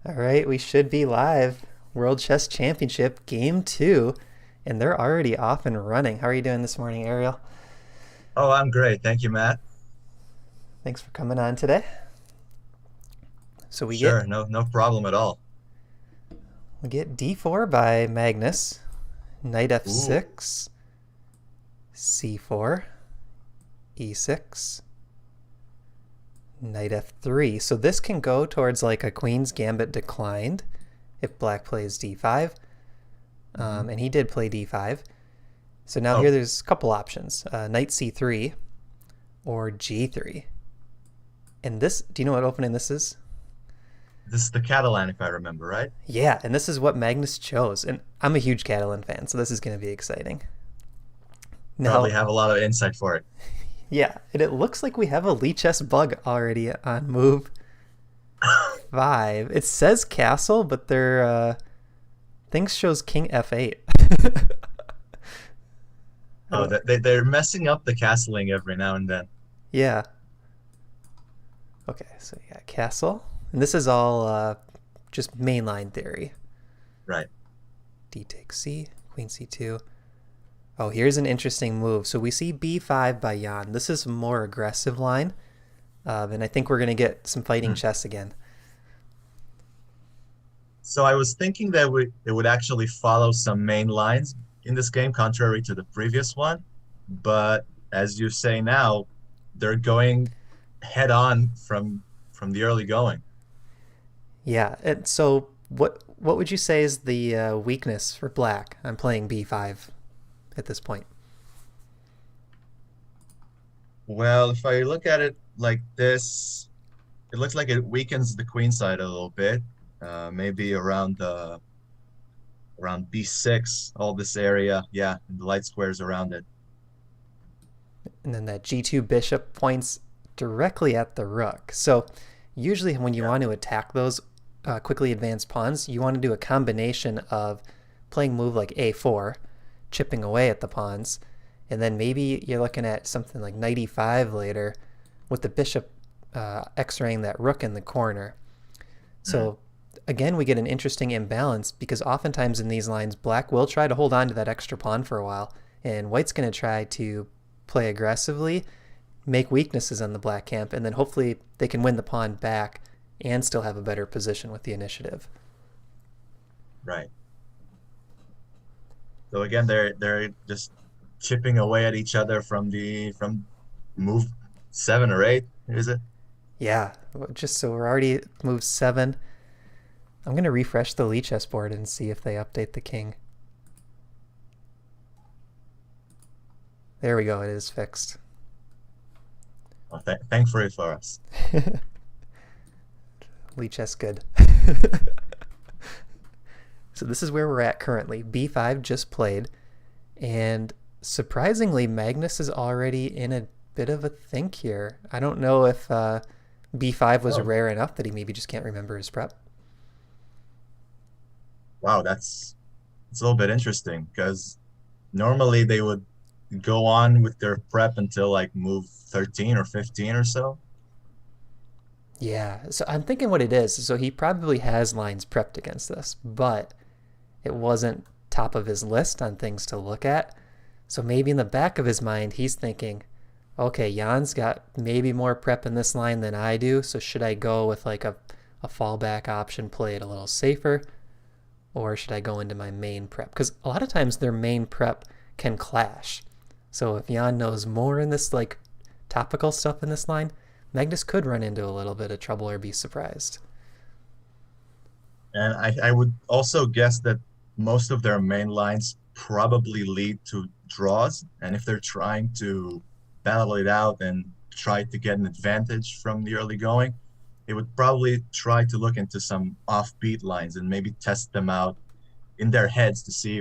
All right, we should be live. World Chess Championship Game 2, and they're already off and running. How are you doing this morning, Ariel? Oh, I'm great. Thank you, Matt. Thanks for coming on today. So we get Sure, no problem at all. we get d4 by Magnus, knight Ooh, f6, c4, e6, knight f3. So this can go towards like a queen's gambit declined if black plays d5, hmm and he did play d5. So now here Oh, there's a couple options, knight c3 or g3. And this, do you know what opening this is? this is the Catalan, if I remember right. Yeah, and this is what Magnus chose. And I'm a huge Catalan fan, so this is going to be exciting. Probably Now, have a lot of insight for it. yeah, and it looks like we have a Lichess bug already on move 5. It says castle, but their things shows king f8. I Oh, don't. they're messing up the castling every now and then. Yeah. Okay, so you got castle, and this is all just mainline theory. Right. D takes c, queen c2. Oh, here's an interesting move. So we see b5 by Jan. This is a more aggressive line, and I think we're going to get some fighting Hmm. chess again. So I was thinking that it would actually follow some main lines in this game, contrary to the previous one. But as you say now, they're going head on from the early going. Yeah, and so what would you say is the weakness for black? I'm playing b5 at this point. Well, if I look at it like this, it looks like it weakens the queen side a little bit. Maybe around B6, all this area, yeah, and the light squares around it. And then that g2 bishop points directly at the rook. So usually when you Yeah. want to attack those quickly advanced pawns, you want to do a combination of playing a move like a4, chipping away at the pawns, and then maybe you're looking at something like knight e5 later with the bishop x-raying that rook in the corner. Mm, So again, we get an interesting imbalance because oftentimes in these lines, black will try to hold on to that extra pawn for a while, and white's going to try to play aggressively, make weaknesses on the black camp, and then hopefully they can win the pawn back and still have a better position with the initiative. right. So again, they're just chipping away at each other from move 7 or 8, is it? Yeah, just so we're already at move 7. I'm going to refresh the Lichess board and see if they update the king. There we go, it is fixed. Oh, thankfully for us. Lichess good. So this is where we're at currently. b5 just played, and surprisingly, Magnus is already in a bit of a think here. I don't know if b5 was Oh, rare enough that he maybe just can't remember his prep. wow, that's it's a little bit interesting because normally they would go on with their prep until like move 13 or 15 or so. Yeah, so I'm thinking what it is. So he probably has lines prepped against this, but it wasn't top of his list on things to look at. So maybe in the back of his mind, he's thinking, okay, Jan's got maybe more prep in this line than I do, so should I go with like a fallback option, play it a little safer, or should I go into my main prep? Because a lot of times their main prep can clash. So if Jan knows more in this like topical stuff in this line, Magnus could run into a little bit of trouble or be surprised. And I would also guess that most of their main lines probably lead to draws. And if they're trying to battle it out and try to get an advantage from the early going, they would probably try to look into some offbeat lines and maybe test them out in their heads to see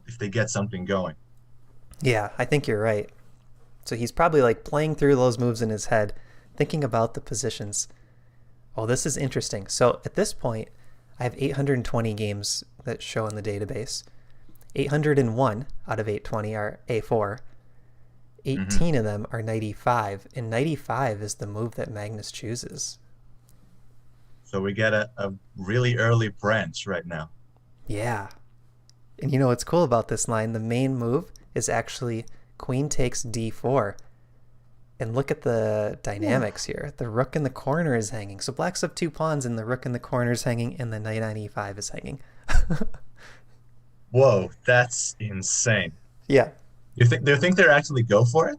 if they get something going. Yeah, I think you're right. So he's probably like playing through those moves in his head, thinking about the positions. Oh, this is interesting. So at this point, I have 820 games that show in the database. 801 out of 820 are A4. Hmm 18 of them are 95, and 95 is the move that Magnus chooses. So we get a really early branch right now. Yeah. And you know what's cool about this line? The main move is actually queen takes d4. And look at the Ooh. dynamics here. The rook in the corner is hanging. So black's up 2 pawns, and the rook in the corner is hanging, and the knight on e5 is hanging. Whoa, that's insane. Yeah. Do you think they're actually go for it?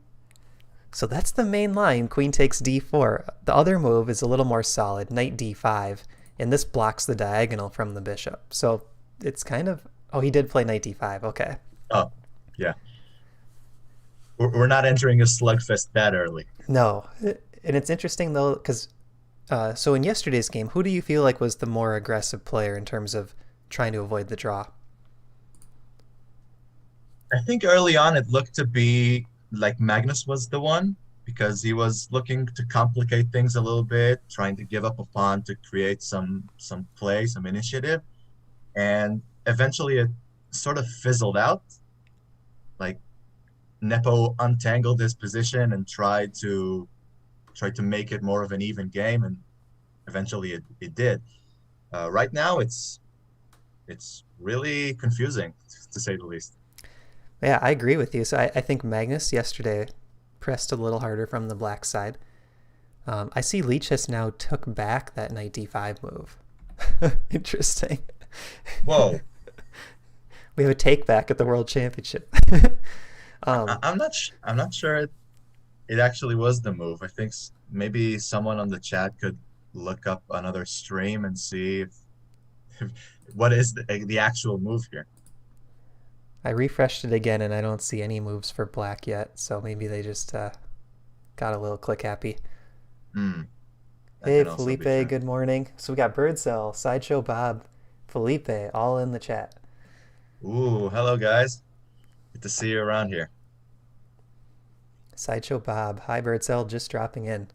So that's the main line, queen takes d4. The other move is a little more solid, knight d5, and this blocks the diagonal from the bishop. So it's kind of... Oh, he did play knight d5. Okay. Oh, yeah. We're not entering a slugfest that early. No. And it's interesting, though, because... so in yesterday's game, who do you feel like was the more aggressive player in terms of trying to avoid the draw? I think early on it looked to be like Magnus was the one because he was looking to complicate things a little bit, trying to give up a pawn to create some play, some initiative, and eventually it sort of fizzled out. Like Nepo untangled his position and tried to make it more of an even game, and eventually it did. Right now it's really confusing to say the least. Yeah, I agree with you. So I think Magnus yesterday pressed a little harder from the black side. I see Lichess now took back that knight d5 move. Interesting. Whoa. We have a take back at the World Championship. I'm not sure it actually was the move. I think maybe someone on the chat could look up another stream and see if what is the actual move here. I refreshed it again and I don't see any moves for black yet, so maybe they just got a little click happy. Hmm. That Hey can also Felipe, be true. good morning. So we got Birdsell, Sideshow Bob, Felipe, all in the chat. Ooh, hello guys. Good to see you around here. Sideshow Bob, hi Birdsell, just dropping in.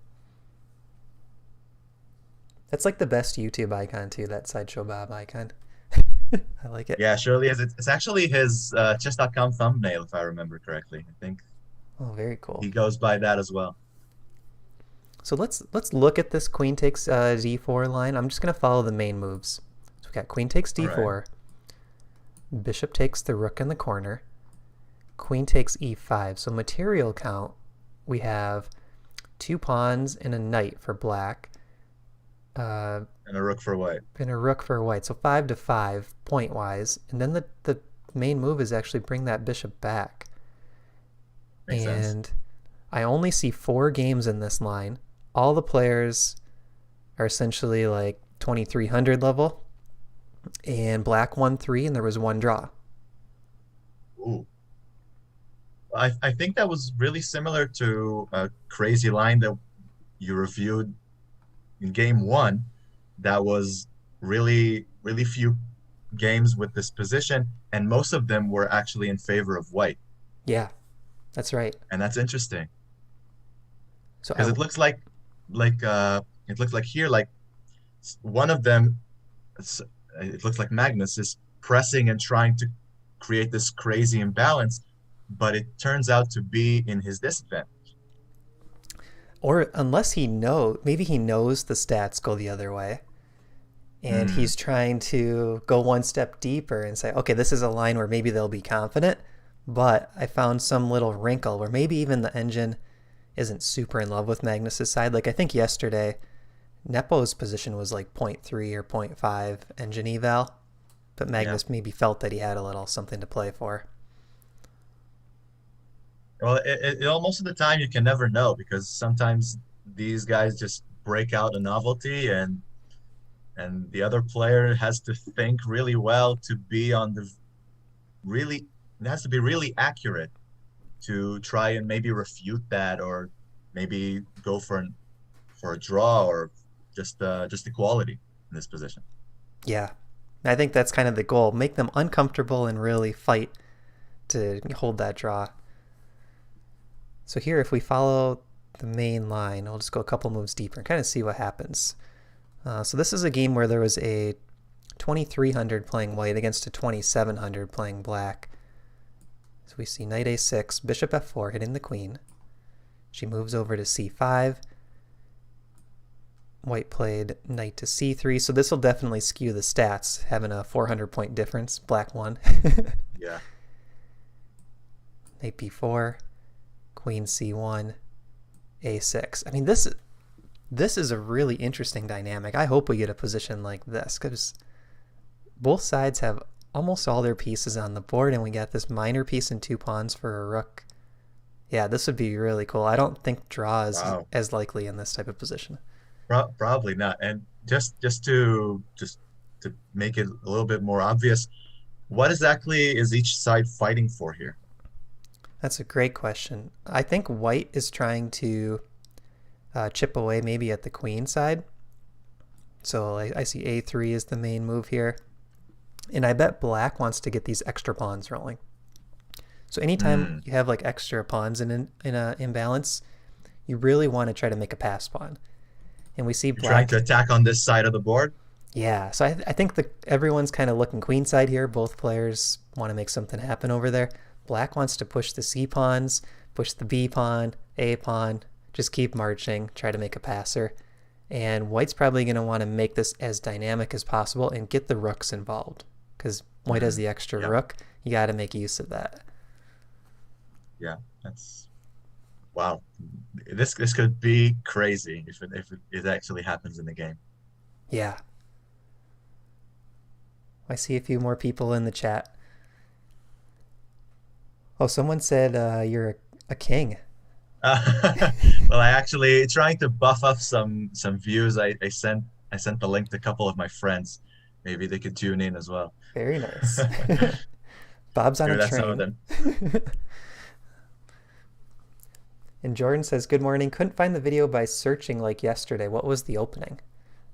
That's like the best YouTube icon too, that Sideshow Bob icon. I like it. Yeah, surely is. It's actually his chess.com thumbnail, if I remember correctly. I think Oh, very cool. he goes by that as well. So let's look at this queen takes d4 line. I'm just gonna follow the main moves. So we got queen takes All right. d4, bishop takes the rook in the corner, queen takes e5. So material count, we have 2 pawns and a knight for black, And a rook for white. and a rook for white. So 5-5 point wise. And then the main move is actually bring that bishop back. Makes sense. And I only see 4 games in this line. All the players are essentially like 2300 level, and black won 3 and there was 1 draw. Ooh. I think that was really similar to a crazy line that you reviewed in game one. That was really few games with this position, and most of them were actually in favor of white. Yeah, that's right. And that's interesting So because it looks like here like one of them it's- it looks like Magnus is pressing and trying to create this crazy imbalance, but it turns out to be in his disadvantage. or unless maybe he knows the stats go the other way, and Hmm. he's trying to go one step deeper and say, okay, this is a line where maybe they'll be confident, but I found some little wrinkle where maybe even the engine isn't super in love with Magnus's side. Like I think yesterday, Nepo's position was like 0.3 or 0.5 engine eval, but Yeah. Magnus maybe felt that he had a little something to play for. Well, most of the time you can never know because sometimes these guys just break out a novelty and the other player has to think really well to be on the really it has to be really accurate to try and maybe refute that or maybe go for a draw or just equality in this position. Yeah, I think that's kind of the goal. Make them uncomfortable and really fight to hold that draw. So here, if we follow the main line, I'll just go a couple moves deeper and kind of see what happens. So this is a game where there was a 2300 playing white against a 2700 playing black. So we see knight a6, bishop f4 hitting the queen. She moves over to c5. White played knight to c3, so this will definitely skew the stats, having a 400-point difference. Black won. Yeah. Knight b4, queen c1, a6. I mean, this is a really interesting dynamic. I hope we get a position like this, because both sides have almost all their pieces on the board, and we got this minor piece and 2 pawns for a rook. Yeah, this would be really cool. I don't think draw is Wow. as likely in this type of position. Probably not. And just to make it a little bit more obvious, what exactly is each side fighting for here? That's a great question. I think white is trying to chip away maybe at the queen side. So I see a3 is the main move here. And I bet black wants to get these extra pawns rolling. So anytime you have like extra pawns in a imbalance, you really want to try to make a pass pawn. And we see You're trying black. to attack on this side of the board? Yeah, so I think everyone's kind of looking queenside here. Both players want to make something happen over there. Black wants to push the C pawns, push the B pawn, A pawn, just keep marching, try to make a passer. And white's probably going to want to make this as dynamic as possible and get the rooks involved. Because white has the extra Yeah. rook, you got to make use of that. Yeah, that's wow. This could be crazy if it actually happens in the game. Yeah. I see a few more people in the chat. Oh, someone said you're a king. Well, I actually trying to buff up some views. I sent the link to a couple of my friends. Maybe they could tune in as well. Very nice. Bob's on Sure, a that's some of train. them. And Jordan says, good morning. Couldn't find the video by searching like yesterday. What was the opening?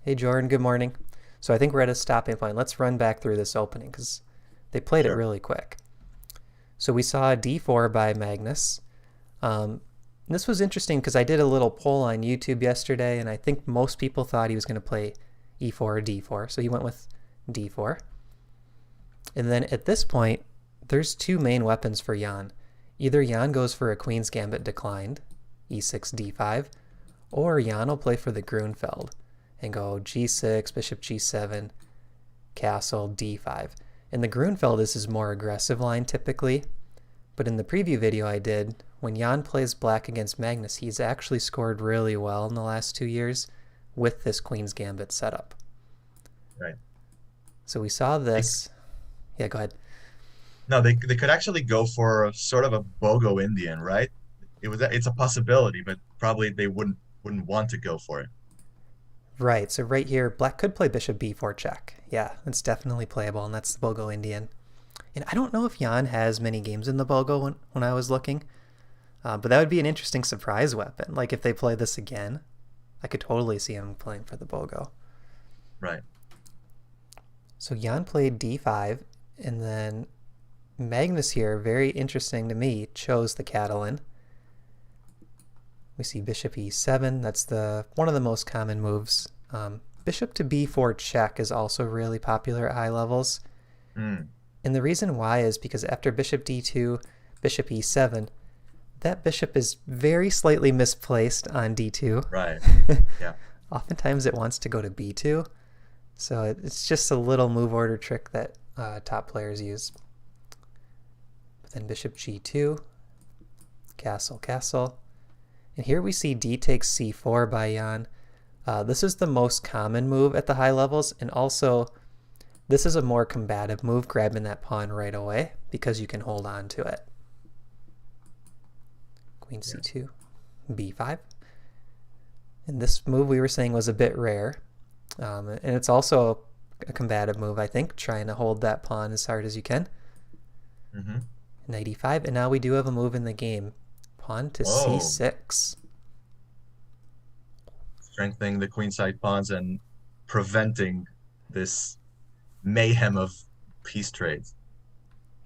Hey, Jordan, good morning. So I think we're at a stopping point. Let's run back through this opening because they played it Sure. really quick. So we saw d4 by Magnus. This was interesting because I did a little poll on YouTube yesterday, and I think most people thought he was going to play e4 or d4. So he went with d4. And then at this point, there's 2 main weapons for Jan. Either Jan goes for a Queen's Gambit declined, e6, d5, or Jan will play for the Grunfeld and go g6, bishop g7, castle, d5. In the Grunfeld, this is more aggressive line typically, but in the preview video I did, when Jan plays black against Magnus, he's actually scored really well in the last 2 years with this Queen's Gambit setup. Right. So we saw this. Yeah, go ahead. No, they could actually go for a sort of a BOGO Indian, right? It's a possibility, but probably they wouldn't want to go for it. Right, so right here, black could play bishop b4 check. Yeah, it's definitely playable, and that's the BOGO Indian. And I don't know if Jan has many games in the BOGO when I was looking, but that would be an interesting surprise weapon. Like if they play this again, I could totally see him playing for the BOGO. Right. So Jan played d5, and then Magnus here, very interesting to me, chose the Catalan. We see bishop e7. That's one of the most common moves. Bishop to b4 check is also really popular at high levels. Mm. And the reason why is because after bishop d2, bishop e7, that bishop is very slightly misplaced on d2. Right. Yeah. Oftentimes it wants to go to b2. So it's just a little move order trick that top players use. But then bishop g2, castle, castle. And here we see d takes c4 by Jan. This is the most common move at the high levels, and also this is a more combative move, grabbing that pawn right away because you can hold on to it. Queen c2, b5. And this move we were saying was a bit rare. And it's also a combative move, I think, trying to hold that pawn as hard as you can. Mm-hmm. Knight e5, and now we do have a move in the game. Pawn to Whoa. c6. Strengthening the queenside pawns and preventing this mayhem of piece trades.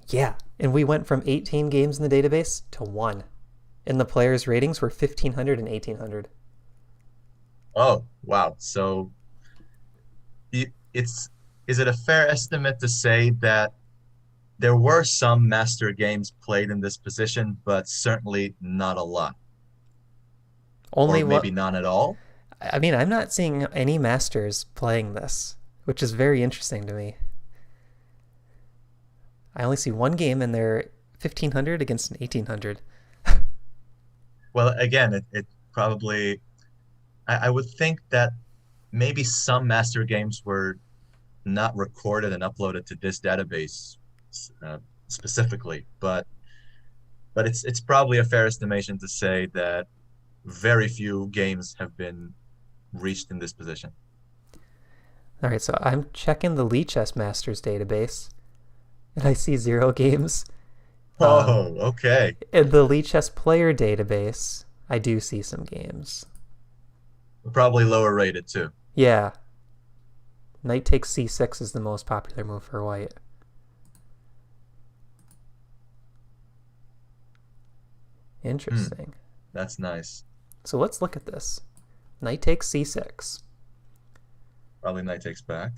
Yeah, and we went from 18 games in the database to 1. And the players' ratings were 1,500 and 1,800. Oh, wow. So is it a fair estimate to say that there were some master games played in this position, but certainly not a lot? Only Or maybe none at all? I mean, I'm not seeing any masters playing this, which is very interesting to me. I only see one game and they're 1500 against an 1800. Well, again, it probably, I would think that maybe some master games were not recorded and uploaded to this database uh, specifically, but it's probably a fair estimation to say that very few games have been reached in this position. All right, so I'm checking the Lee Chess Masters database and I see 0 games. Um, Oh, okay. in the Lee Chess Player database, I do see some games. Probably lower rated too. Yeah, knight takes c6 is the most popular move for white. Hmm, Interesting. that's nice. So let's look at this. Knight takes c6. Probably knight takes back.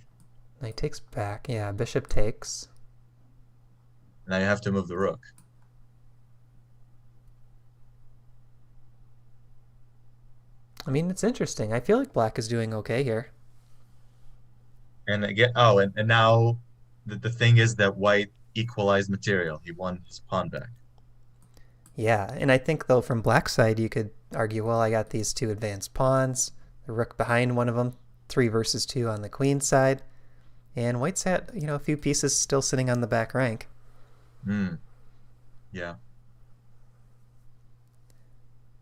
Knight takes back. Yeah, bishop takes. Now you have to move the rook. I mean, it's interesting. I feel like black is doing okay here. And again, oh, and now the thing is that white equalized material. He won his pawn back. Yeah, and I think though from black's side you could argue, well, I got these two advanced pawns, the rook behind one of them, 3 versus 2 on the queen side, and white's had a few pieces still sitting on the back rank. Hmm. Yeah.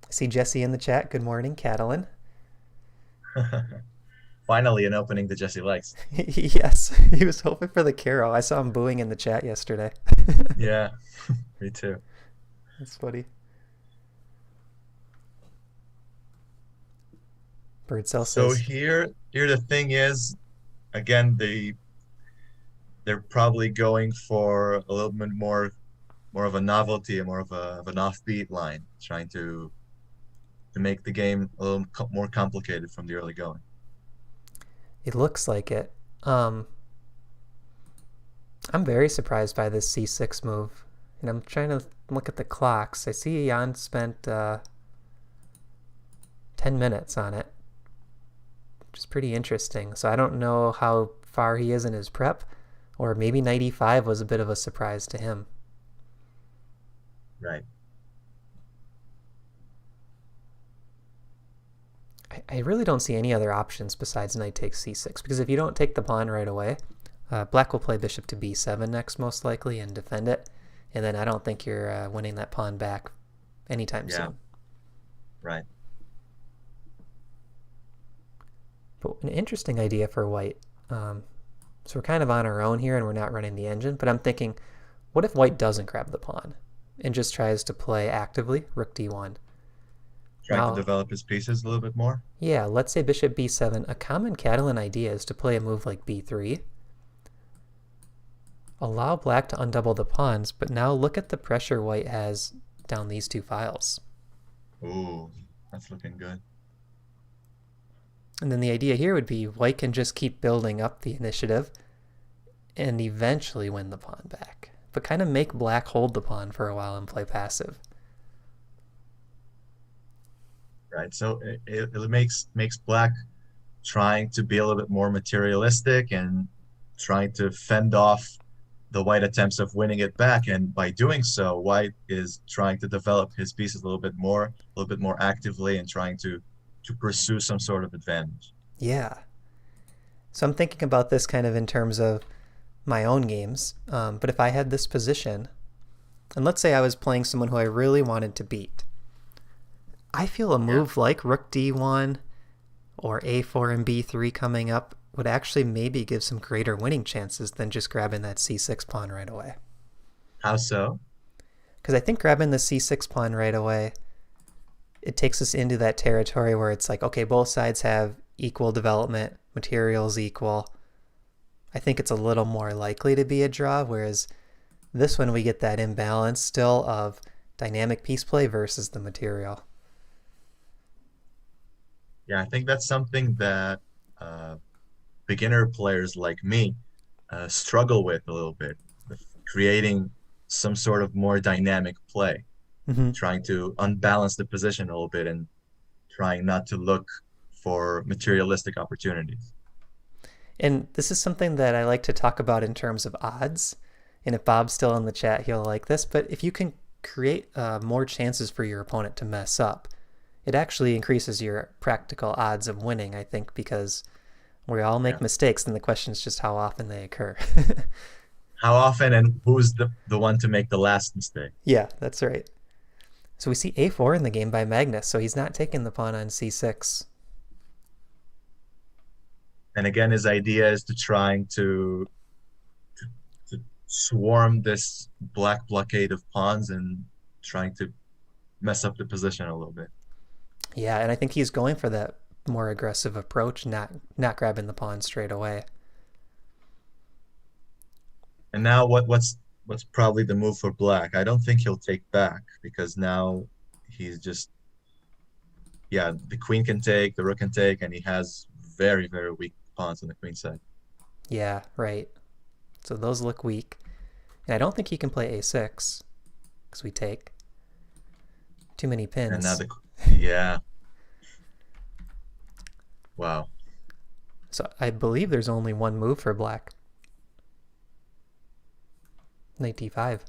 I see Jesse in the chat. Good morning, Catalan. Finally, an opening that Jesse likes. Yes, he was hoping for the Caro. I saw him booing in the chat yesterday. Yeah, me too. That's funny. Birdcell So says, here the thing is, again, they're probably going for a little bit more of a novelty and more of an offbeat line, trying to make the game a little more complicated from the early going. it looks like it. Um, I'm very surprised by this c6 move. And I'm trying to look at the clocks. I see Jan spent 10 minutes on it, which is pretty interesting. So I don't know how far he is in his prep, or maybe 95 was a bit of a surprise to him. Right. I really don't see any other options besides knight takes c6, because if you don't take the pawn right away, black will play bishop to b7 next most likely and defend it, and then I don't think you're winning that pawn back anytime Yeah. soon. Right. But an interesting idea for white. So we're kind of on our own here and we're not running the engine, but I'm thinking, what if white doesn't grab the pawn and just tries to play actively, rook d1? Trying to Now, develop his pieces a little bit more. yeah, let's say bishop b7. A common Catalan idea is to play a move like b3. Allow black to undouble the pawns, but now look at the pressure white has down these two files. Ooh, that's looking good. And then the idea here would be white can just keep building up the initiative and eventually win the pawn back, but kind of make black hold the pawn for a while and play passive. Right. So it makes black trying to be a little bit more materialistic and trying to fend off the white attempts of winning it back. And by doing so, white is trying to develop his pieces a little bit more actively and trying to pursue some sort of advantage. Yeah. So I'm thinking about this kind of in terms of my own games. But if I had this position, and let's say I was playing someone who I really wanted to beat, I feel a move like rook d1 or a4 and b3 coming up would actually maybe give some greater winning chances than just grabbing that c6 pawn right away. How so? Because I think grabbing the c6 pawn right away, it takes us into that territory where it's like, okay, both sides have equal development, materials equal. I think it's a little more likely to be a draw, whereas this one we get that imbalance still of dynamic piece play versus the material. Yeah, I think that's something that uh, beginner players like me struggle with a little bit, with creating some sort of more dynamic play, Mm-hmm. trying to unbalance the position a little bit and trying not to look for materialistic opportunities. And this is something that I like to talk about in terms of odds. And if Bob's still in the chat, he'll like this. But if you can create more chances for your opponent to mess up, it actually increases your practical odds of winning, I think, because we all make Yeah. mistakes, and the question is just how often they occur. How often and who's the one to make the last mistake? Yeah, that's right. So we see a4 in the game by Magnus, so he's not taking the pawn on c6. And again, his idea is to trying to swarm this black blockade of pawns and trying to mess up the position a little bit. Yeah, and I think he's going for that more aggressive approach, not grabbing the pawn straight away. And now what's probably the move for black? I don't think he'll take back because now he's just, yeah, the queen can take, the rook can take, and he has very, very weak pawns on the queen side. Yeah, right. So those look weak. And I don't think he can play a6 because we take. Too many pins. And now yeah. Wow. So I believe there's only one move for black. Knight d5.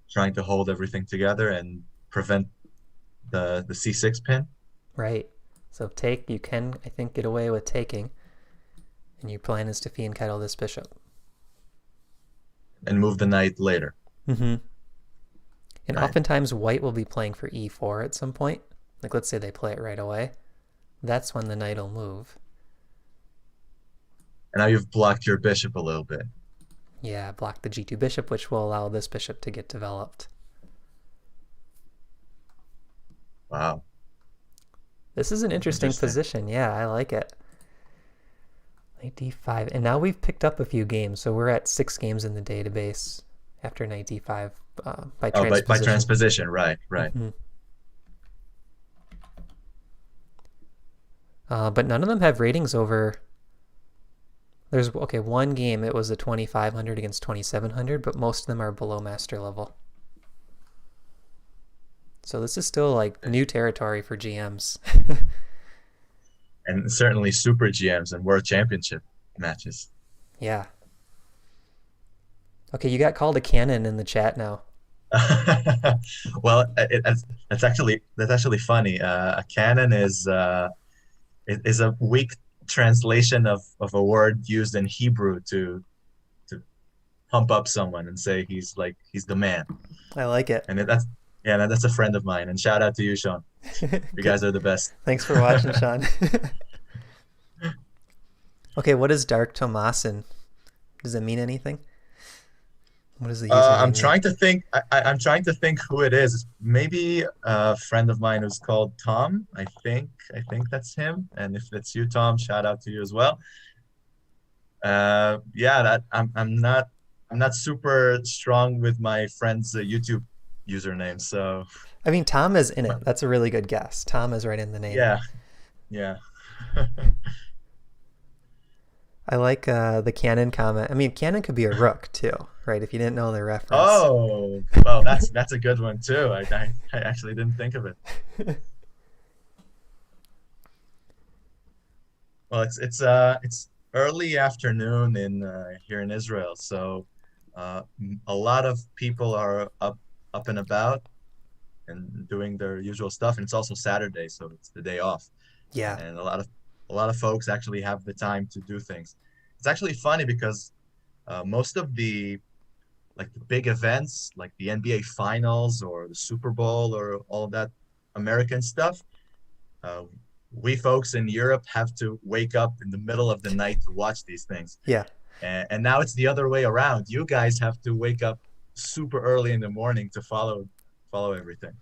Trying to hold everything together and prevent the c6 pin. Right. So take, you can, I think, get away with taking. And your plan is to fianchettle kettle this bishop. And move the knight later. Mm-hmm. And Right. oftentimes white will be playing for e4 at some point. Like let's say they play it right away. That's when the knight will move. And now you've blocked your bishop a little bit. Yeah, block the g2 bishop, which will allow this bishop to get developed. Wow. This is an interesting position. Yeah, I like it. Knight d5. And now we've picked up a few games, so we're at 6 games in the database after knight d5 by transposition. By transposition, right. Mm-hmm. But none of them have ratings over... There's, okay, one game, it was a 2500 against 2700, but most of them are below master level. So this is still like new territory for GMs. And certainly super GMs and world championship matches. Yeah. Okay, you got called a cannon in the chat now. Well, that's actually funny. A cannon is a weak translation of a word used in Hebrew to pump up someone and say he's the man. I like it. And that's a friend of mine. And shout out to you, Sean. You guys are the best. Thanks for watching, Sean. Okay, what is Dark Tomasin? Does it mean anything? What is the username? I'm trying to think. I'm trying to think who it is. Maybe a friend of mine who's called Tom. I think that's him. And if it's you, Tom, shout out to you as well. Yeah, I'm not super strong with my friend's YouTube username. So I mean, Tom is in it. That's a really good guess. Tom is right in the name. Yeah. I like the cannon comment. I mean, cannon could be a rook too, right? If you didn't know the reference. Oh, well, that's a good one too. I actually didn't think of it. Well, it's early afternoon here in Israel, so a lot of people are up and about and doing their usual stuff, and it's also Saturday, so it's the day off. Yeah. And a lot of folks actually have the time to do things. It's actually funny because most of the big events, like the NBA Finals or the Super Bowl or all that American stuff, we folks in Europe have to wake up in the middle of the night to watch these things. Yeah. And now it's the other way around. You guys have to wake up super early in the morning to follow everything.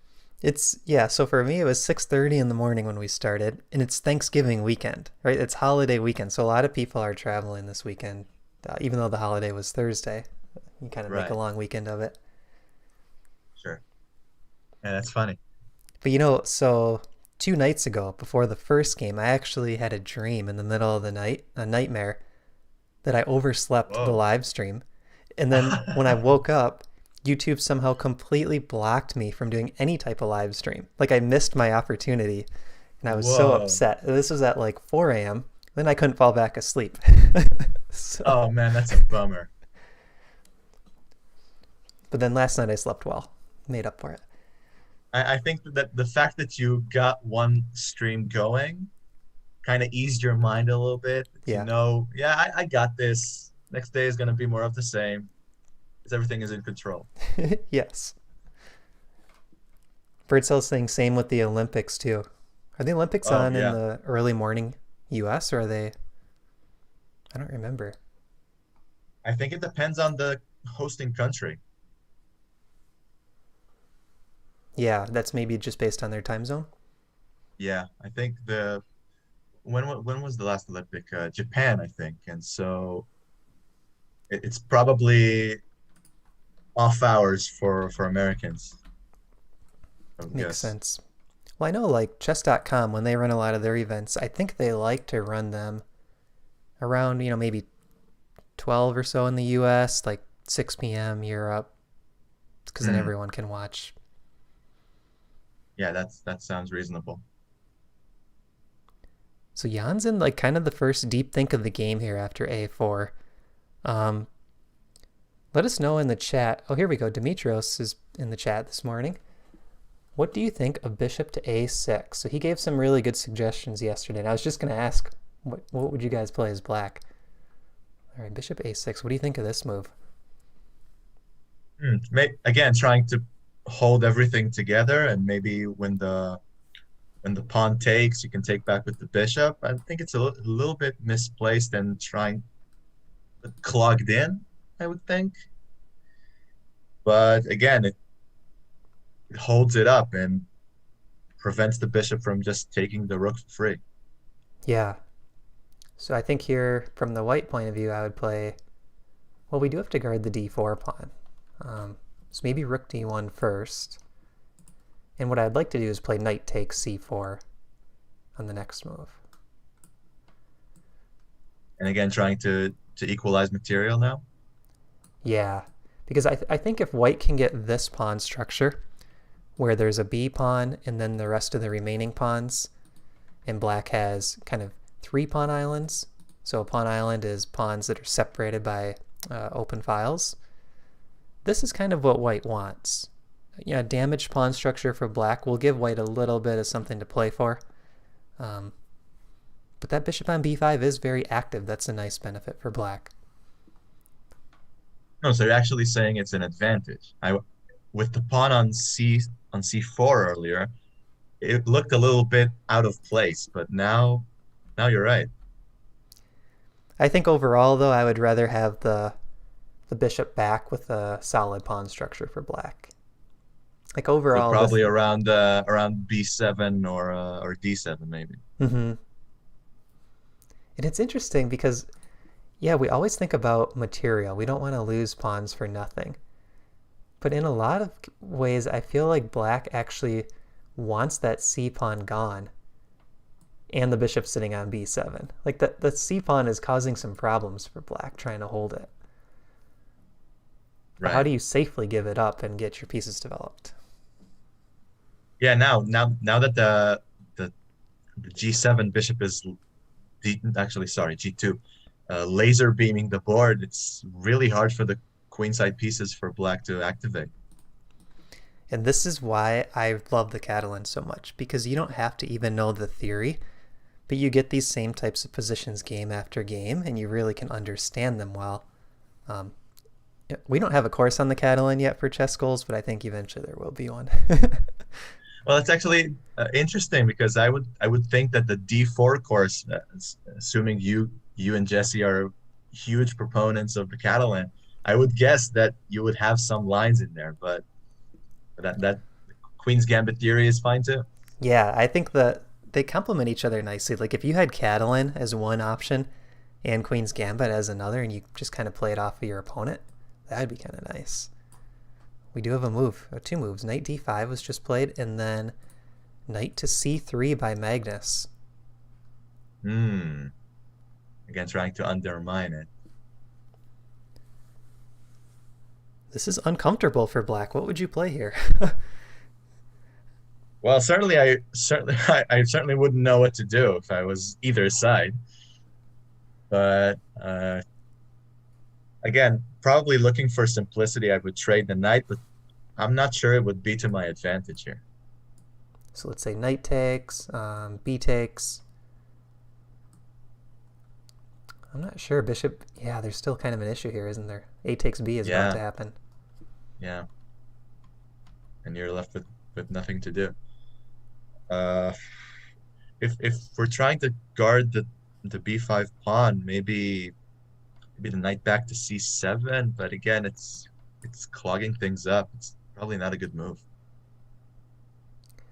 So for me it was 6:30 in the morning when we started, and it's Thanksgiving weekend, right? It's holiday weekend, so a lot of people are traveling this weekend, even though the holiday was Thursday. You kind of make a long weekend of it. Sure. Yeah, that's funny. But so 2 nights ago, before the first game, I actually had a dream in the middle of the night, a nightmare, that I overslept the live stream. And then when I woke up, YouTube somehow completely blocked me from doing any type of live stream. Like I missed my opportunity. And I was so Whoa. upset. This was at like 4 a.m. Then I couldn't fall back asleep. So, Oh man, that's a bummer. but then last night I slept well, made up for it. I think that the fact that you got one stream going kind of eased your mind a little bit to Yeah. know, yeah, I got this. Next day is going to be more of the same because everything is in control. Yes. Birdcell's saying same with the Olympics too. Are the Olympics Oh, on in yeah. the early morning US or are they? I don't remember. I think it depends on the hosting country. Yeah, that's maybe just based on their time zone. Yeah, I think the when was the last Olympic? Japan, I think. And so it's probably off hours for Americans, I would Makes guess. sense. Well, I know like chess.com when they run a lot of their events, I think they like to run them around, maybe 12 or so in the US, like 6 p.m. Europe, because then Hmm. everyone can watch. Yeah, that sounds reasonable. So Jan's in like kind of the first deep think of the game here after A4. Um, Let us know in the chat. Oh, here we go. Demetrios is in the chat this morning. What do you think of bishop to A6? So he gave some really good suggestions yesterday. And I was just going to ask, what would you guys play as black? All right, bishop A6. What do you think of this move? Again, trying to hold everything together, and maybe when the pawn takes, you can take back with the bishop. I think it's a little bit misplaced and trying clogged in, I would think. But again, it holds it up and prevents the bishop from just taking the rook for free. Yeah. So I think here, from the white point of view, I would play. Well, we do have to guard the D4 pawn. So maybe rook D1 first. And what I'd like to do is play knight takes C4 on the next move. And again, trying to equalize material now. Yeah, because I think if white can get this pawn structure, where there's a B pawn and then the rest of the remaining pawns, and black has kind of 3 pawn islands. So a pawn island is pawns that are separated by open files. This is kind of what white wants. Yeah, damaged pawn structure for black will give white a little bit of something to play for. Um, but that bishop on b5 is very active. That's a nice benefit for black. No, so you're actually saying it's an advantage. I with the pawn on C4 earlier, it looked a little bit out of place, but now you're right. I think overall, though, I would rather have the bishop back with a solid pawn structure for black. Like So overall, this. probably around B7 or D7 maybe. Mm-hmm. And it's interesting because, yeah, we always think about material. We don't want to lose pawns for nothing. But in a lot of ways, I feel like black actually wants that c pawn gone and the bishop sitting on b7. Like the c pawn is causing some problems for black trying to hold it. But how Right. do you safely give it up and get your pieces developed? Yeah, now that the G7 bishop is actually sorry, G2 laser beaming the board, it's really hard for the queenside pieces for black to activate. And this is why I love the Catalan so much, because you don't have to even know the theory, but you get these same types of positions game after game, and you really can understand them well. Um, we don't have a course on the Catalan yet for chess goals, but I think eventually there will be one. Well, it's actually interesting because I would think that the D4 course, assuming you and Jesse are huge proponents of the Catalan, I would guess that you would have some lines in there, but that Queen's Gambit theory is fine too. Yeah, I think that they complement each other nicely. Like if you had Catalan as one option and Queen's Gambit as another, and you just kind of play it off of your opponent, that'd be kind of nice. We do have a move, 2 moves. Knight d5 was just played, and then knight to c3 by Magnus. Hmm. Again, trying to undermine it. This is uncomfortable for black. What would you play here? Well, I certainly wouldn't know what to do if I was either side. But again, probably looking for simplicity, I would trade the knight, but I'm not sure it would be to my advantage here. So let's say knight takes, b takes. I'm not sure. Bishop, yeah, there's still kind of an issue here, isn't there? A takes b is about Yeah, to happen. yeah, and you're left with nothing to do. Uh, if we're trying to guard the b5 pawn, maybe the knight back to c7, but again, it's clogging things up. It's probably not a good move.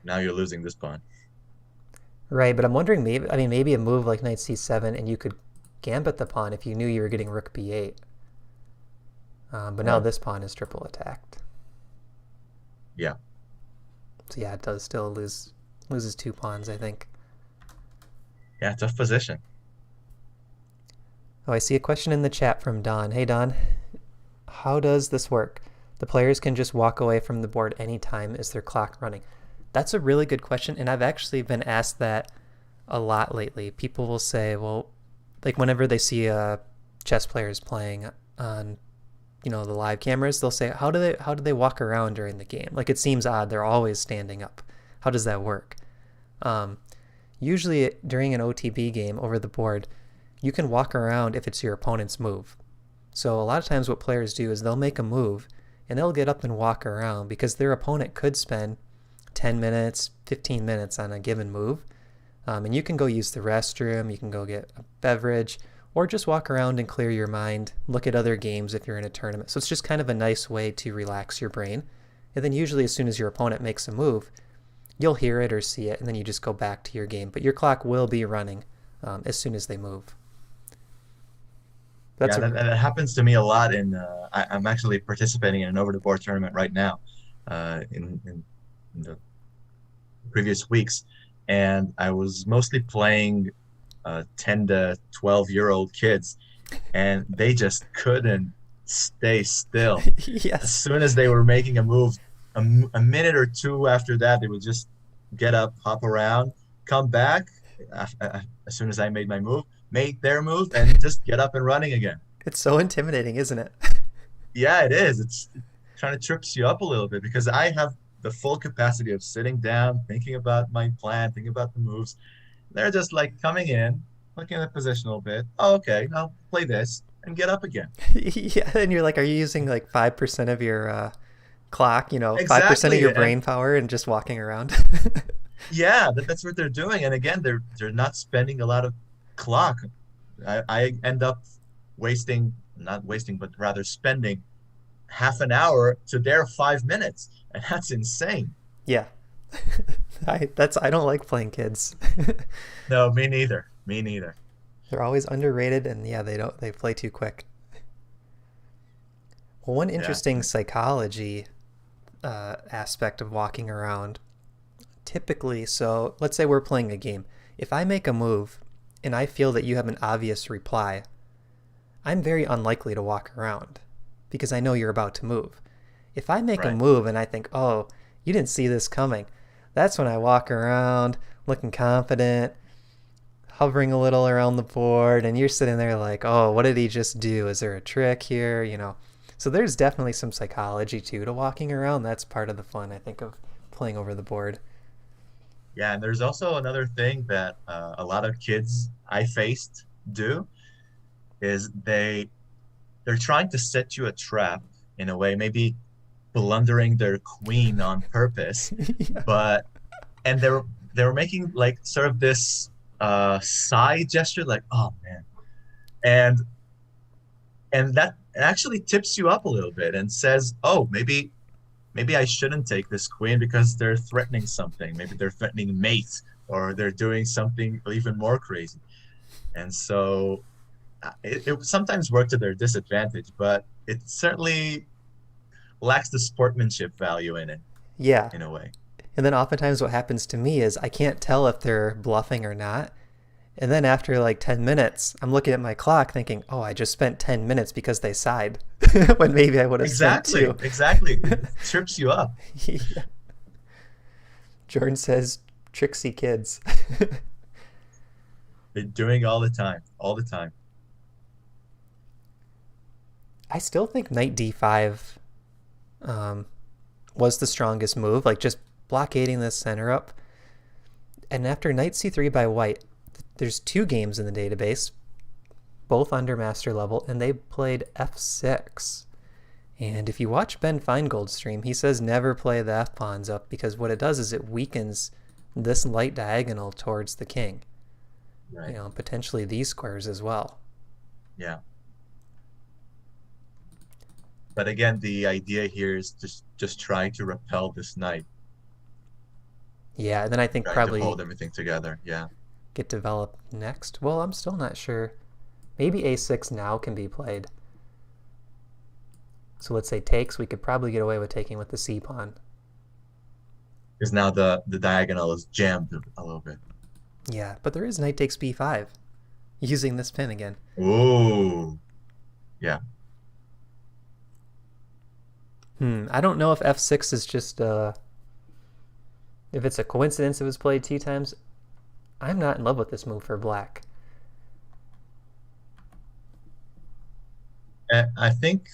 Now you're losing this pawn. Right, but I'm wondering maybe a move like knight c7 and you could gambit the pawn if you knew you were getting rook b8. But now Oh, this pawn is triple attacked. yeah. So yeah, it does still loses 2 pawns, I think. Yeah, tough position. Oh, I see a question in the chat from Don. Hey Don, how does this work? The players can just walk away from the board anytime. Is their clock running? That's a really good question, and I've actually been asked that a lot lately. People will say, well, like whenever they see chess players playing on, the live cameras, they'll say, how do they walk around during the game? Like it seems odd. They're always standing up. How does that work? Um, Usually during an OTB game over the board, you can walk around if it's your opponent's move. So a lot of times what players do is they'll make a move and they'll get up and walk around because their opponent could spend 10 minutes, 15 minutes on a given move. And you can go use the restroom, you can go get a beverage, or just walk around and clear your mind, look at other games if you're in a tournament. So it's just kind of a nice way to relax your brain. And then usually as soon as your opponent makes a move, you'll hear it or see it, and then you just go back to your game. But your clock will be running as soon as they move. That's Yeah, that happens to me a lot. I'm actually participating in an over-the-board tournament right now, in the previous weeks, and I was mostly playing 10 to 12-year-old kids, and they just couldn't stay still. As yes. soon as they were making a move, a minute or two after that, they would just get up, hop around, come back as soon as I made my move, make their move, and just get up and running again. It's so intimidating, isn't it? Yeah, it is. It's kind of trips you up a little bit because I have the full capacity of sitting down, thinking about my plan, thinking about the moves. They're just like coming in, looking at the position a little bit. Oh, okay, I'll play this and get up again. Yeah, and you're like, are you using like 5% of your clock, 5% of Exactly. your And brain power and just walking around? yeah, that's what they're doing. And again, they're not spending a lot of clock. I end up not wasting, but rather spending half an hour to their 5 minutes. And that's insane. Yeah. I don't like playing kids. No, me neither. Me neither. They're always underrated and yeah, they play too quick. Well, one Yeah. interesting psychology aspect of walking around, typically, so let's say we're playing a game. If I make a move and I feel that you have an obvious reply, I'm very unlikely to walk around because I know you're about to move. If I make a Right. move and I think, oh, you didn't see this coming, that's when I walk around looking confident, hovering a little around the board, and you're sitting there like, oh, what did he just do? Is there a trick here? So there's definitely some psychology too to walking around. That's part of the fun, I think, of playing over the board. Yeah, and there's also another thing that a lot of kids I faced do is they're trying to set you a trap in a way, maybe blundering their queen on purpose, Yeah. but and they were making like sort of this side gesture, like oh man, and that actually tips you up a little bit and says, oh maybe I shouldn't take this queen because they're threatening something. Maybe they're threatening mate or they're doing something even more crazy. And so it sometimes worked to their disadvantage, but it certainly lacks the sportsmanship value in it Yeah. in a way. And then oftentimes what happens to me is I can't tell if they're bluffing or not. And then after like 10 minutes, I'm looking at my clock thinking, oh, I just spent 10 minutes because they sighed when maybe I would have spent Exactly, two. exactly. It trips you up. Yeah. Jordan says tricksy kids. They're doing all the time, all the time. I still think knight d5 um, was the strongest move, like just blockading the center up. And after knight c3 by white, there's two games in the database, both under master level, and they played f6. And if you watch Ben Feingold's stream, he says never play the f-pawns up because what it does is it weakens this light diagonal towards the king. Right. You know, potentially these squares as well. Yeah. But again, the idea here is just trying to repel this knight. Yeah, and then I think Trying probably to hold everything together. Yeah. get developed next. Well, I'm still not sure. Maybe a6 now can be played. So let's say takes, we could probably get away with taking with the c pawn. Because now the diagonal is jammed a little bit. Yeah, but there is knight takes b5 using this pin again. Ooh. Yeah. I don't know if f6 is just if it's a coincidence it was played 2 times. I'm not in love with this move for black. I think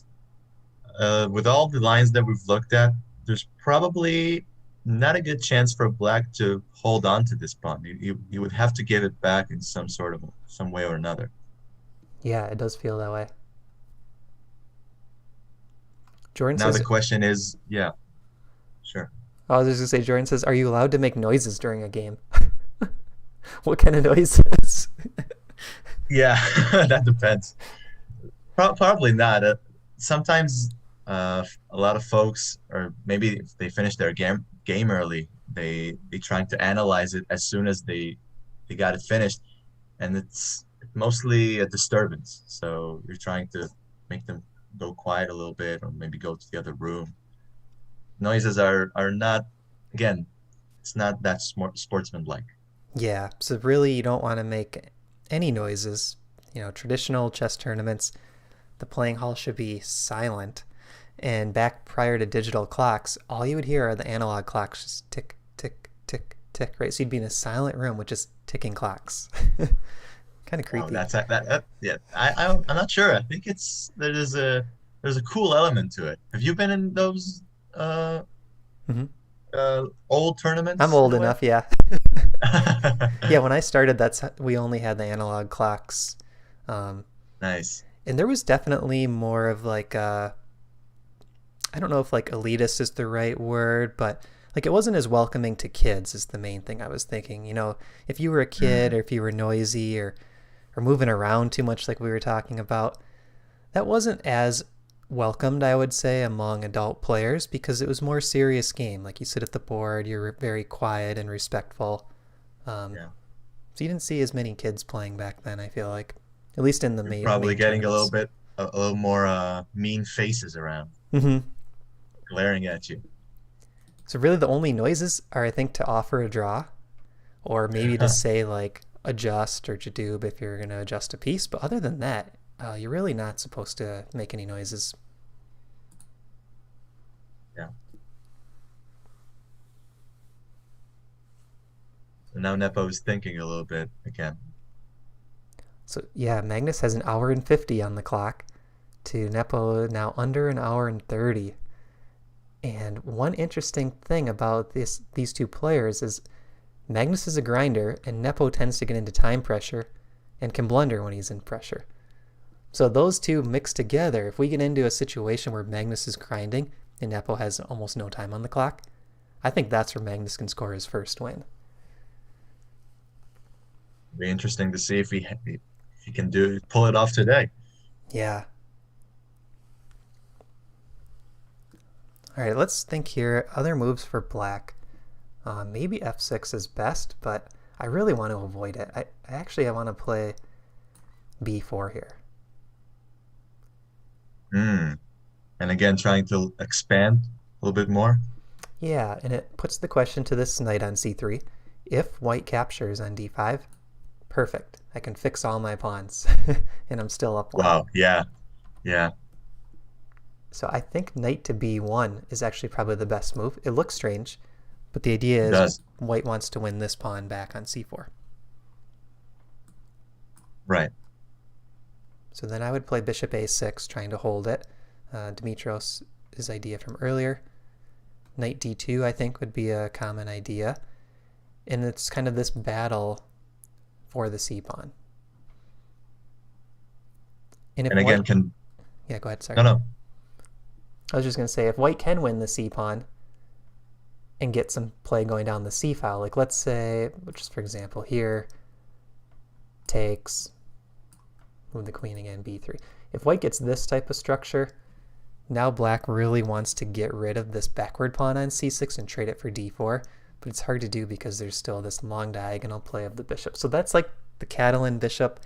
with all the lines that we've looked at, there's probably not a good chance for black to hold on to this pawn. You would have to give it back in some way or another. Yeah, it does feel that way. Jordan Now says, the question is, yeah, sure. I was just gonna say, Jordan says, are you allowed to make noises during a game? What kind of noises? Yeah, that depends. Probably not. Sometimes a lot of folks, or maybe if they finish their game early, they trying to analyze it as soon as they got it finished, and it's mostly a disturbance. So you're trying to make them go quiet a little bit, or maybe go to the other room. Noises are not, again, it's not that sportsmanlike. Yeah, so really you don't want to make any noises. You know, traditional chess tournaments, the playing hall should be silent. And back prior to digital clocks, all you would hear are the analog clocks just tick, tick, tick, tick, right? So you'd be in a silent room with just ticking clocks. Kind of creepy. Oh, yeah. I'm not sure. I think there's a cool element to it. Have you been in those Mhm. old tournaments? I'm old enough, yeah. Yeah, when I started, we only had the analog clocks. Nice. And there was definitely more of like I don't know if like elitist is the right word, but like it wasn't as welcoming to kids is the main thing I was thinking. You know, if you were a kid or if you were noisy or moving around too much like we were talking about, that wasn't as welcomed, I would say, among adult players because it was more serious game. Like you sit at the board, you're very quiet and respectful. Yeah. So you didn't see as many kids playing back then, I feel like. At least in the main Probably getting tournaments. a little more mean faces around, Mm-hmm. glaring at you. So really the only noises are, I think, to offer a draw or maybe to say like adjust or jadoob if you're going to adjust a piece. But other than that, you're really not supposed to make any noises. Yeah. So now Nepo is thinking a little bit again. So yeah, Magnus has an hour and 50 on the clock to Nepo now under an hour and 30. And one interesting thing about these two players is Magnus is a grinder and Nepo tends to get into time pressure and can blunder when he's in pressure. So those two mixed together, if we get into a situation where Magnus is grinding and Nepo has almost no time on the clock, I think that's where Magnus can score his first win. Be interesting to see if he can pull it off today. Yeah. All right, let's think here. Other moves for black. Maybe f6 is best, but I really want to avoid it. I want to play b4 here. And again, trying to expand a little bit more. Yeah, and it puts the question to this knight on c3. If white captures on d5, perfect. I can fix all my pawns, and I'm still up one. Wow, yeah, yeah. So I think knight to b1 is actually probably the best move. It looks strange, But the idea It is does. white wants to win this pawn back on c4. Right. So then I would play bishop a6, trying to hold it. Dimitros's idea from earlier. Knight d2, I think, would be a common idea. And it's kind of this battle for the c-pawn. And if And again, white... Yeah, go ahead, sorry. no. I was just going to say, if white can win the c-pawn and get some play going down the c-file, like let's say, just for example, here, takes, move the queen again, b3. If white gets this type of structure, now black really wants to get rid of this backward pawn on c6 and trade it for d4, but it's hard to do because there's still this long diagonal play of the bishop. So that's like the Catalan bishop.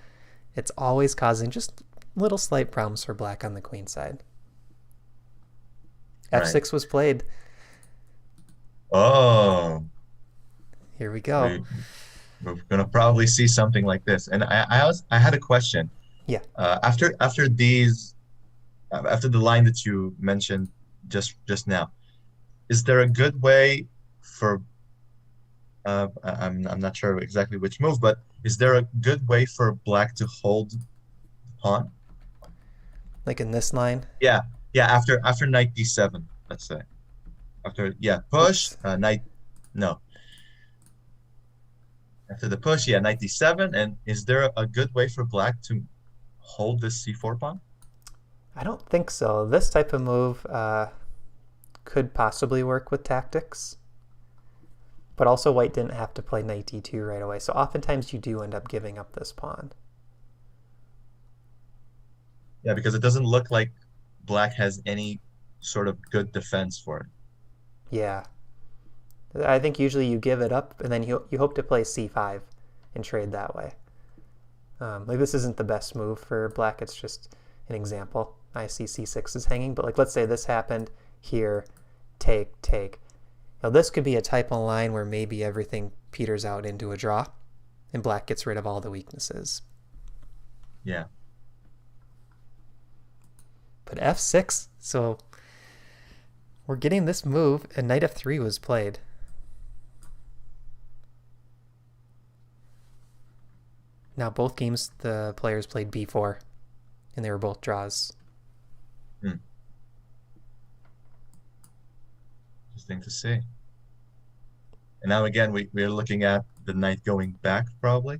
It's always causing just little slight problems for black on the queen side. f6 was played. Oh, Here we go. we're gonna probably see something like this. And I had a question. Yeah. After the line that you mentioned just now, is there a good way for I'm not sure exactly which move, but is there a good way for black to hold the pawn? Like in this line? Yeah, yeah. After knight d7, let's say. Push knight. No. After the push, yeah, knight d7. And is there a good way for black to hold this c4 pawn? I don't think so. This type of move could possibly work with tactics. But also white didn't have to play knight d2 right away. So oftentimes you do end up giving up this pawn. Yeah, because it doesn't look like black has any sort of good defense for it. Yeah. I think usually you give it up and then you hope to play c5 and trade that way. Like this isn't the best move for black. It's just an example. I see c6 is hanging, but like let's say this happened here, take. Now this could be a type of line where maybe everything peters out into a draw and black gets rid of all the weaknesses. Yeah. But f6, so we're getting this move, and knight f3 was played. Now both games the players played b4, and they were both draws. Interesting to see. And now again, we're looking at the knight going back, probably.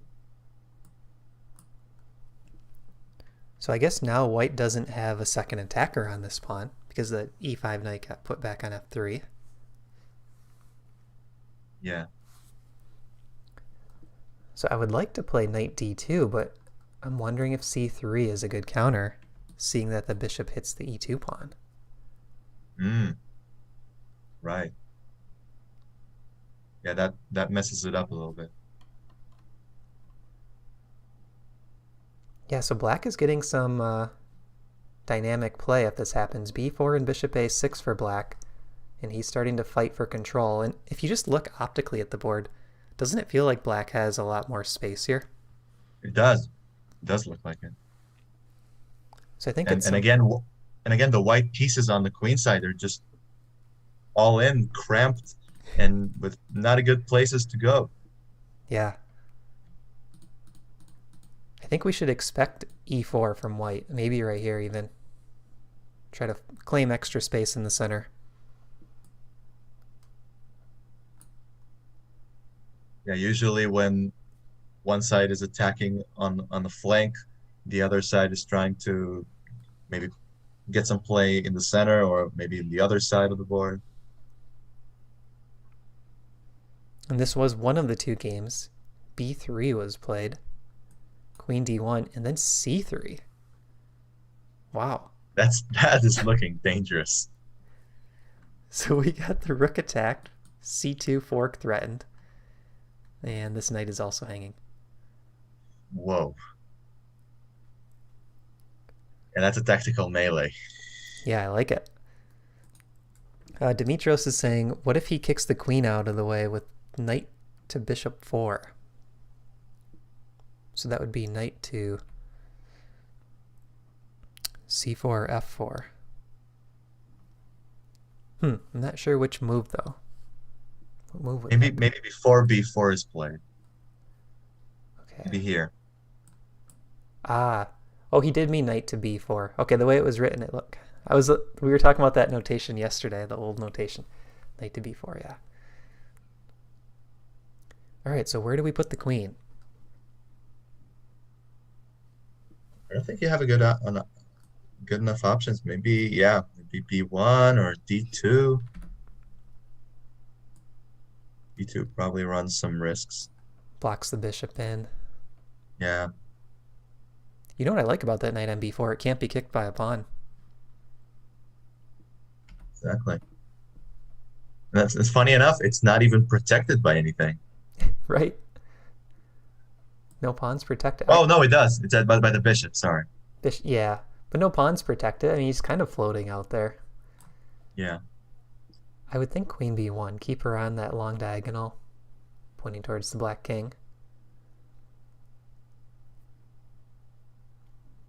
So I guess now white doesn't have a second attacker on this pawn because the e5 knight got put back on f3. Yeah. So I would like to play knight d2, but I'm wondering if c3 is a good counter, seeing that the bishop hits the e2 pawn. Right. Yeah, that messes it up a little bit. Yeah, so black is getting some dynamic play if this happens. b4 and bishop a6 for black, and he's starting to fight for control. And if you just look optically at the board, doesn't it feel like black has a lot more space here? It does. It does look like it. So I think and again, the white pieces on the queen side are just all in, cramped, and with not a good places to go. Yeah. I think we should expect e4 from white, maybe right here even. Try to claim extra space in the center. Yeah, usually when one side is attacking on the flank, the other side is trying to maybe get some play in the center or maybe in the other side of the board. And this was one of the two games. b3 was played. Queen d1, and then c3. Wow. That is looking dangerous. So we got the rook attacked, c2 fork threatened, and this knight is also hanging. Whoa. And that's a tactical melee. Yeah, I like it. Dimitros is saying, what if he kicks the queen out of the way with knight to bishop 4? So that would be knight to c4 or f4. I'm not sure which move though. What move would Maybe that be? maybe before B4 is played. Okay. Maybe here. Ah. Oh, he did mean knight to b4. Okay, the way it was written, it look. We were talking about that notation yesterday, the old notation. Knight to b4, yeah. All right, so where do we put the queen? I don't think you have a good enough options. Maybe, yeah, maybe B1 or D2. D2 probably runs some risks. Blocks the bishop in. Yeah, You know what I like about that knight on b4? It can't be kicked by a pawn, exactly. And that's funny enough, it's not even protected by anything. right? No pawns protected. Oh, no, it does. It's by the bishop, sorry. Yeah, but no pawns protected. I mean, he's kind of floating out there. Yeah. I would think queen b1. Keep her on that long diagonal, pointing towards the black king.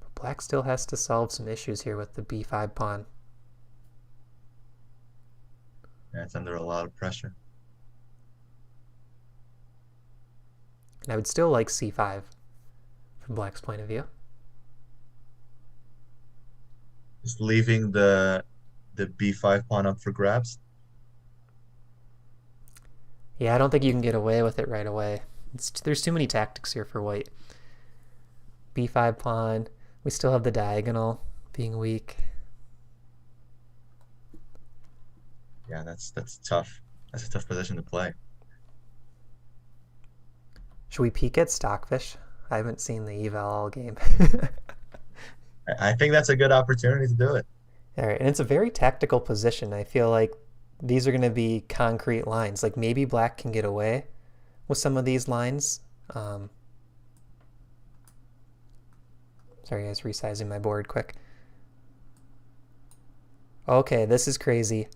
But black still has to solve some issues here with the b5 pawn. Yeah, it's under a lot of pressure. And I would still like c5 from black's point of view. Just leaving the B5 pawn up for grabs. Yeah, I don't think you can get away with it right away. There's too many tactics here for white. b5 pawn. We still have the diagonal being weak. Yeah, that's tough. That's a tough position to play. Should we peek at Stockfish? I haven't seen the eval all game. I think that's a good opportunity to do it. All right, and it's a very tactical position. I feel like these are going to be concrete lines. Like maybe black can get away with some of these lines. Sorry, guys, resizing my board quick. Okay, this is crazy.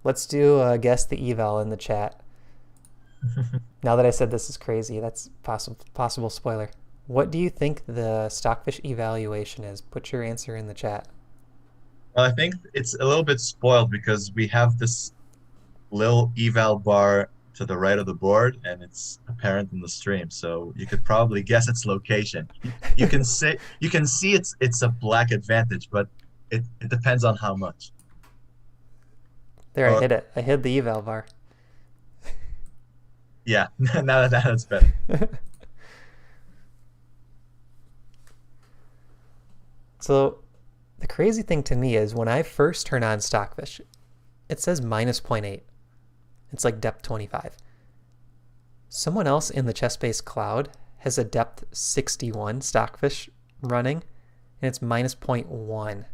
Let's do guess the eval in the chat. Now that I said this is crazy, that's possible spoiler. What do you think the Stockfish evaluation is? Put your answer in the chat. Well, I think it's a little bit spoiled because we have this little eval bar to the right of the board, and it's apparent in the stream. So you could probably guess its location. You can see it's a black advantage, but it depends on how much. There, I hit it. I hit the eval bar. Yeah, now that's better. So the crazy thing to me is when I first turn on Stockfish, it says minus 0.8. It's like depth 25. Someone else in the ChessBase cloud has a depth 61 Stockfish running, and it's minus 0.1.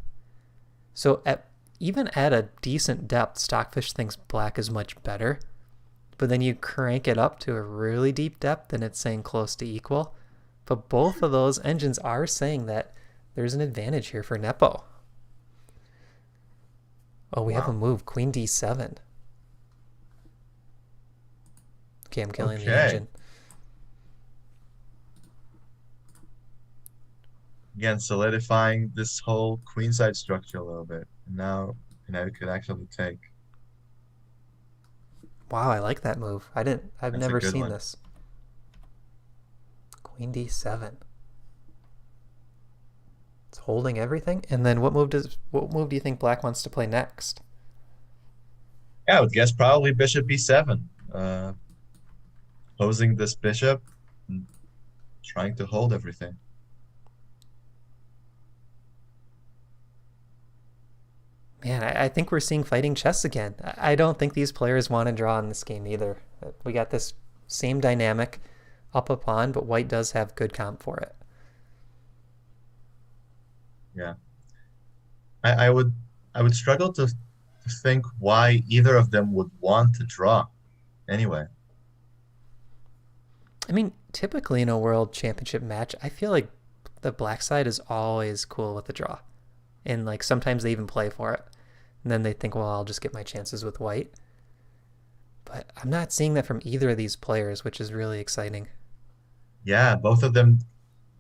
So even at a decent depth, Stockfish thinks black is much better. But then you crank it up to a really deep depth and it's saying close to equal. But both of those engines are saying that there's an advantage here for Nepo. Oh, we have a move, queen d7. Okay, I'm killing the engine. Again, solidifying this whole queenside structure a little bit. And now, it could actually take. Wow, I like that move. I've never seen this. Queen d7. It's holding everything. And then what move do you think black wants to play next? Yeah, I would guess probably bishop b7. Closing this bishop and trying to hold everything. Man, I think we're seeing fighting chess again. I don't think these players want to draw in this game either. We got this same dynamic up a pawn, but white does have good comp for it. Yeah. I would struggle to think why either of them would want to draw anyway. I mean, typically in a world championship match, I feel like the black side is always cool with the draw. And like sometimes they even play for it. And then they think, well, I'll just get my chances with white. But I'm not seeing that from either of these players, which is really exciting. Yeah, both of them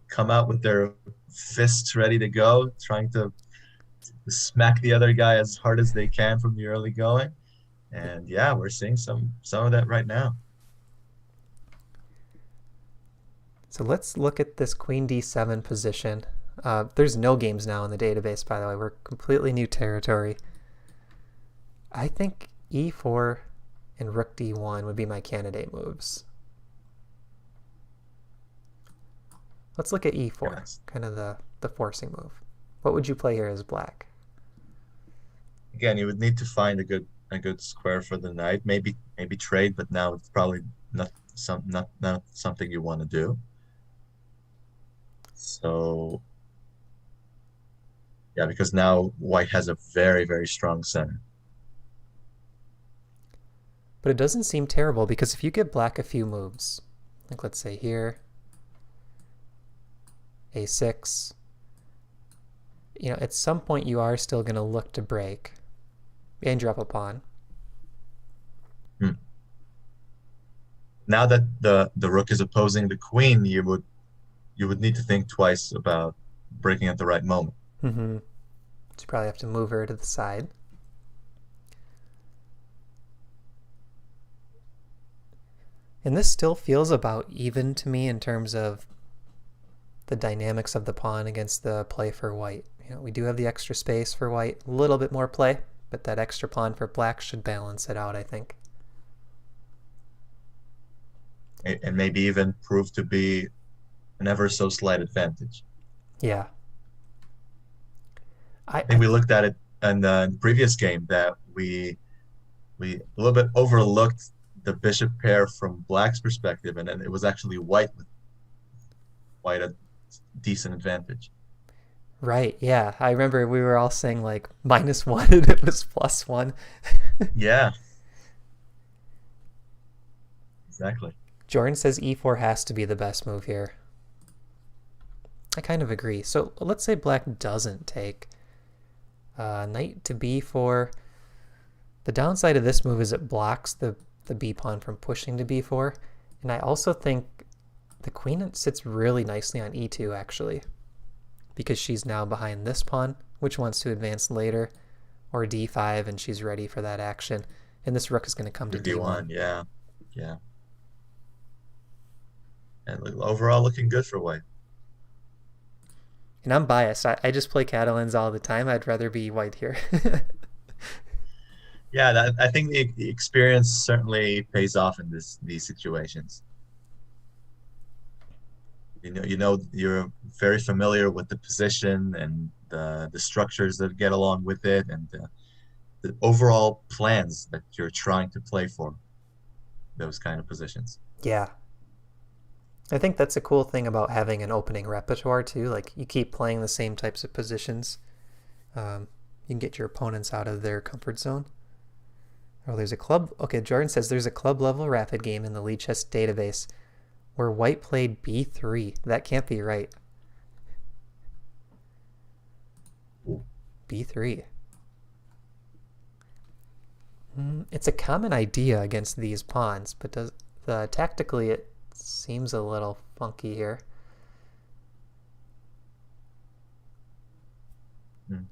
come out with their fists ready to go, trying to smack the other guy as hard as they can from the early going. And yeah, we're seeing some of that right now. So let's look at this queen d7 position. There's no games now in the database, by the way. We're completely new territory. I think e4 and rook d1 would be my candidate moves. Let's look at e4, Yes. kind of the forcing move. What would you play here as black? Again, you would need to find a good square for the knight. Maybe trade, but now it's probably not something you want to do. So yeah, because now white has a very, very strong center. But it doesn't seem terrible because if you give black a few moves, like let's say here, a6, at some point you are still going to look to break and drop a pawn. Hmm. Now that the rook is opposing the queen, you would need to think twice about breaking at the right moment. Mm-hmm. So you probably have to move her to the side. And this still feels about even to me in terms of the dynamics of the pawn against the play for white. We do have the extra space for white, a little bit more play, but that extra pawn for black should balance it out, I think. And maybe even prove to be an ever so slight advantage. Yeah. I think we looked at it in the previous game that we a little bit overlooked the bishop pair from black's perspective, and then it was actually white with quite a decent advantage. Right, yeah. I remember we were all saying like -1 and it was +1. Yeah, exactly. Jordan says e4 has to be the best move here. I kind of agree. So let's say black doesn't take knight to b4. The downside of this move is it blocks the b pawn from pushing to b4. And I also think the queen sits really nicely on e2 actually, because she's now behind this pawn, which wants to advance later, or d5 and she's ready for that action. And this rook is going to come to d1. Yeah, yeah. And overall looking good for white. And I'm biased. I just play Catalans all the time. I'd rather be white here. Yeah, I think the experience certainly pays off in these situations. You're very familiar with the position and the structures that get along with it, and the overall plans that you're trying to play for those kind of positions. Yeah. I think that's a cool thing about having an opening repertoire too. Like you keep playing the same types of positions. You can get your opponents out of their comfort zone. Oh, there's a club. Okay, Jordan says there's a club level rapid game in the Lead Chess database where white played b3. That can't be right. b3. It's a common idea against these pawns, but tactically it seems a little funky here.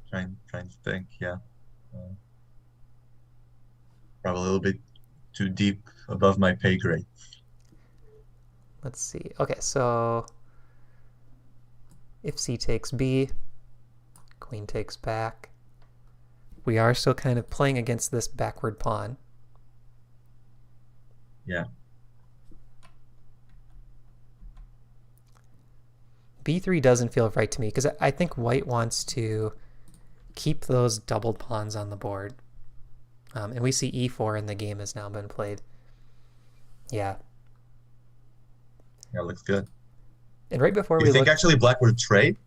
Trying to think, yeah. Probably a little bit too deep above my pay grade. Let's see. Okay, so if c takes b, queen takes back. We are still kind of playing against this backward pawn. Yeah. b3 doesn't feel right to me because I think white wants to keep those doubled pawns on the board. And we see e4 in the game has now been played. Yeah. Yeah, looks good. And right before You think actually black would trade?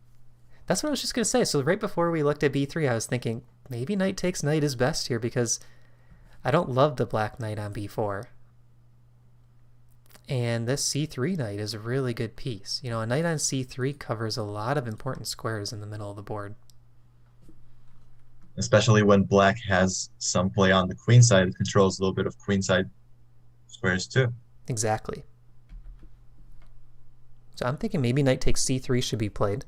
That's what I was just going to say. So right before we looked at b3, I was thinking maybe knight takes knight is best here because I don't love the black knight on b4. And this c3 knight is a really good piece. A knight on c3 covers a lot of important squares in the middle of the board. Especially when black has some play on the queen side. It controls a little bit of queen side squares too. Exactly. So I'm thinking maybe knight takes c3 should be played.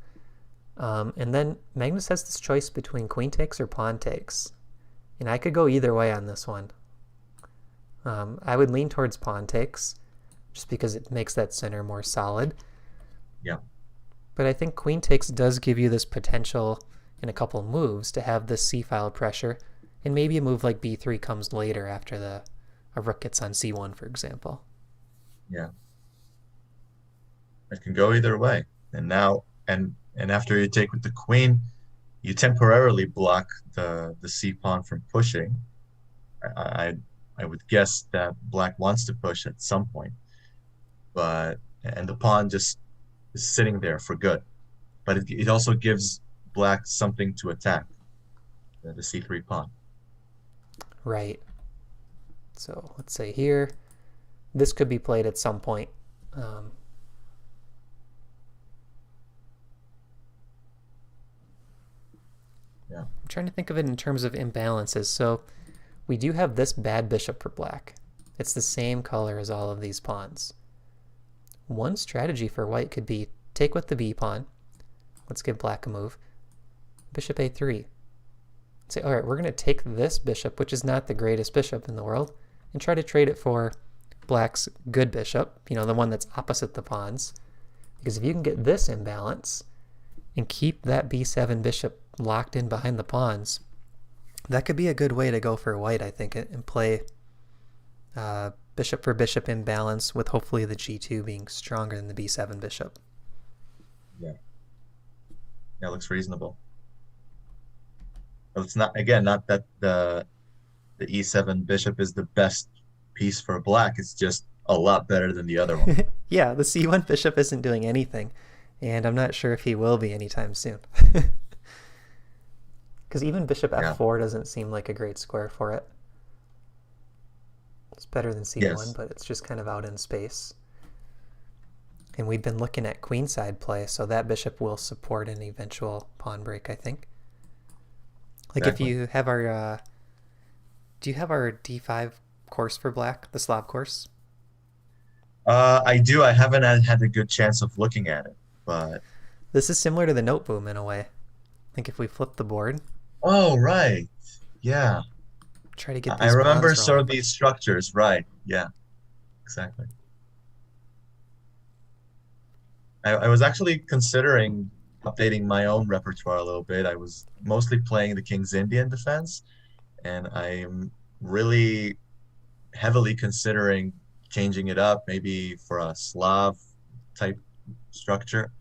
And then Magnus has this choice between queen takes or pawn takes. And I could go either way on this one. I would lean towards pawn takes, just because it makes that center more solid. Yeah. But I think queen takes does give you this potential in a couple moves to have this c-file pressure, and maybe a move like b3 comes later after a rook gets on c1, for example. Yeah. It can go either way. And now, and after you take with the queen, you temporarily block the c pawn from pushing. I I would guess that black wants to push at some point, but and the pawn just is sitting there for good. But it also gives black something to attack, the c3 pawn. Right. So let's say here, this could be played at some point. Yeah. I'm trying to think of it in terms of imbalances. So we do have this bad bishop for black. It's the same color as all of these pawns. One strategy for white could be take with the b pawn. Let's give black a move. Bishop a3. Say, all right, we're going to take this bishop, which is not the greatest bishop in the world, and try to trade it for black's good bishop, the one that's opposite the pawns. Because if you can get this imbalance and keep that b7 bishop locked in behind the pawns, that could be a good way to go for white, I think, and play bishop for bishop imbalance with hopefully the g2 being stronger than the b7 bishop. Yeah. That looks reasonable. But it's not, again, not that the e7 bishop is the best piece for black. It's just a lot better than the other one. Yeah, the c1 bishop isn't doing anything, and I'm not sure if he will be anytime soon. Because even bishop f4 doesn't seem like a great square for it. It's better than c1, Yes. but it's just kind of out in space. And we've been looking at queenside play, so that bishop will support an eventual pawn break, I think. Like Exactly. if you have our, do you have our d5 course for black, the Slav course? I do. I haven't had a good chance of looking at it, but This is similar to the note boom in a way. I think if we flip the board, oh, right. Yeah. try to get I these remember pawns some of rolling. these structures. Right. Yeah, exactly. I was actually considering updating my own repertoire a little bit. I was mostly playing the King's Indian defense, and I'm really heavily considering changing it up, maybe for a Slav type structure.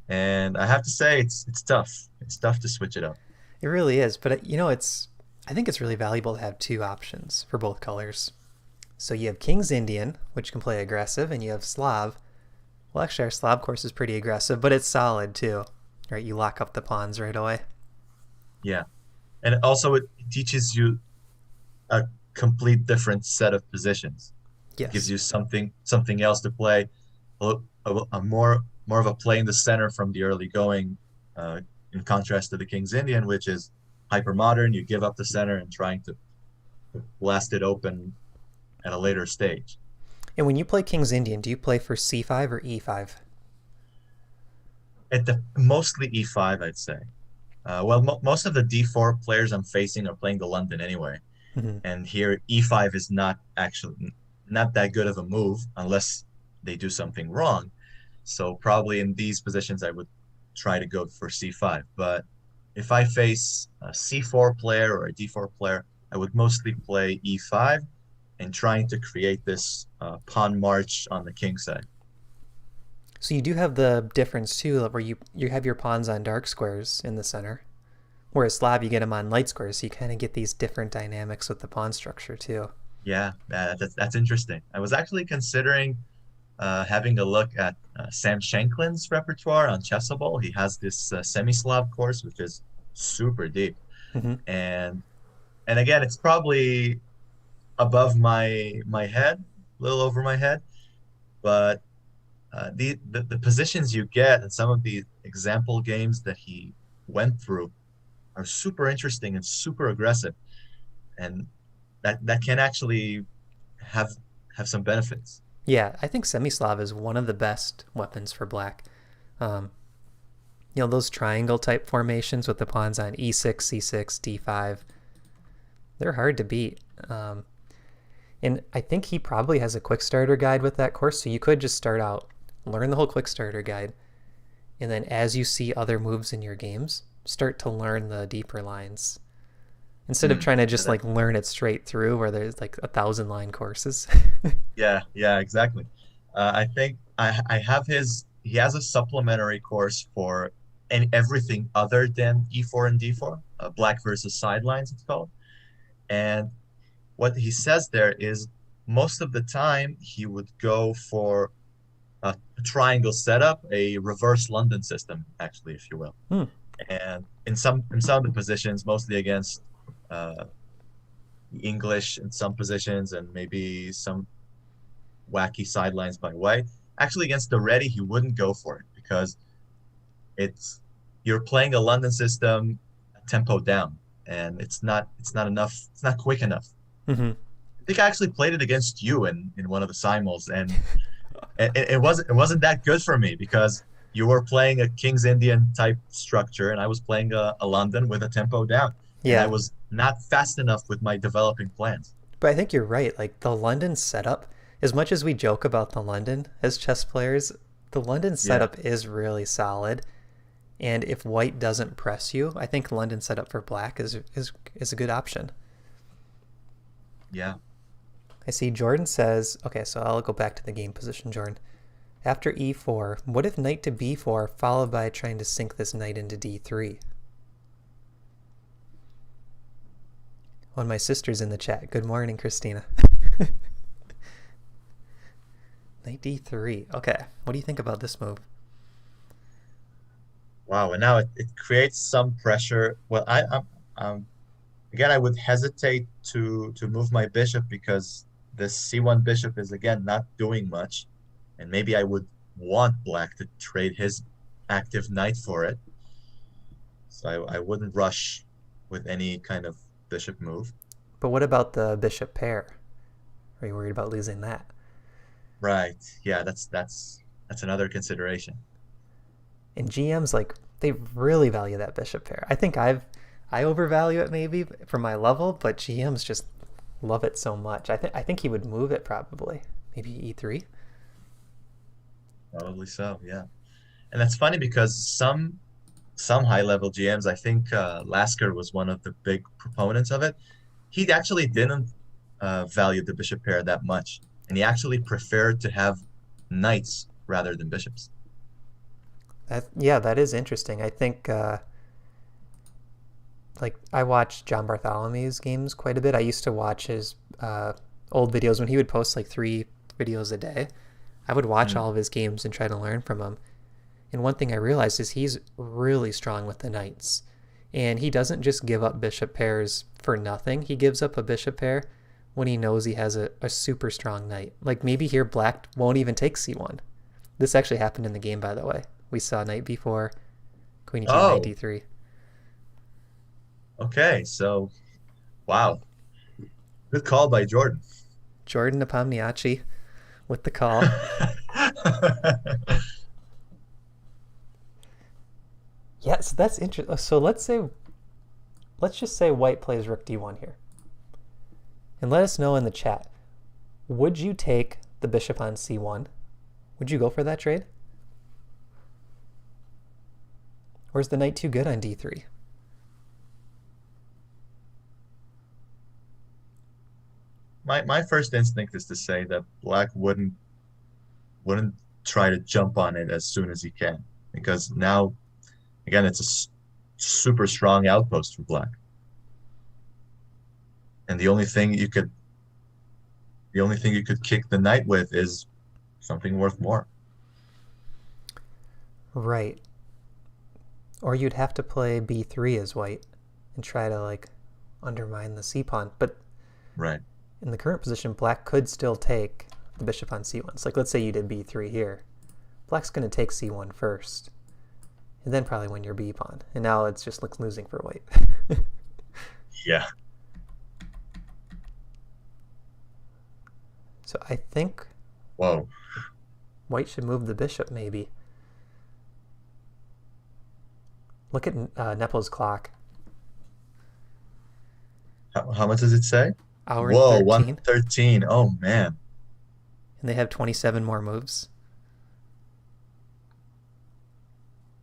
And I have to say, it's tough. It's tough to switch it up. It really is, but I think it's really valuable to have two options for both colors. So you have King's Indian, which can play aggressive, and you have Slav. Well, actually, our Slav course is pretty aggressive, but it's solid too. Right? You lock up the pawns right away. Yeah. And also it teaches you a complete different set of positions. It gives Yes. you something else to play, a more of a play in the center from the early going, in contrast to the King's Indian, which is hyper modern. You give up the center and trying to blast it open at a later stage. And when you play King's Indian, do you play for c5 or e5? At the mostly e5, I'd say. Well, most of the d4 players I'm facing are playing the London anyway, Mm-hmm. and here e5 is not that good of a move unless they do something wrong. So probably in these positions, I would try to go for c5. But if I face a c4 player or a d4 player, I would mostly play e5 and trying to create this pawn march on the king side. So you do have the difference too, where you have your pawns on dark squares in the center, whereas Slav you get them on light squares, so you kind of get these different dynamics with the pawn structure too. Yeah, that's interesting. I was actually considering having a look at Sam Shanklin's repertoire on Chessable. He has this semi-Slav course, which is super deep, Mm-hmm. and again, it's probably above my head, a little over my head, but the positions you get in some of the example games that he went through are super interesting and super aggressive, and that can actually have some benefits. Yeah, I think semi-Slav is one of the best weapons for black. Um, those triangle type formations with the pawns on e6, c6, d5, they're hard to beat. And I think he probably has a quick starter guide with that course, so you could just start out, learn the whole quick starter guide, and then as you see other moves in your games, start to learn the deeper lines. Instead of trying to Yeah, just like learn it straight through where there's like 1,000 line courses. yeah, exactly. I think I have he has a supplementary course for everything other than E4 and D4, black versus sidelines, it's called. And what he says there is most of the time he would go for a triangle setup, a reverse London system, actually, if you will. Hmm. And in some of the positions, mostly against uh, English in some positions and maybe some wacky sidelines by white. Actually, against the ready, he wouldn't go for it because it's you're playing a London system tempo down, and it's not enough. It's not quick enough. Mm-hmm. I think I actually played it against you in one of the simuls, and it wasn't that good for me because you were playing a King's Indian type structure, and I was playing a London with a tempo down, and I Yeah. was not fast enough with my developing plans. But I think you're right. Like the London setup, as much as we joke about the London as chess players, the London Yeah, setup is really solid. And if white doesn't press you, I think London setup for black is a good option. yeah. I see Jordan says, okay, so I'll go back to the game position, Jordan. After e4, what if knight to b4 followed by trying to sink this knight into d3? One of my sisters in the chat. Good morning, Christina. Knight d3. Okay, what do you think about this move? Wow, and now it creates some pressure. Well, again, I would hesitate to move my bishop because this C1 bishop is again not doing much, and maybe I would want black to trade his active knight for it. So I wouldn't rush with any kind of bishop move. But what about the bishop pair? Are you worried about losing that? Right. Yeah, that's another consideration. And GMs like they really value that bishop pair. I overvalue it maybe for my level, but GMs just love it so much. I think he would move it probably. Maybe e3. Probably so, yeah. And that's funny because some high level GMs, I think Lasker was one of the big proponents of it. He actually didn't value the bishop pair that much, and he actually preferred to have knights rather than bishops. That is interesting. I think like I watch John Bartholomew's games quite a bit. I used to watch his old videos when he would post like 3 videos a day. I would watch Mm. all of his games and try to learn from him. And one thing I realized is he's really strong with the knights. And he doesn't just give up bishop pairs for nothing. He gives up a bishop pair when he knows he has a super strong knight. Like maybe here black won't even take c1. This actually happened in the game, by the way. We saw knight b4, queen e2, knight Oh, d3. okay. So, wow. Good call by Jordan. Jordan Nepomniachtchi with the call. Yeah, so that's interesting. So let's just say white plays rook d1 here. And let us know in the chat, would you take the bishop on c1? Would you go for that trade? Or is the knight too good on d3? My first instinct is to say that black wouldn't try to jump on it as soon as he can because now again it's super strong outpost for black. And the only thing you could kick the knight with is something worth more. Right. Or you'd have to play b3 as white and try to like undermine the c pawn. But Right. in the current position, black could still take the bishop on c1. So like let's say you did b3 here. Black's going to take c1 first, and then probably win your b pawn. And now it's just looks losing for white. Yeah. So I think Whoa. white should move the bishop maybe. Look at Nepo's clock. How much does it say? Hour and Whoa, 13, 113. Oh man. and they have 27 more moves.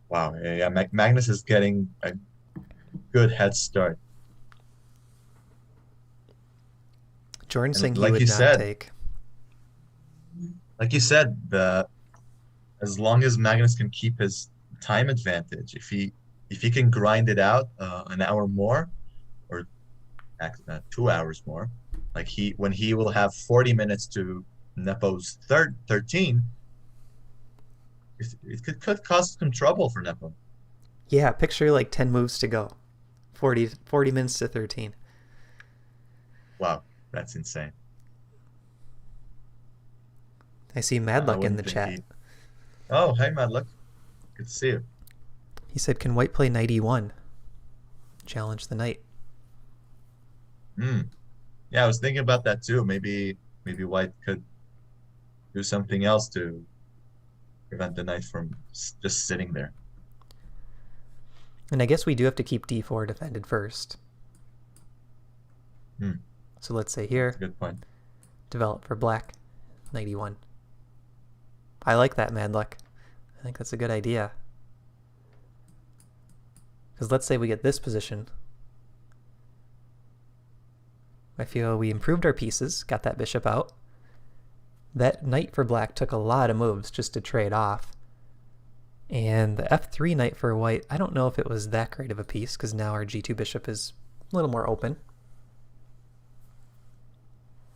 Wow. Yeah, yeah. Magnus is getting a good head start. Jordan's And saying he would not take. like you said, the as long as Magnus can keep his time advantage, if he can grind it out an hour more or 2 hours more, like he when he will have 40 minutes to Nepo's 13, could cause some trouble for Nepo. Yeah, picture like 10 moves to go. 40 minutes to 13. Wow, that's insane. I see I Madluck in the wouldn't think chat. he. Oh, hey, Madluck. Good to see you. He said, can white play knight e1? Challenge the knight. Hmm. Yeah, I was thinking about that too. Maybe White could do something else to prevent the knight from just sitting there. And I guess we do have to keep d4 defended first. Hmm. So let's say That's a here, good point. develop for black, knight e1. I like that, Madluck. I think that's a good idea. Because let's say we get this position. I feel we improved our pieces, got that bishop out. That knight for black took a lot of moves just to trade off. And the f3 knight for white, I don't know if it was that great of a piece, because now our g2 bishop is a little more open.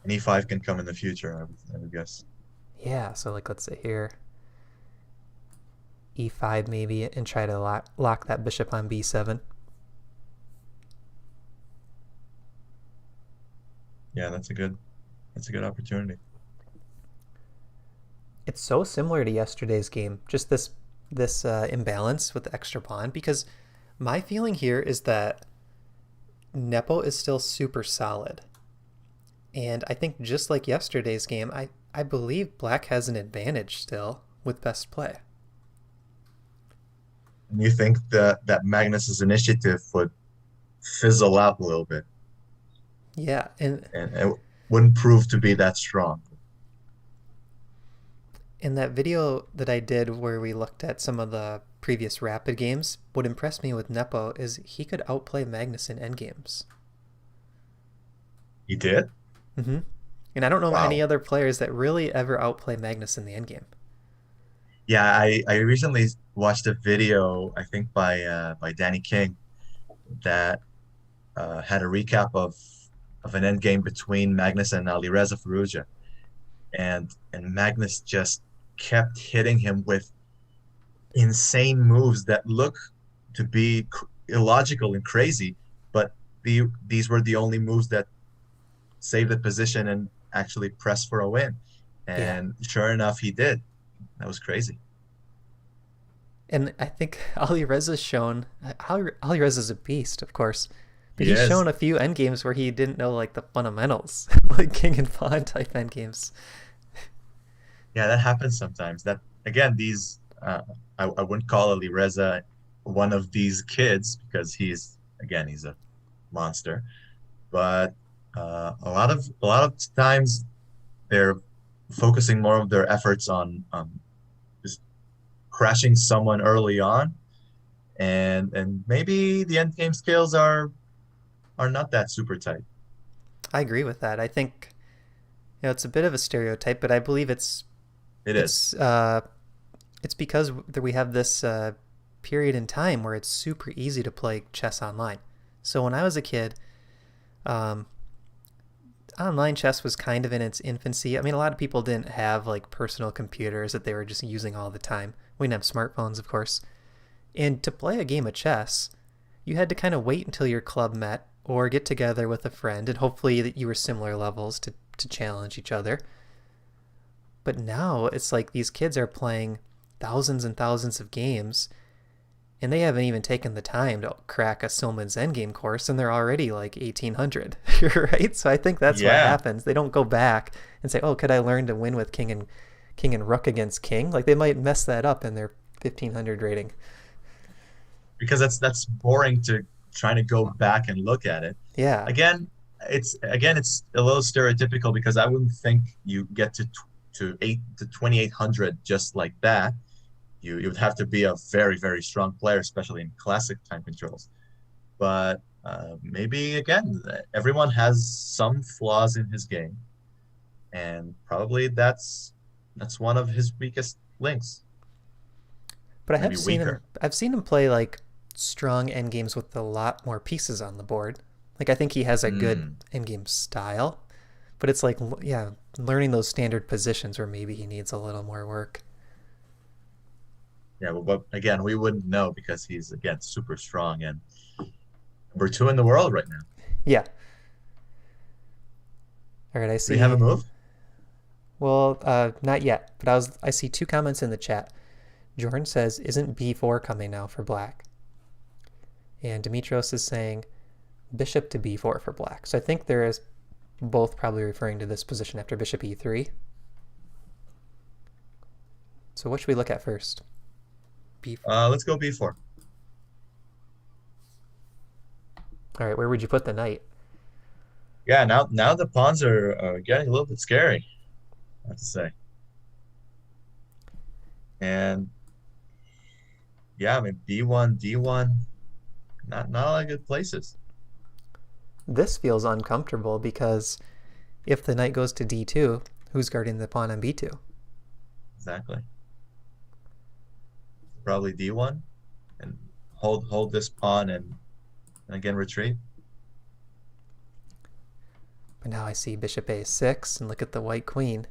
And e5 can come in the future, I would guess. Yeah, so like let's say here, e5 maybe, and try to lock that bishop on b7. Yeah, that's a good opportunity. It's so similar to yesterday's game, just this imbalance with the extra pawn, because my feeling here is that Nepo is still super solid. And I think just like yesterday's game, I believe black has an advantage still with best play. And you think that Magnus's initiative would fizzle out a little bit Yeah, and and it wouldn't prove to be that strong. in that video that I did where we looked at some of the previous rapid games, what impressed me with Nepo is he could outplay Magnus in endgames. He did? Mm-hmm. And I don't know any Wow. other players that really ever outplay Magnus in the endgame. Yeah, I recently watched a video, I think by Danny King, that had a recap of an end game between Magnus and Alireza Firouzja, and Magnus just kept hitting him with insane moves that look to be illogical and crazy, but these were the only moves that saved the position and actually pressed for a win. Yeah. And sure enough, he did. That was crazy. And I think Alireza's shown, Alireza's a beast, of course, but He he's is. shown a few endgames where he didn't know like the fundamentals, like king and pawn type endgames. Yeah, that happens sometimes. That again, these I wouldn't call Ali Reza one of these kids because he's a monster. But a lot of times they're focusing more of their efforts on just crashing someone early on, and maybe the end game skills are not that super tight. I agree with that. I think it's a bit of a stereotype, but I believe It is. it's uh, it's because we have this period in time where it's super easy to play chess online. So when I was a kid, um, online chess was kind of in its infancy. I mean, a lot of people didn't have like personal computers that they were just using all the time. We didn't have smartphones, of course. And to play a game of chess, you had to kind of wait until your club met or get together with a friend, and hopefully that you were similar levels to challenge each other. But now it's like these kids are playing thousands and thousands of games, and they haven't even taken the time to crack a Silman's Endgame course, and they're already like 1800, right? So I think that's what Yeah, happens. They don't go back and say, "Oh, could I learn to win with king and rook against king?" Like they might mess that up in their 1500 rating. because that's boring to trying to go back and look at it. Yeah, Again, it's a little stereotypical because I wouldn't think you get to 2800 just like that. You would have to be a very strong player, especially in classic time controls. But maybe again, everyone has some flaws in his game, and probably that's one of his weakest links. But Maybe weaker. I've seen him play like strong end games with a lot more pieces on the board. Like I think he has a good Hmm. end game style, but it's like yeah, learning those standard positions where maybe he needs a little more work. Yeah, but again, we wouldn't know because he's again super strong and number two in the world right now. Yeah. All right, I Do we have a see. move? Well, not yet, but I see two comments in the chat. Jordan says, "Isn't b4 coming now for black?" And Dimitros is saying, "Bishop to b4 for black." So I think there is both probably referring to this position after bishop e3. So what should we look at first? B4. Let's go b4. All right, where would you put the knight? Yeah, now the pawns are getting a little bit scary, I have to say. And yeah, I mean b1, d1, not a lot of good places. This feels uncomfortable because if the knight goes to d2, who's guarding the pawn on b2? Exactly. Probably d1 and hold this pawn and again retreat. But now I see bishop a6 and look at the white queen.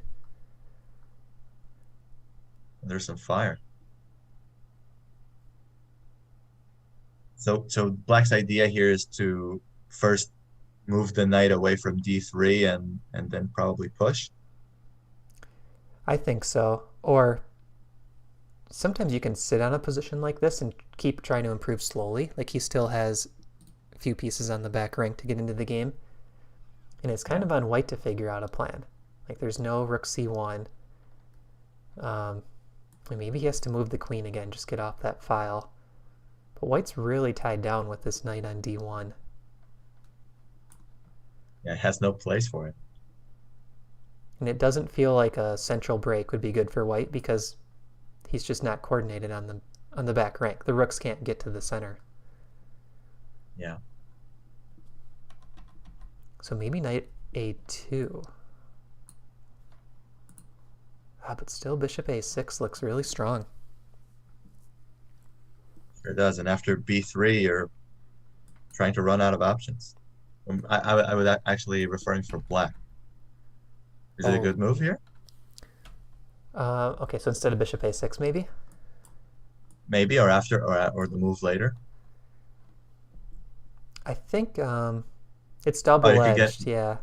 There's some fire. So Black's idea here is to first move the knight away from d3 and then probably push. I think so. Or sometimes you can sit on a position like this and keep trying to improve slowly. Like he still has a few pieces on the back rank to get into the game. And it's kind of on white to figure out a plan. Like there's no rook c1. Maybe he has to move the queen again, just get off that file. But white's really tied down with this knight on d1. Yeah, it has no place for it. And it doesn't feel like a central break would be good for white because he's just not coordinated on the back rank. The rooks can't get to the center. Yeah. So maybe knight a2. But still bishop a6 looks really strong. Sure does. And after b3, you're trying to run out of options. I would actually referring for black. Is it a Oh, good move here? okay, so instead of bishop a6 maybe? Maybe, or after, or the move later. I think it's Oh, you can get double-edged, yeah.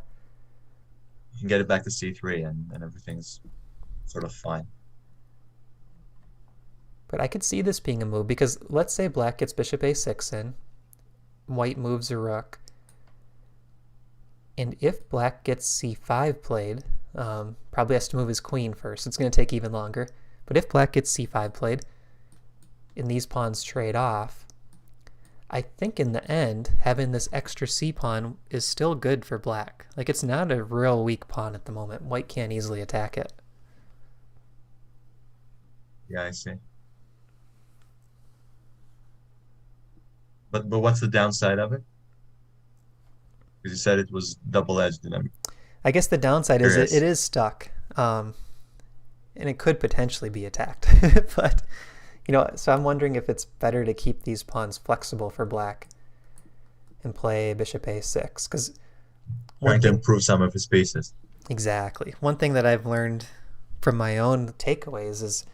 you can get it back to c3 and everything's sort of fine. But I could see this being a move because let's say black gets bishop a6 in, white moves a rook, and if black gets c5 played, probably has to move his queen first. It's going to take even longer. But if black gets c5 played, and these pawns trade off, I think in the end, having this extra c pawn is still good for black. Like it's not a real weak pawn at the moment. White can't easily attack it. Yeah, I see. But what's the downside of it? Because you said it was double-edged, and I'm I guess the downside is it curious. is stuck, and it could potentially be attacked. But so I'm wondering if it's better to keep these pawns flexible for black and play bishop a6. Because one Trying to thing, improve some of his pieces. exactly, one thing that I've learned from my own takeaways is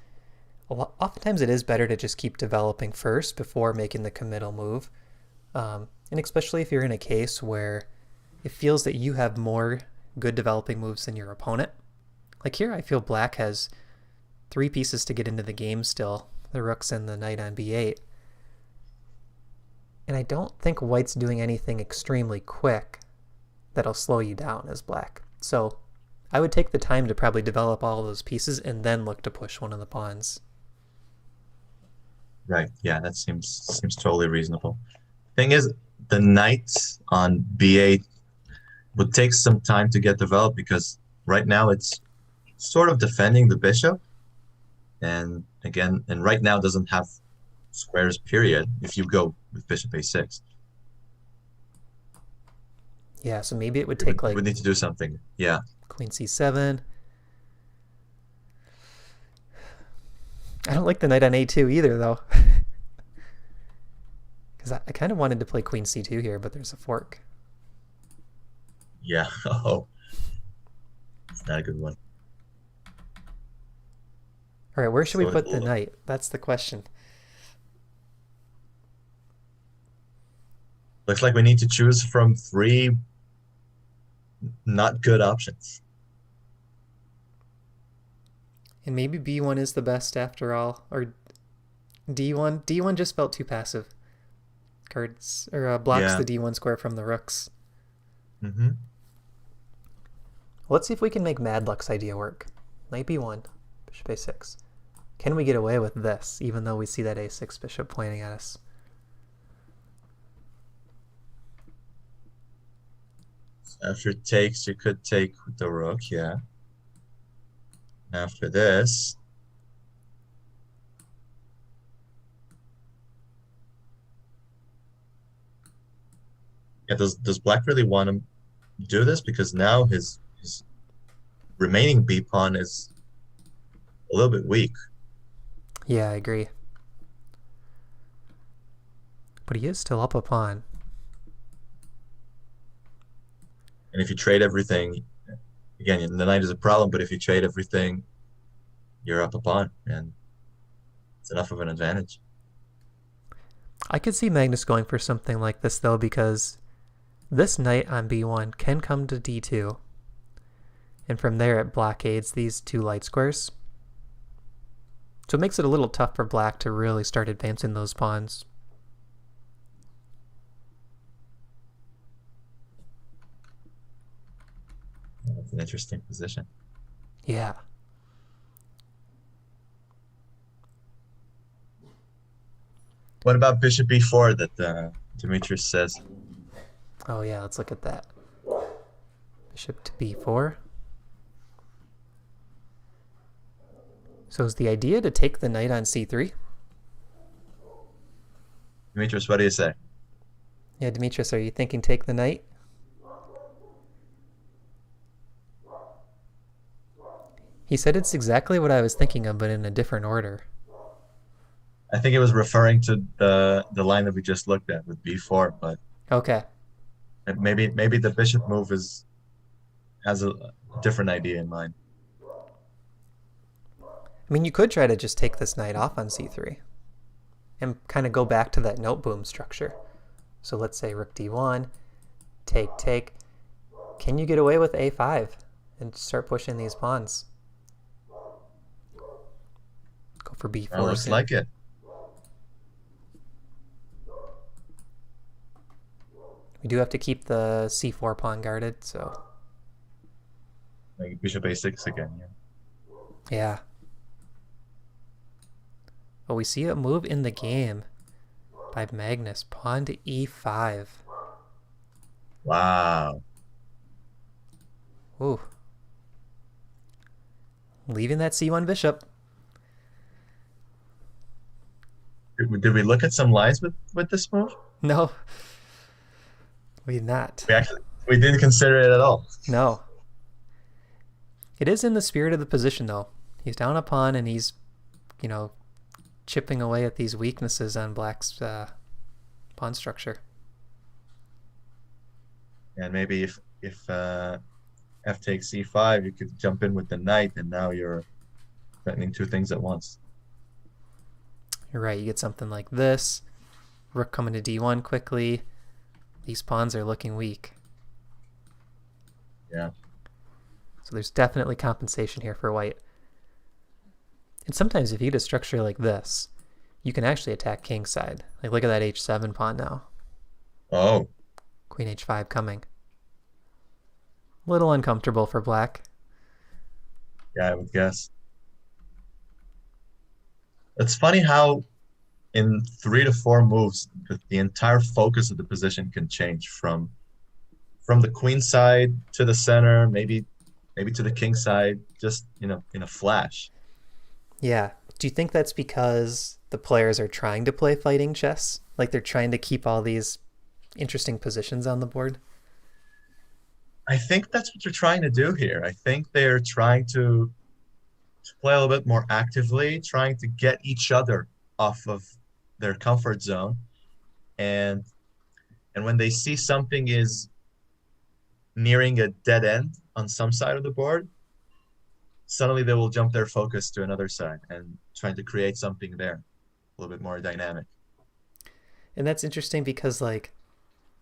oftentimes it is better to just keep developing first before making the committal move. And especially if you're in a case where it feels that you have more good developing moves than your opponent. Like here, I feel black has 3 pieces to get into the game still. The rooks and the knight on b8. And I don't think white's doing anything extremely quick that'll slow you down as black. So I would take the time to probably develop all those pieces and then look to push one of the pawns. Right. Yeah, that seems totally reasonable. Thing is, the knight on b8 would take some time to get developed because right now it's sort of defending the bishop. And again, and right now doesn't have squares, period, if you go with bishop a6. Yeah, so maybe it would take You like would need to do something. Yeah. queen c7. I don't like the knight on a2 either, though. Because I kind of wanted to play queen c2 here, but there's a fork. Yeah. Oh, it's not a good one. All right, where should we So put the knight? That's the question. looks like we need to choose from three not good options. And maybe b1 is the best after all, or d1. D1 just felt too passive. Cards or blocks Yeah. the d1 square from the rooks. Mm-hmm. Let's see if we can make Madluck's idea work. Knight b1, bishop a6. Can we get away with this, even though we see that a6 bishop pointing at us? After it takes, you could take with the rook, yeah. After this, yeah, does Black really want to do this? Because now his remaining b pawn is a little bit weak. Yeah, I agree. But he is still up a pawn. And if you trade everything, again, the knight is a problem, but if you trade everything, you're up a pawn, and it's enough of an advantage. I could see Magnus going for something like this, though, because this knight on b1 can come to d2. And from there, it blockades these two light squares. So it makes it a little tough for black to really start advancing those pawns. That's an interesting position. Yeah. What about bishop b4 that Demetrius says? Oh yeah, let's look at that. Bishop to b4. So is the idea to take the knight on c3? Demetrius, what do you say? Yeah, Demetrius, are you thinking take the knight? He said it's exactly what I was thinking of, but in a different order. I think it was referring to the line that we just looked at with b4, but Okay. maybe the bishop move has a different idea in mind. I mean, you could try to just take this knight off on c3 and kind of go back to that note boom structure. So let's say rook d1, take, take. Can you get away with a5 and start pushing these pawns? Go for b4. Well, looks like it. We do have to keep the c4 pawn guarded, so... Like bishop a6 again, yeah. Yeah. But we see a move in the game by Magnus. Pawn to e5. Wow. Ooh. Leaving that c1 bishop. Did we look at some lines with this move? No. We did not. We didn't consider it at all. No. It is in the spirit of the position, though. He's down a pawn, and he's, you know, chipping away at these weaknesses on black's pawn structure. And maybe if f takes c5, you could jump in with the knight, and now you're threatening two things at once. You're right. You get something like this. Rook coming to d1 quickly. These pawns are looking weak. Yeah. So there's definitely compensation here for white. And sometimes if you get a structure like this, you can actually attack kingside. Like, look at that h7 pawn now. Oh. Queen h5 coming. A little uncomfortable for black. Yeah, I would guess. It's funny how in 3 to 4 moves, the entire focus of the position can change from from the queen side to the center, maybe to the king side, just in a flash. Yeah. Do you think that's because the players are trying to play fighting chess? Like they're trying to keep all these interesting positions on the board? I think that's what they're trying to do here. I think they're trying to play a little bit more actively, trying to get each other off of their comfort zone. And and when they see something is nearing a dead end on some side of the board, suddenly they will jump their focus to another side and trying to create something there, a little bit more dynamic. And that's interesting because like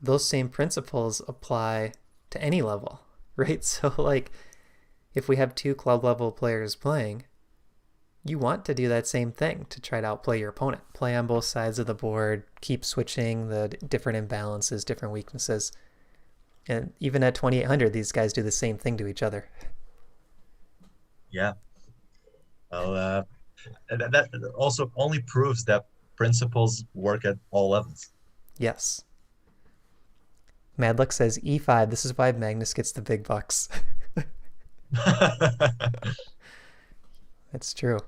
those same principles apply to any level, right? So like if we have two club level players playing, you want to do that same thing to try to outplay your opponent. Play on both sides of the board, keep switching the different imbalances, different weaknesses. And even at 2800, these guys do the same thing to each other. Yeah. Well, that also only proves that principles work at all levels. Yes. Madluck says e5. This is why Magnus gets the big bucks. That's true.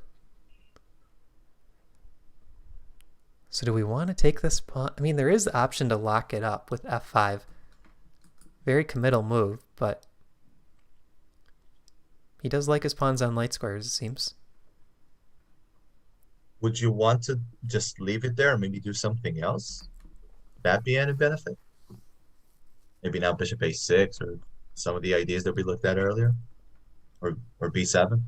So do we want to take this pawn? I mean, there is the option to lock it up with f5. Very committal move, but he does like his pawns on light squares, it seems. Would you want to just leave it there and maybe do something else? That be any benefit? Maybe now bishop a6 or some of the ideas that we looked at earlier, or b7.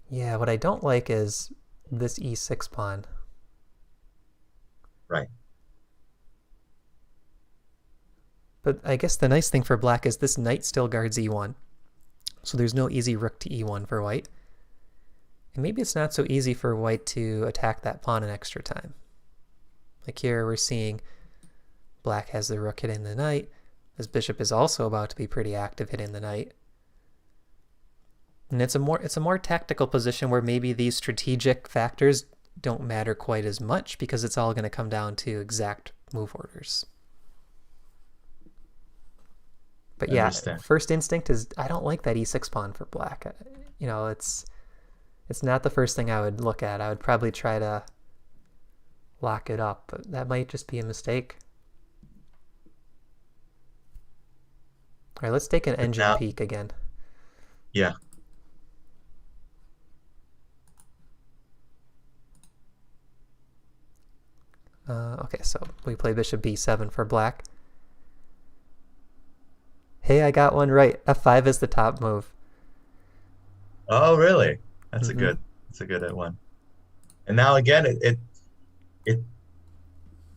Yeah, what I don't like is this e6 pawn. Right. But I guess the nice thing for black is this knight still guards e1. So there's no easy rook to e1 for white. And maybe it's not so easy for white to attack that pawn in extra time. Like here we're seeing black has the rook hitting the knight. This bishop is also about to be pretty active hitting the knight. And it's a more tactical position where maybe these strategic factors don't matter quite as much because it's all going to come down to exact move orders. But yeah, first instinct is I don't like that e6 pawn for black. You know, it's not the first thing I would look at. I would probably try to lock it up, but that might just be a mistake. All right, let's take an engine peek again. Yeah. Okay, so we play bishop b7 for black. Hey, I got one right. f5 is the top move. Oh, really? That's a good one. And now again, it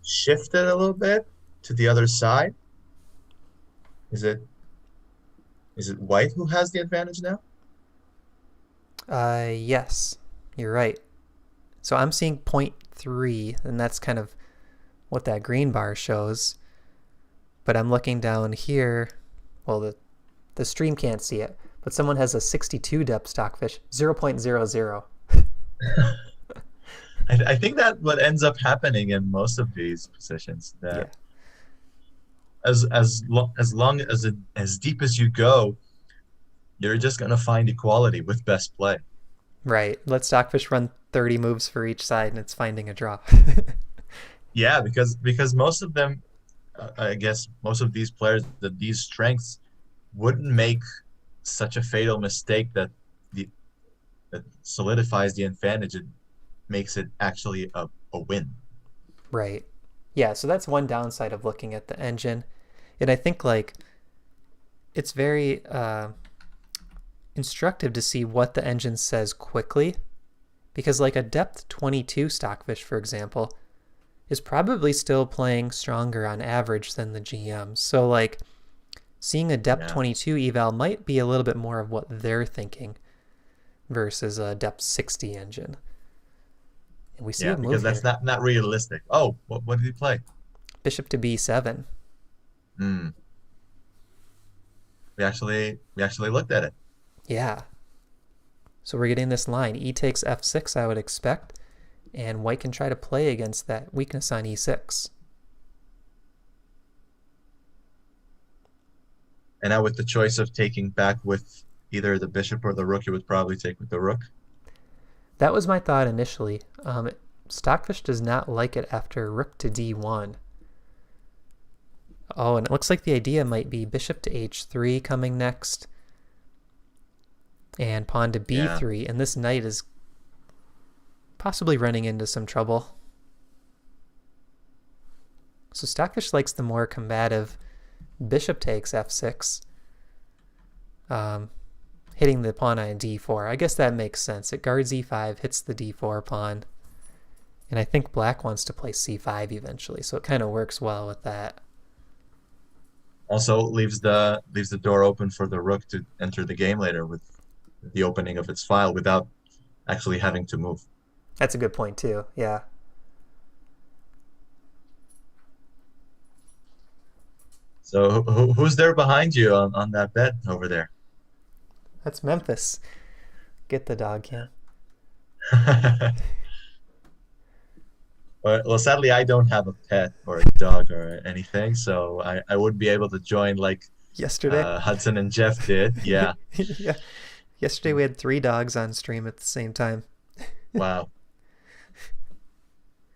shifted a little bit to the other side. Is it white who has the advantage now? Yes, you're right. So I'm seeing 0.3, and that's kind of what that green bar shows. But I'm looking down here. Well, the stream can't see it, but someone has a 62 depth stockfish, 0.00. I think that what ends up happening in most of these positions that as deep as you go, you're just gonna find equality with best play. Right. Let stockfish run 30 moves for each side, and it's finding a draw. Yeah, because most of them, I guess most of these players, that these strengths wouldn't make such a fatal mistake that solidifies the advantage. It makes it actually a win. Right. Yeah, so that's one downside of looking at the engine. And I think like it's very instructive to see what the engine says quickly, because like a depth 22 stockfish, for example, is probably still playing stronger on average than the GM. So like seeing a depth 22 eval might be a little bit more of what they're thinking versus a depth 60 engine. And we see a move because that's here. not realistic. Oh, what did he play? Bishop to b7. We actually looked at it. Yeah. So we're getting this line. E takes f6, I would expect, and white can try to play against that weakness on e6. And now with the choice of taking back with either the bishop or the rook, you would probably take with the rook. That was my thought initially. Stockfish does not like it after rook to d1. Oh, and it looks like the idea might be bishop to h3 coming next, and pawn to Yeah. b3, and this knight is possibly running into some trouble. So Stockfish likes the more combative bishop takes f6, hitting the pawn on d4. I guess that makes sense. It guards e5, hits the d4 pawn, and I think black wants to play c5 eventually, so it kind of works well with that. Also leaves the door open for the rook to enter the game later with the opening of its file without actually having to move. That's a good point too, yeah. So who's there behind you on that bed over there? That's Memphis. Get the dog cam. Well, sadly, I don't have a pet or a dog or anything, so I wouldn't be able to join like Yesterday? Hudson and Jeff did. Yeah. Yeah. Yesterday we had 3 dogs on stream at the same time. Wow.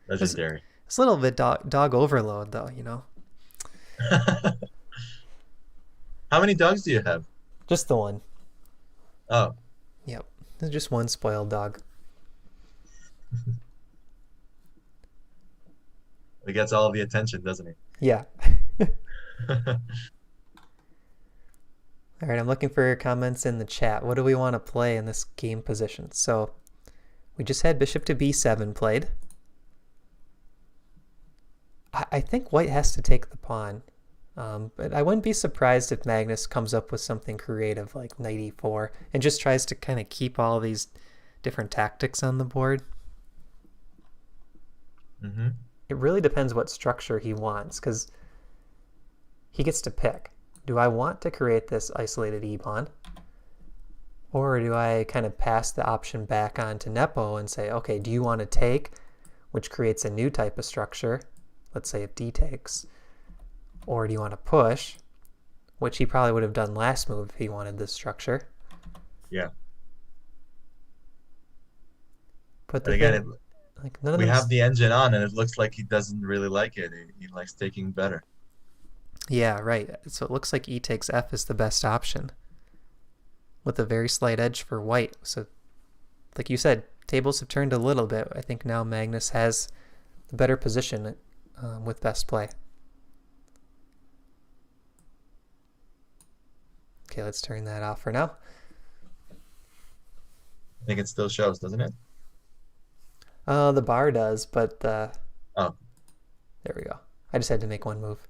It's Legendary. a little bit dog overload though, you know. How many dogs do you have? Just the one. Oh, Yep. There's just one spoiled dog. he gets all the attention, doesn't Yeah. he? All right, I'm looking for your comments in the chat. What do we want to play in this game position? So we just had bishop to b7 played. I think white has to take the pawn. But I wouldn't be surprised if Magnus comes up with something creative like knight e4 and just tries to kind of keep all these different tactics on the board. Mm-hmm. It really depends what structure he wants, because he gets to pick. Do I want to create this isolated e-pawn? Or do I kind of pass the option back on to Nepo and say, okay, do you want to take, which creates a new type of structure, let's say if d takes, or do you want to push, which he probably would have done last move if he wanted this structure. Yeah. But But again, like none of we them. have the engine on, and it looks like he doesn't really like it. He likes taking better. Yeah, right. So it looks like e takes f is the best option, with a very slight edge for white. So, like you said, tables have turned a little bit. I think now Magnus has the better position with best play. Okay, let's turn that off for now. I think it still shows, doesn't it? The bar does, but Oh, there we go. I just had to make one move.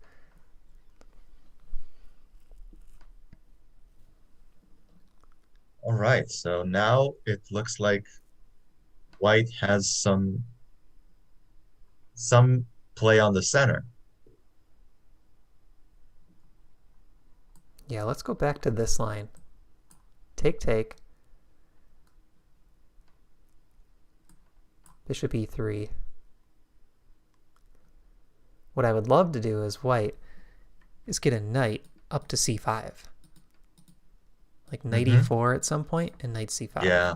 all right. So now it looks like white has some play on the center. Yeah, let's go back to this line. Take, take. Bishop e3. What I would love to do as white is get a knight up to c5. Like knight e4 at some point and knight c5. Yeah,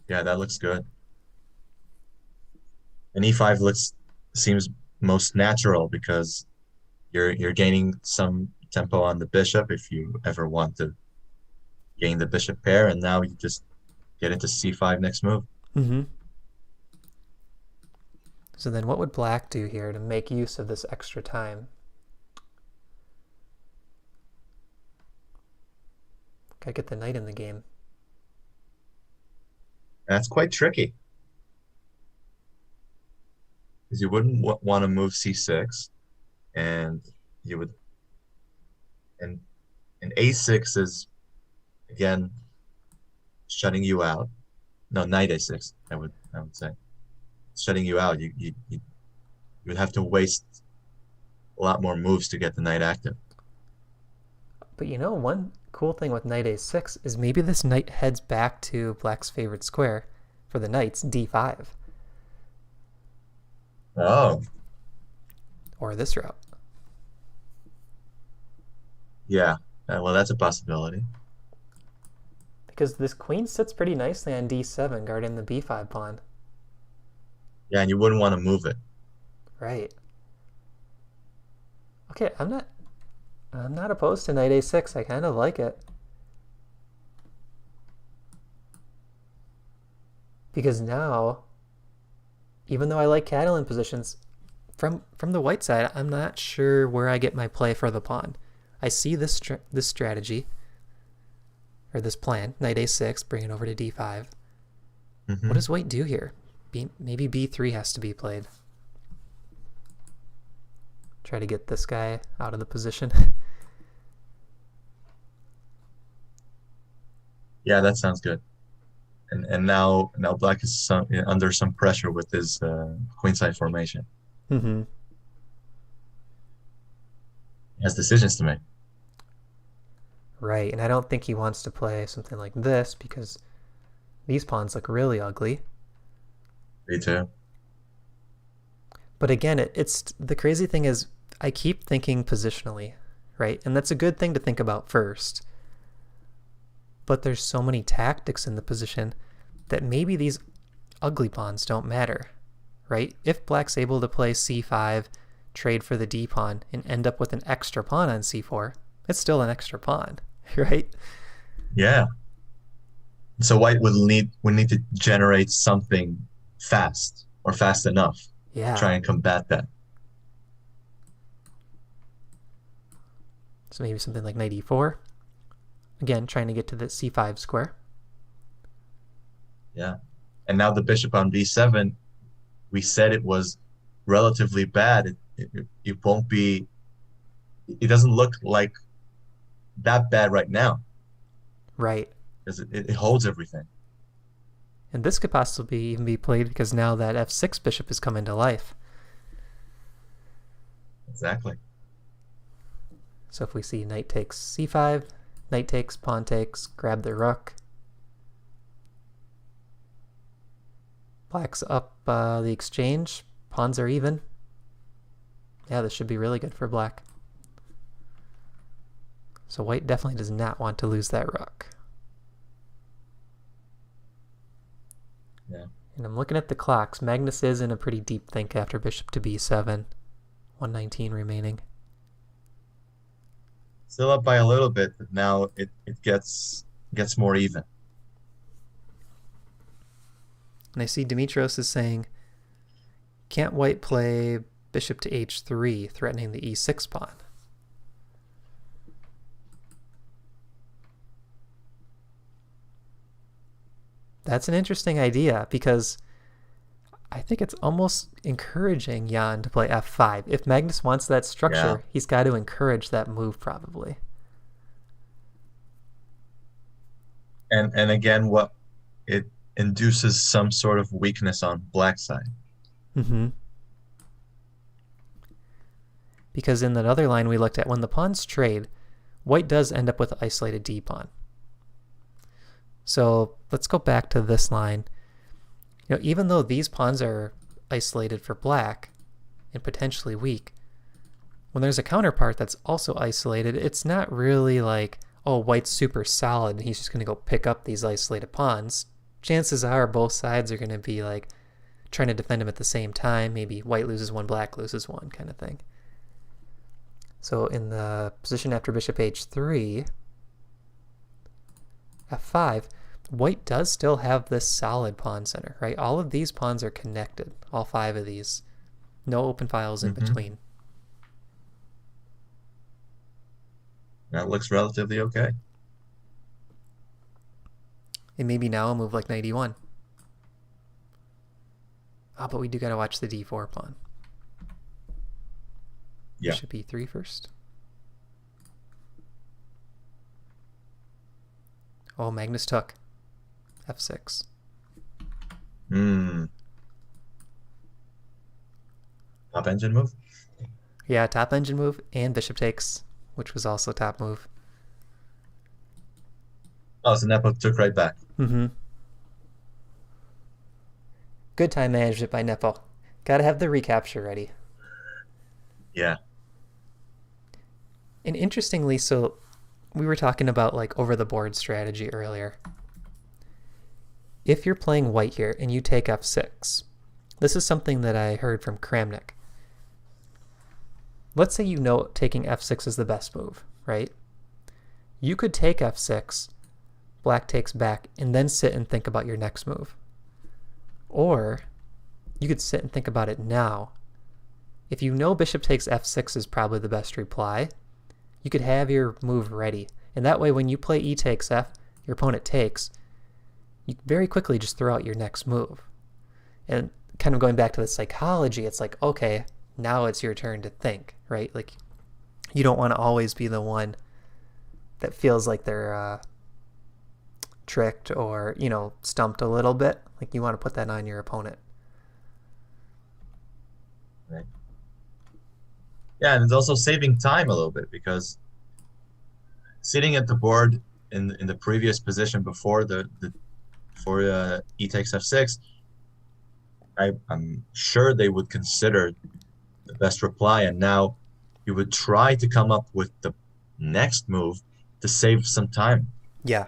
yeah, that looks good. And e5 seems most natural because you're gaining some tempo on the bishop if you ever want to gain the bishop pair, and now you just get into c5 next move. Mm-hmm. So then what would black do here to make use of this extra time? Gotta get the knight in the game. That's quite tricky because you wouldn't want to move c6, and you would, and a6 is again shutting you out. No, knight a6. I would say shutting you out. You would have to waste a lot more moves to get the knight active. But you know, one cool thing with knight a6 is maybe this knight heads back to black's favorite square for the knights, d5. Oh, Or this route. yeah. Well, that's a possibility. Because this queen sits pretty nicely on d7, guarding the b5 pawn. Yeah, and you wouldn't want to move it. Right. Okay, I'm not opposed to knight a6. I kind of like it. Because now, even though I like Catalan positions, from the white side, I'm not sure where I get my play for the pawn. I see this strategy, or this plan, knight a6, bring it over to d5. What Hmm. does white do here? Maybe b3 has to be played. Try to get this guy out of the position. Yeah, that sounds good. And now black is under some pressure with his queenside formation. Mm-hmm. He has decisions to make. Right, and I don't think he wants to play something like this because these pawns look really ugly. Me too. But again, it's the crazy thing is I keep thinking positionally, right? And that's a good thing to think about first. But there's so many tactics in the position that maybe these ugly pawns don't matter, right? If black's able to play c5, trade for the d pawn, and end up with an extra pawn on c4, it's still an extra pawn, right? Yeah. So white would need to generate something fast or fast enough to Yeah. try and combat that. So maybe something like knight e4. Again, trying to get to the c5 square. Yeah. And now the bishop on b7, we said it was relatively bad. It won't be, it doesn't look like that bad right now Right. because it holds everything. And this could possibly even be played because now that f6 bishop has come into life. Exactly. So if we see knight takes c5, knight takes, pawn takes, grab the rook. Black's up the exchange. Pawns are even. Yeah, this should be really good for black. So white definitely does not want to lose that rook. Yeah. And I'm looking at the clocks. Magnus is in a pretty deep think after bishop to b7. 119 remaining. Still up by a little bit, but now it gets more even. And I see Dimitrios is saying, can't white play bishop to h3, threatening the e6 pawn? That's an interesting idea because I think it's almost encouraging Jan to play f5. If Magnus wants that Yeah. structure, he's got to encourage that move probably. And again, what it induces some sort of weakness on black side. Mm-hmm. Because in that other line we looked at, when the pawns trade, white does end up with an isolated d pawn. So let's go back to this line. Even though these pawns are isolated for black and potentially weak, when there's a counterpart that's also isolated, it's not really like, oh, white's super solid and he's just going to go pick up these isolated pawns. Chances are both sides are going to be like trying to defend him at the same time. Maybe white loses one, black loses one, kind of thing. So in the position after bishop h3, f5, white does still have this solid pawn center, right? All of these pawns are connected, all 5 of these. No open files in between. That looks relatively okay. And maybe now I'll move like knight e1. Oh, but we do got to watch the d4 pawn. Yeah. Bishop e3 first. Oh, Magnus took. f6. Top engine move. Yeah, top engine move and bishop takes, which was also top move. Oh, so Nepo took right back. Mm-hmm. Good time management by Nepo. Gotta have the recapture ready. Yeah. And interestingly, so we were talking about like over the board strategy earlier. If you're playing white here and you take f6, this is something that I heard from Kramnik. Let's say you know taking f6 is the best move, right? You could take f6, black takes back, and then sit and think about your next move. Or you could sit and think about it now. If you know bishop takes f6 is probably the best reply, you could have your move ready. And that way when you play e takes f, your opponent takes, you very quickly just throw out your next move. And kind of going back to the psychology, it's like, okay, now it's your turn to think, right? Like, you don't want to always be the one that feels like they're tricked or, stumped a little bit. Like, you want to put that on your opponent. Right. Yeah, and it's also saving time a little bit because sitting at the board in the previous position before e takes f6, I'm sure they would consider the best reply, and now you would try to come up with the next move to save some time. Yeah.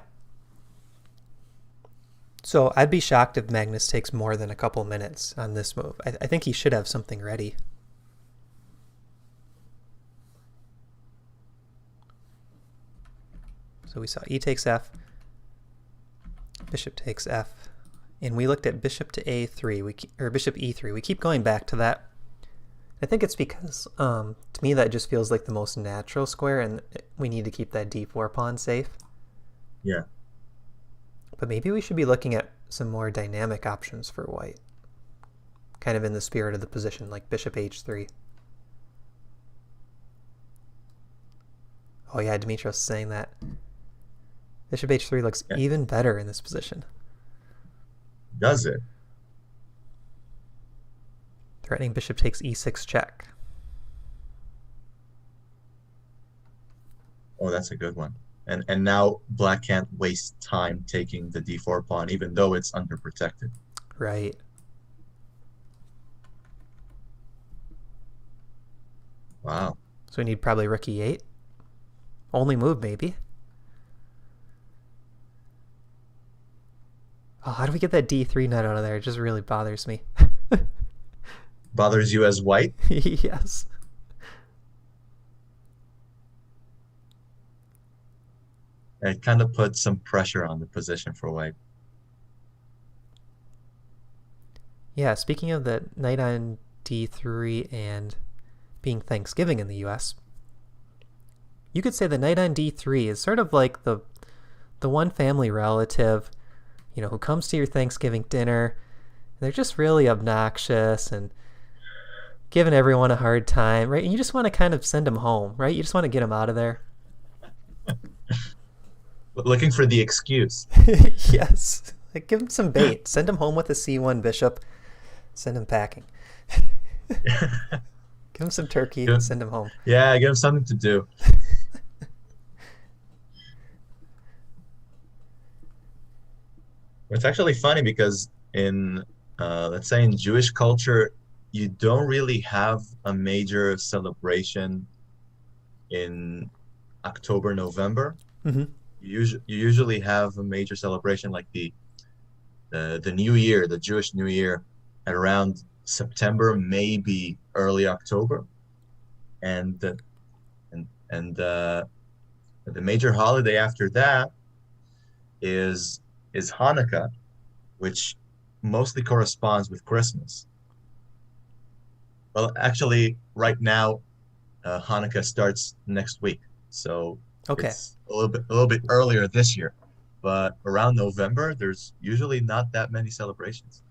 So I'd be shocked if Magnus takes more than a couple minutes on this move. I think he should have something ready. So we saw e takes f, bishop takes f, and we looked at bishop to a3, or bishop e3. We keep going back to that. I think it's because, to me, that just feels like the most natural square, and we need to keep that d4 pawn safe. Yeah. But maybe we should be looking at some more dynamic options for white, kind of in the spirit of the position, like bishop h3. Oh yeah, Dimitrios is saying that. Bishop h3 looks even better in this position. Does it? Threatening bishop takes e6 check. Oh, that's a good one. And now black can't waste time taking the d4 pawn, even though it's underprotected. Right. Wow. So we need probably rook e8. Only move, maybe. Oh, how do we get that d3 nut out of there? It just really bothers me. Bothers you as white? Yes. It kind of puts some pressure on the position for white. Yeah, speaking of the knight on d3 and being Thanksgiving in the US, you could say the knight on d3 is sort of like the one family relative, who comes to your Thanksgiving dinner, and they're just really obnoxious and giving everyone a hard time, right? And you just want to kind of send them home, right? You just want to get them out of there. Looking for the excuse. Yes. Like, give them some bait. Send them home with a c1 bishop. Send them packing. Give them some turkey and send them home. Yeah, give them something to do. It's actually funny because let's say in Jewish culture, you don't really have a major celebration in October, November. Mm-hmm. You usually have a major celebration like the New Year, the Jewish New Year, at around September, maybe early October, and the major holiday after that is Hanukkah, which mostly corresponds with Christmas. Well, actually, right now, Hanukkah starts next week, so okay. It's a little bit earlier this year. But around November, there's usually not that many celebrations.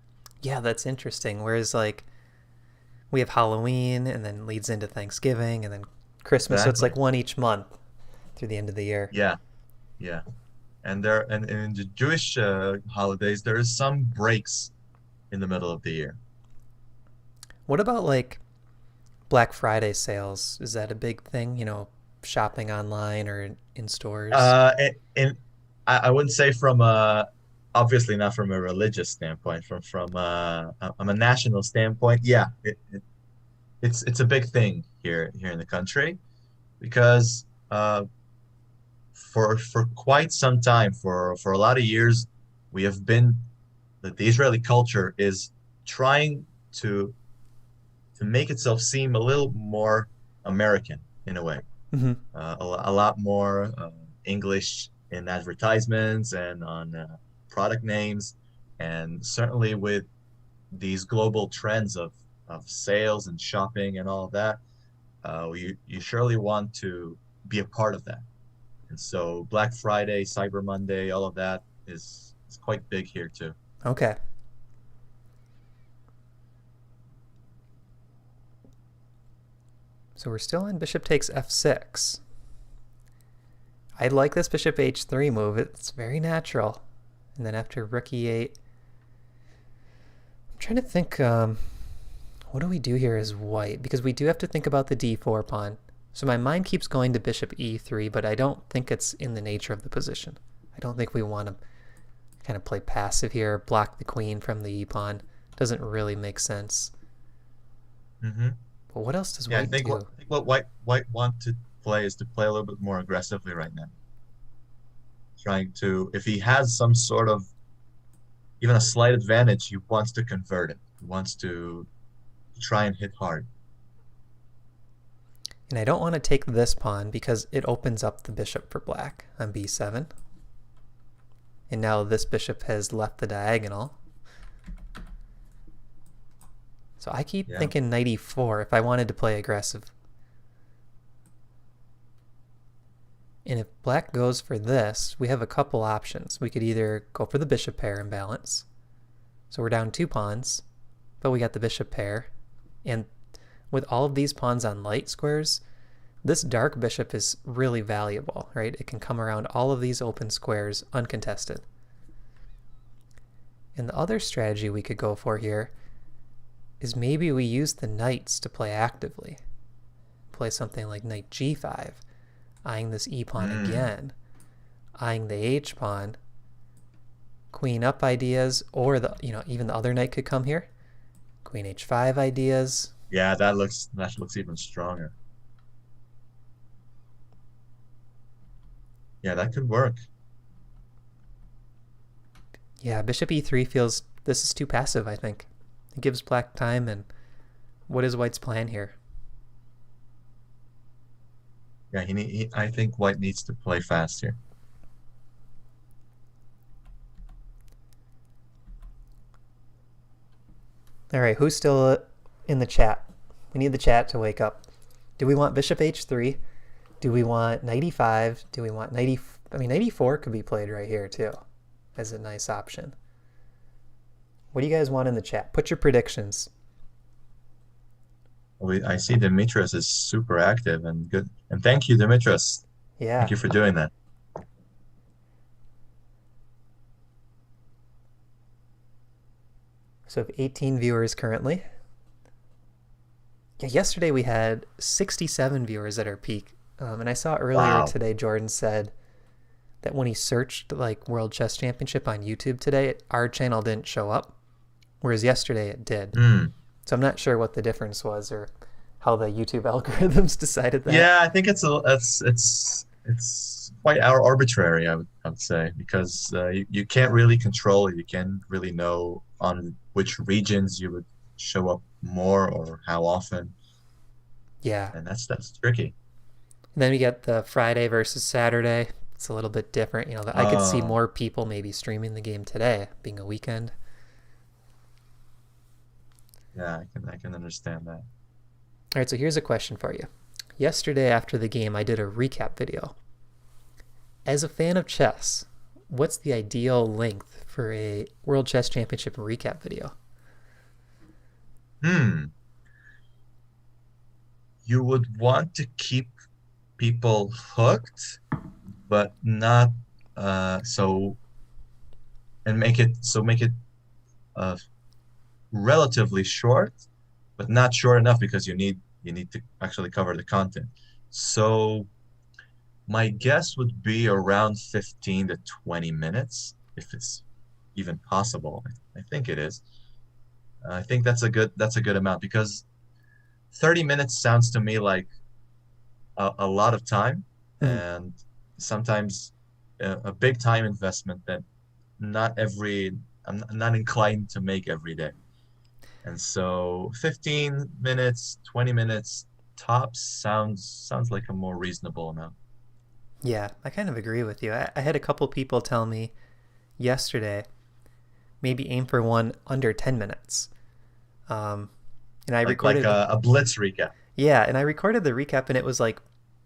Yeah, that's interesting. Whereas, like, we have Halloween, and then leads into Thanksgiving, and then Christmas. Exactly. So it's like one each month through the end of the year. Yeah. And in the Jewish holidays, there is some breaks in the middle of the year. What about, like, Black Friday sales? Is that a big thing? Shopping online or in stores? I wouldn't say from obviously not from a religious standpoint, from a national standpoint. Yeah, it's a big thing here in the country because for quite some time, for a lot of years, we have been the Israeli culture is trying to make itself seem a little more American in a way, Hmm. a lot more English in advertisements and on product names, and certainly with these global trends of sales and shopping and all of that, you surely want to be a part of that. And so Black Friday, Cyber Monday, all of that is quite big here too. Okay. So we're still in bishop takes f6. I like this bishop h3 move. It's very natural. And then after rook e8, I'm trying to think, what do we do here as white? Because we do have to think about the d4 pawn. So my mind keeps going to bishop e3, but I don't think it's in the nature of the position. I don't think we want to kind of play passive here, block the queen from the e pawn. Doesn't really make sense. Hmm. But what else does Yeah, white do? I think what white want to play is to play a little bit more aggressively right now. Trying to, if he has some sort of even a slight advantage, he wants to convert it. He wants to try and hit hard. And I don't want to take this pawn because it opens up the bishop for black on b7. And now this bishop has left the diagonal. So I keep thinking knight e4 if I wanted to play aggressive. And if black goes for this, we have a couple options. We could either go for the bishop pair imbalance. So we're down 2 pawns, but we got the bishop pair. And with all of these pawns on light squares, this dark bishop is really valuable, right? It can come around all of these open squares uncontested. And the other strategy we could go for here is maybe we use the knights to play actively. Play something like knight g5, eyeing this e pawn again, eyeing the h pawn, queen up ideas, or the even the other knight could come here. Queen h5 ideas. Yeah, that looks even stronger. Yeah, that could work. Yeah, bishop e3 feels this is too passive, I think. It gives black time, and what is white's plan here? Yeah, I think white needs to play fast here. All right, who's still in the chat? We need the chat to wake up. Do we want bishop h3? Do we want knight e5? Do we want knight knight e4 could be played right here too as a nice option. What do you guys want in the chat? Put your predictions. I see Demetrius is super active and good. And thank you, Demetrius. Yeah. Thank you for doing that. So we have 18 viewers currently. Yeah, yesterday we had 67 viewers at our peak. And I saw earlier today Jordan said that when he searched like World Chess Championship on YouTube today, our channel didn't show up, whereas yesterday it did. So I'm not sure what the difference was or how the YouTube algorithms decided that. Yeah, I think it's quite arbitrary, I would say, because you can't really control it. You can't really know on which regions you would show up more or how often. Yeah. And that's tricky. And then we get the Friday versus Saturday. It's a little bit different. I could see more people maybe streaming the game today, being a weekend. Yeah, I can understand that. All right, so here's a question for you. Yesterday after the game, I did a recap video. As a fan of chess, what's the ideal length for a World Chess Championship recap video? You would want to keep people hooked, but not make it relatively short, but not short enough because you need to actually cover the content. So my guess would be around 15 to 20 minutes, if it's even possible. I think it is. I think that's a good amount, because 30 minutes sounds to me like a lot of time, and sometimes a big time investment that I'm not inclined to make every day. And so 15 minutes, 20 minutes tops sounds like a more reasonable amount. Yeah, I kind of agree with you. I had a couple people tell me yesterday maybe aim for one under 10 minutes. Um, and I Like recorded, a blitz recap. yeah, and I recorded the recap and it was like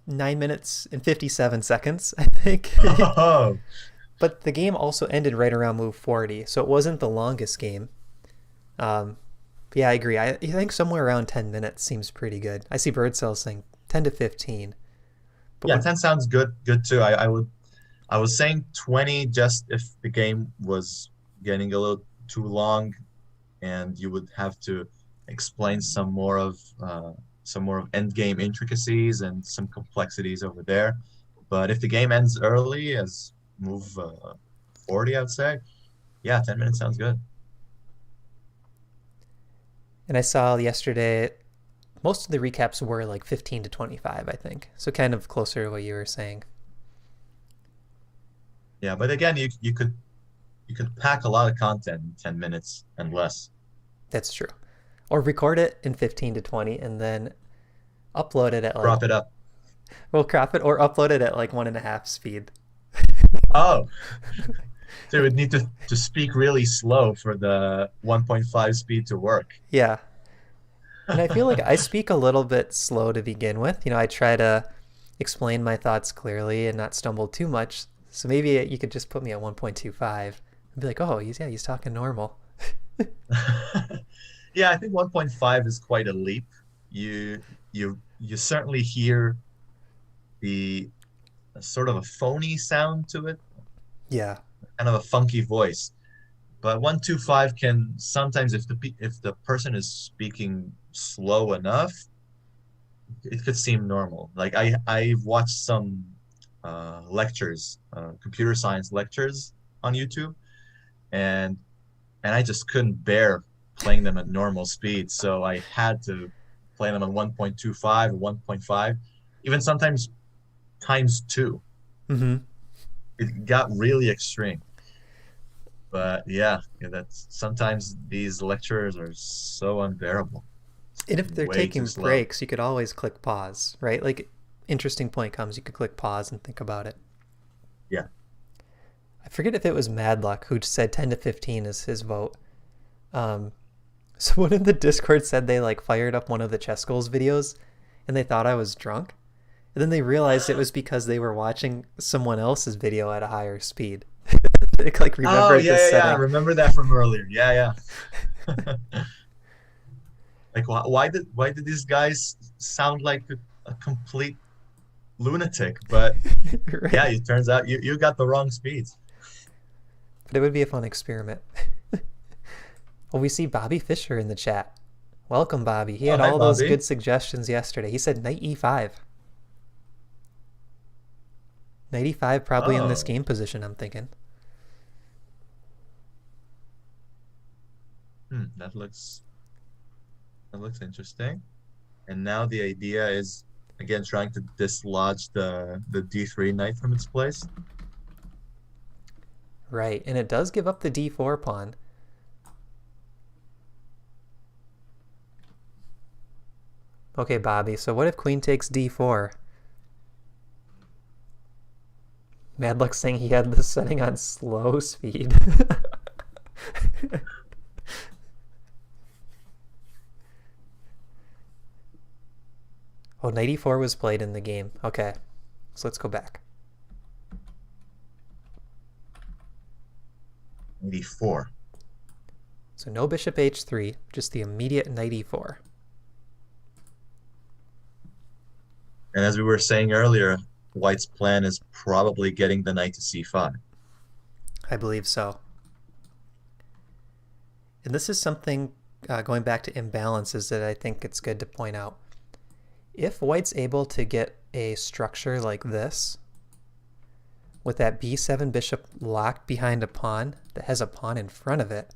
9 minutes and 57 seconds, I think. Oh, But the game also ended right around move 40, so it wasn't the longest game. Um, but yeah, I agree. I think somewhere around 10 minutes seems pretty good. I see Bird Cell saying 10 to 15. But yeah, what, 10 sounds good too. I was saying 20 just if the game was getting a little too long and you would have to explain some more of end game intricacies and some complexities over there. But if the game ends early as move 40, I would say, yeah, 10 minutes sounds good. and I saw yesterday most of the recaps were like 15 to 25, I think. So kind of closer to what you were saying. Yeah, but again, you could pack a lot of content in 10 minutes and less. That's true. Or record it in 15 to 20 and then upload it at like, Crop it up. well, crop it or upload it at like 1.5 speed. Oh, so you would need to speak really slow for the 1.5 speed to work. Yeah. And I feel like I speak a little bit slow to begin with. I try to explain my thoughts clearly and not stumble too much. So maybe you could just put me at 1.25 and be like, oh, he's talking normal. Yeah, I think 1.5 is quite a leap. You certainly hear the sort of a phony sound to it, Yeah. kind of a funky voice. But 125 can sometimes, if the person is speaking slow enough, it could seem normal. Like I've watched some lectures, computer science lectures on YouTube, and I just couldn't bear playing them at normal speed, so I had to play them at 1.25 or 1.5, even sometimes times two. Mm-hmm. It got really extreme. But yeah, that's sometimes these lectures are so unbearable. And if they're Way too taking slow. breaks, you could always click pause, right? Like, interesting point comes, you could click pause and think about it. Yeah. I forget if it was Madluck who said 10 to 15 is his vote. Um, so one of the Discord said they like fired up one of the ChessGoals videos and they thought I was drunk. And then they realized it was because they were watching someone else's video at a higher speed. They like Oh remembered yeah, this yeah, yeah. I setting. remember that from earlier. Yeah, yeah. Like why did these guys sound like a complete lunatic? But yeah, Right. it turns out you got the wrong speeds. But it would be a fun experiment. Well, we see Bobby Fischer in the chat. Welcome, Bobby. He Oh, had hi, all those Bobby. good suggestions yesterday. He said knight e5. Knight e5 probably in this Oh, game position, I'm thinking. that looks interesting. And now the idea is again trying to dislodge the D3 knight from its place. Right, and it does give up the d4 pawn. Okay, Bobby, so what if queen takes d4? Madluck's saying he had this setting on slow speed. Oh, knight e4 was played in the game. Okay, so let's go back. 84. So no bishop h3, just the immediate knight e4. And as we were saying earlier, White's plan is probably getting the knight to c5. I believe so. And this is something, going back to imbalances, that I think it's good to point out. If White's able to get a structure like this, with that b7 bishop locked behind a pawn that has a pawn in front of it,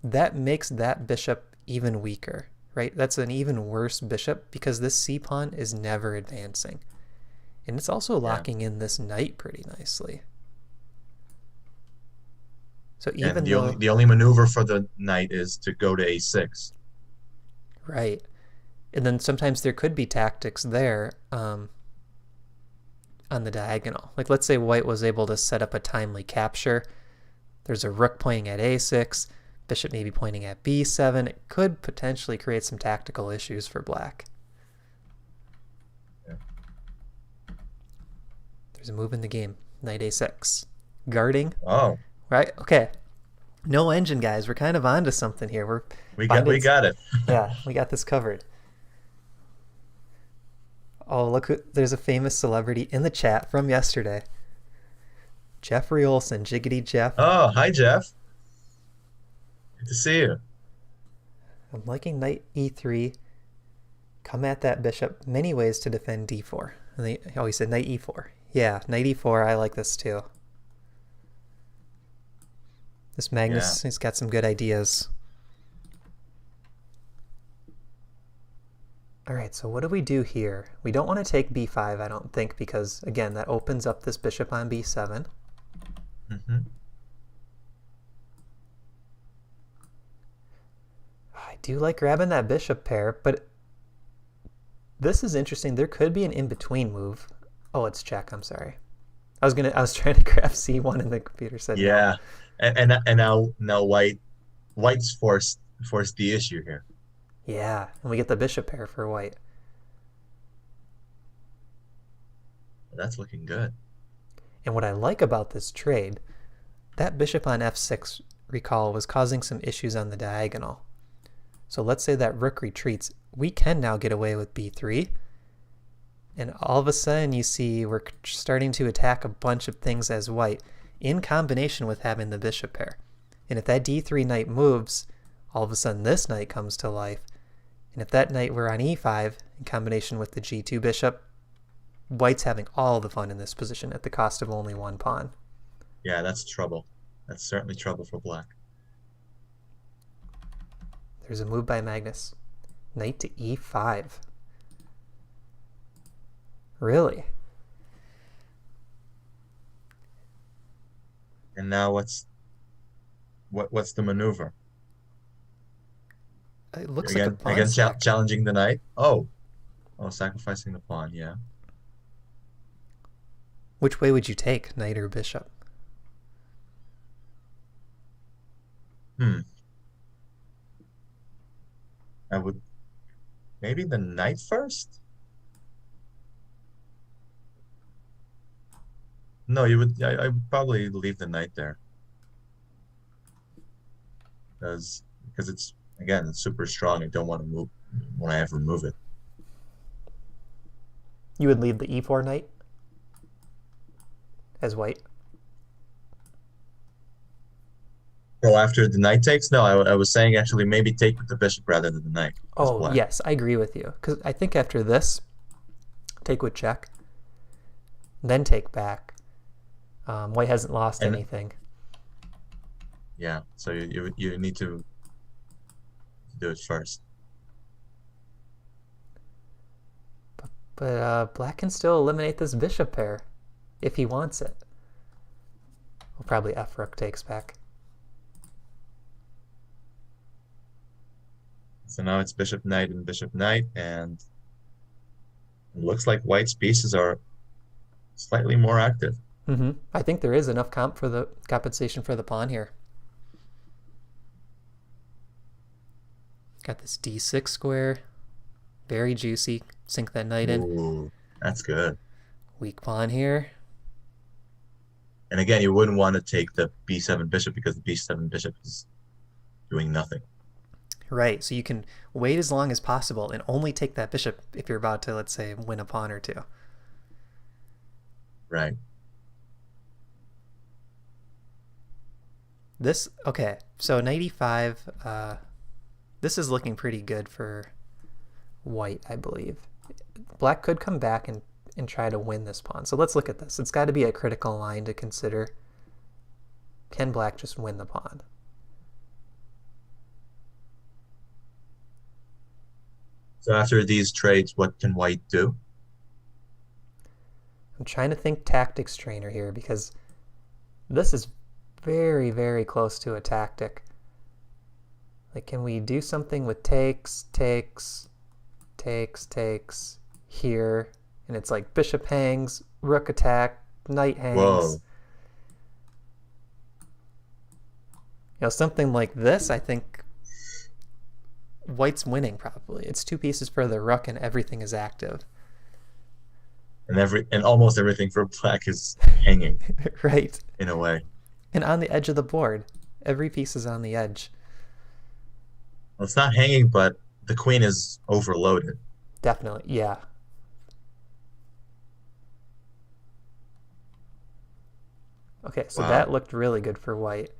that makes that bishop even weaker, right? That's an even worse bishop because this c pawn is never advancing. And it's also Yeah. locking in this knight pretty nicely. So And even the only though, the only maneuver for the knight is to go to a6. right. And then sometimes there could be tactics there on the diagonal. Like let's say white was able to set up a timely capture. There's a rook pointing at a6, bishop maybe pointing at b7. It could potentially create some tactical issues for black. Yeah. There's a move in the game. Knight a6. Guarding. Oh, Right? Okay. No engine, guys. We're kind of onto something here. We're we got finding... we got it. Yeah, we got this covered. Oh, look, there's a famous celebrity in the chat from yesterday. Jeffrey Olson, Jiggity Jeff. Oh, hi Jeff. Good to see you. I'm liking knight e3. Come at that bishop. Many ways to defend d4. Oh, he said knight e4. Yeah, knight e4. I like this too. This Yeah. Magnus, he's got some good ideas. All right, so what do we do here? We don't want to take b5, I don't think, because, again, that opens up this bishop on b7. Mm-hmm. I do like grabbing that bishop pair, but this is interesting. There could be an in-between move. Oh, it's check. I'm sorry. I was trying to grab c1 and the computer said no. Yeah. And now white's forced the issue here. Yeah, and we get the bishop pair for white. That's looking good. And what I like about this trade, that bishop on f6, recall, was causing some issues on the diagonal. So let's say that rook retreats. We can now get away with b3. And all of a sudden you see we're starting to attack a bunch of things as white in combination with having the bishop pair. And if that d3 knight moves, all of a sudden this knight comes to life. And if that knight were on e5 in combination with the g2 bishop, white's having all the fun in this position at the cost of only one pawn. Yeah, that's trouble. That's certainly trouble for black. There's a move by Magnus. Knight to e5. Really? And now what's the maneuver? It looks like a Again, pawn sack. challenging the knight. Oh, sacrificing the pawn. Yeah. Which way would you take, knight or bishop? I would maybe the knight first. No, you would. I would probably leave the knight there because it's super strong. I don't want to move when I ever move it. You would leave the e4 knight as white? Oh, after the knight takes? No, I was saying actually maybe take with the bishop rather than the knight as Oh, black. yes, I agree with you. Because I think after this, take with check, then take back. White hasn't lost And anything. yeah, so you need to do it first. But black can still eliminate this bishop pair if he wants it. Well, probably f rook takes back. So now it's bishop knight and bishop knight, and it looks like white's pieces are slightly more active. I think there is enough compensation for the pawn here. Got this d6 square, very juicy. Sink that knight in. Ooh, that's good. Weak pawn here. And again, you wouldn't want to take the b7 bishop because the b7 bishop is doing nothing. Right, so you can wait as long as possible and only take that bishop if you're about to, let's say, win a pawn or two. Right. Okay, so knight e5, this is looking pretty good for white, I believe. Black could come back and try to win this pawn. So let's look at this. It's got to be a critical line to consider. Can black just win the pawn? So after these trades, what can white do? I'm trying to think tactics trainer here because this is very, very close to a tactic. Like, can we do something with takes here? And it's like bishop hangs, rook attack, knight hangs. Whoa. Something like this, I think white's winning probably. It's two pieces for the rook and everything is active. And almost everything for black is hanging Right. in a way. And on the edge of the board. Every piece is on the edge. Well, it's not hanging, but the queen is overloaded. Definitely, yeah. Okay, so that Wow. looked really good for white.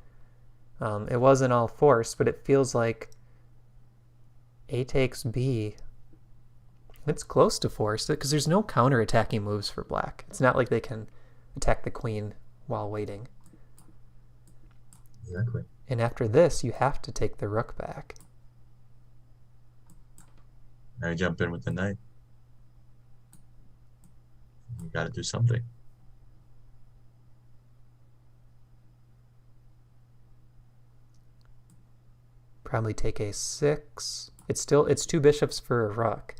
It wasn't all forced, but it feels like A takes B. It's close to forced because there's no counter-attacking moves for black. It's not like they can attack the queen while waiting. Exactly. And after this, you have to take the rook back. Now you jump in with the knight. You got to do something. Probably take A6. It's two bishops for a rook.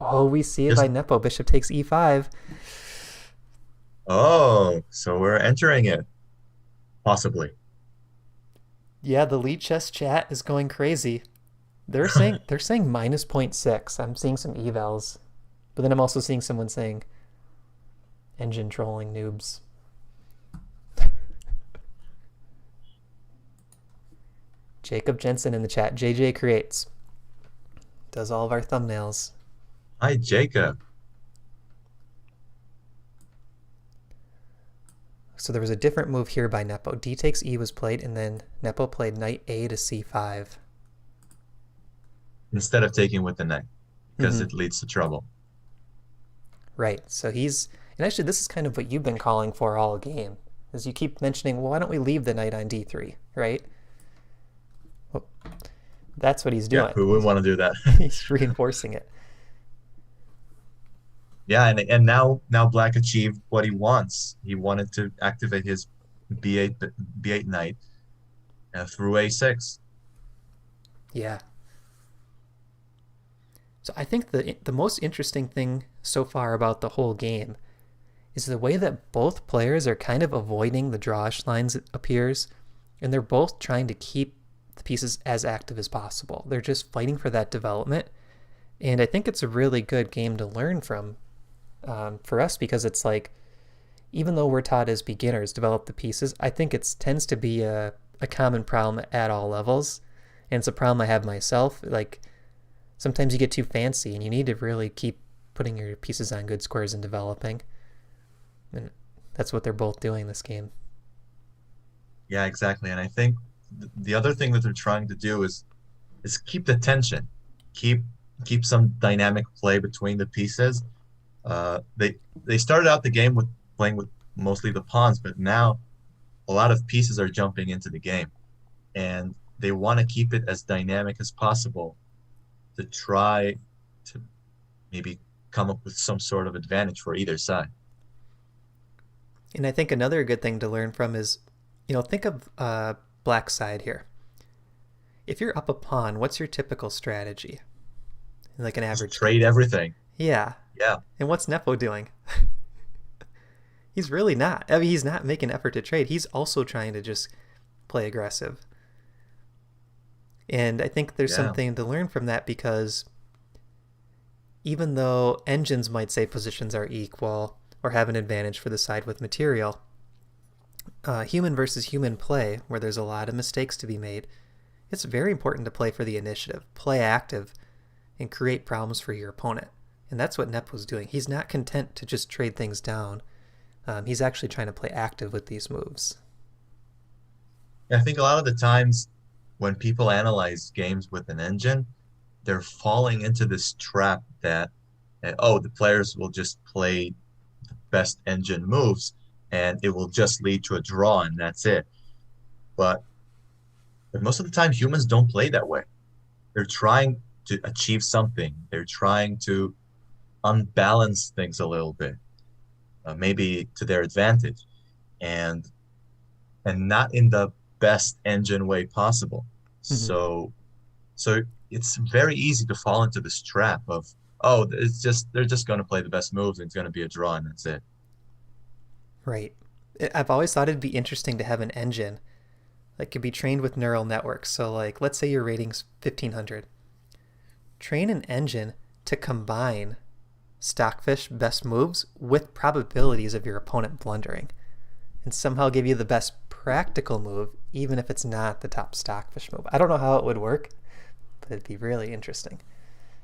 We see it by Nepo. Bishop takes E5. Oh, so we're entering it. Possibly. Yeah, the lead chess chat is going crazy. They're saying minus 0.6. I'm seeing some evals, but then I'm also seeing someone saying engine trolling noobs. Jacob Jensen in the chat. JJ creates. Does all of our thumbnails. Hi, Jacob. So there was a different move here by Nepo. D takes E was played, and then Nepo played knight A to C5. Instead of taking with the knight, because it leads to trouble. Right. So and actually this is kind of what you've been calling for all game, is you keep mentioning, well, why don't we leave the knight on D3, right? Well, that's what he's doing. Yeah, who wouldn't want to do that? He's reinforcing it. Yeah, and now black achieved what he wants. He wanted to activate his B8 knight through A6. Yeah. So I think the most interesting thing so far about the whole game is the way that both players are kind of avoiding the drawish lines, it appears, and they're both trying to keep the pieces as active as possible. They're just fighting for that development, and I think it's a really good game to learn from for us, because it's like, even though we're taught as beginners develop the pieces, I think it tends to be a common problem at all levels, and it's a problem I have myself. Like, sometimes you get too fancy and you need to really keep putting your pieces on good squares and developing. And that's what they're both doing this game. Yeah, exactly. And I think the other thing that they're trying to do is keep the tension, keep some dynamic play between the pieces. They started out the game with playing with mostly the pawns, but now a lot of pieces are jumping into the game, and they want to keep it as dynamic as possible to try to maybe come up with some sort of advantage for either side. And I think another good thing to learn from is, think of black side here. If you're up a pawn, what's your typical strategy? Like an average. Just trade everything. Yeah. Yeah. And what's Nepo doing? He's really not. I mean, he's not making an effort to trade. He's also trying to just play aggressive. And I think there's something to learn from that, because even though engines might say positions are equal or have an advantage for the side with material, human versus human play, where there's a lot of mistakes to be made, it's very important to play for the initiative, play active, and create problems for your opponent. And that's what Nepo's doing. He's not content to just trade things down. He's actually trying to play active with these moves. I think a lot of the times when people analyze games with an engine, they're falling into this trap that, the players will just play the best engine moves and it will just lead to a draw and that's it. But most of the time, humans don't play that way. They're trying to achieve something. They're trying to unbalance things a little bit, maybe to their advantage, and not in the best engine way possible. Hmm. So it's very easy to fall into this trap of, oh, it's just they're just going to play the best moves and it's going to be a draw and that's it. Right. I've always thought it'd be interesting to have an engine that could be trained with neural networks. So, like, let's say your rating's 1500. Train an engine to combine Stockfish best moves with probabilities of your opponent blundering and somehow give you the best practical move, even if it's not the top Stockfish move. I don't know how it would work, but it'd be really interesting.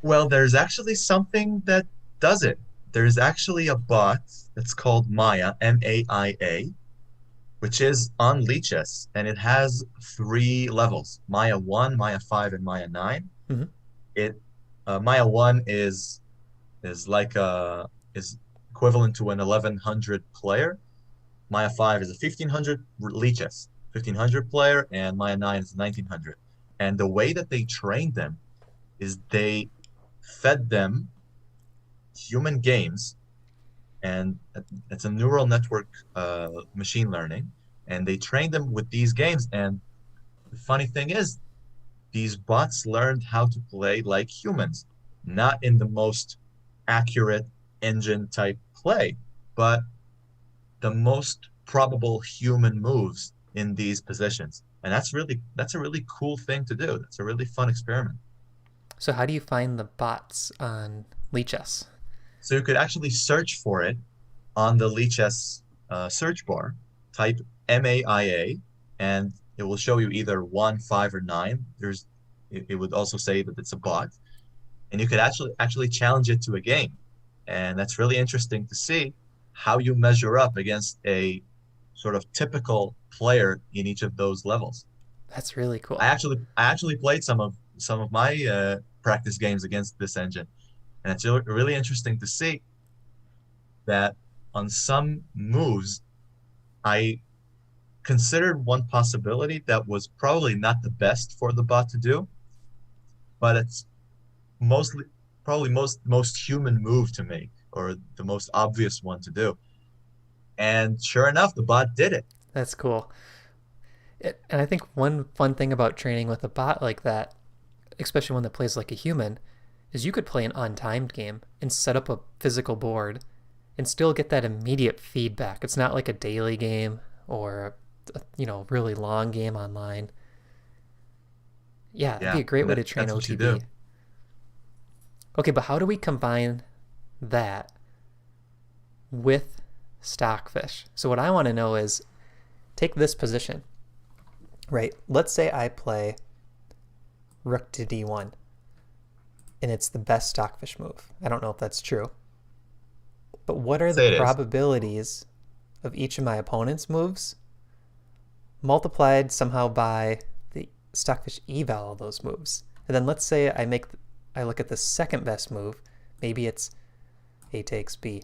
Well, there's actually something that does it. There's actually a bot that's called Maya, Maia, which is on Lichess, and it has three levels: Maya 1, Maya 5, and Maya 9. Mm-hmm. It Maya 1 is equivalent to an 1100 player. Maya 5 is a 1500 Lichess, 1500 player, and Maya 9 is 1900. And the way that they trained them is they fed them human games, and it's a neural network machine learning, and they trained them with these games. And the funny thing is, these bots learned how to play like humans, not in the most accurate engine type play, but the most probable human moves in these positions. And that's a really cool thing to do. That's a really fun experiment. So, how do you find the bots on Lichess? So you could actually search for it on the Lichess search bar, type MAIA, and it will show you either 1, 5, or 9. It would also say that it's a bot, and you could actually challenge it to a game, and that's really interesting to see how you measure up against a sort of typical player in each of those levels. That's really I cool. actually I actually played some of my practice games against this engine, and it's really interesting to see that on some moves I considered one possibility that was probably not the best for the bot to do, but it's mostly probably most human move to make, or the most obvious one to do. And sure enough, the bot did it. That's cool. And I think one fun thing about training with a bot like that, especially one that plays like a human, is you could play an untimed game and set up a physical board and still get that immediate feedback. It's not like a daily game or a really long game online. Yeah, that'd be Yeah, a great and way to train that's what you do. OTB. Okay, but how do we combine that with Stockfish? So what I want to know is take this position, right? Let's say I play Rook to D1 and it's the best Stockfish move. I don't know if that's true. But what are the Say it is. probabilities of each of my opponent's moves multiplied somehow by the Stockfish eval of those moves? And then let's say I look at the second best move. Maybe it's A takes B.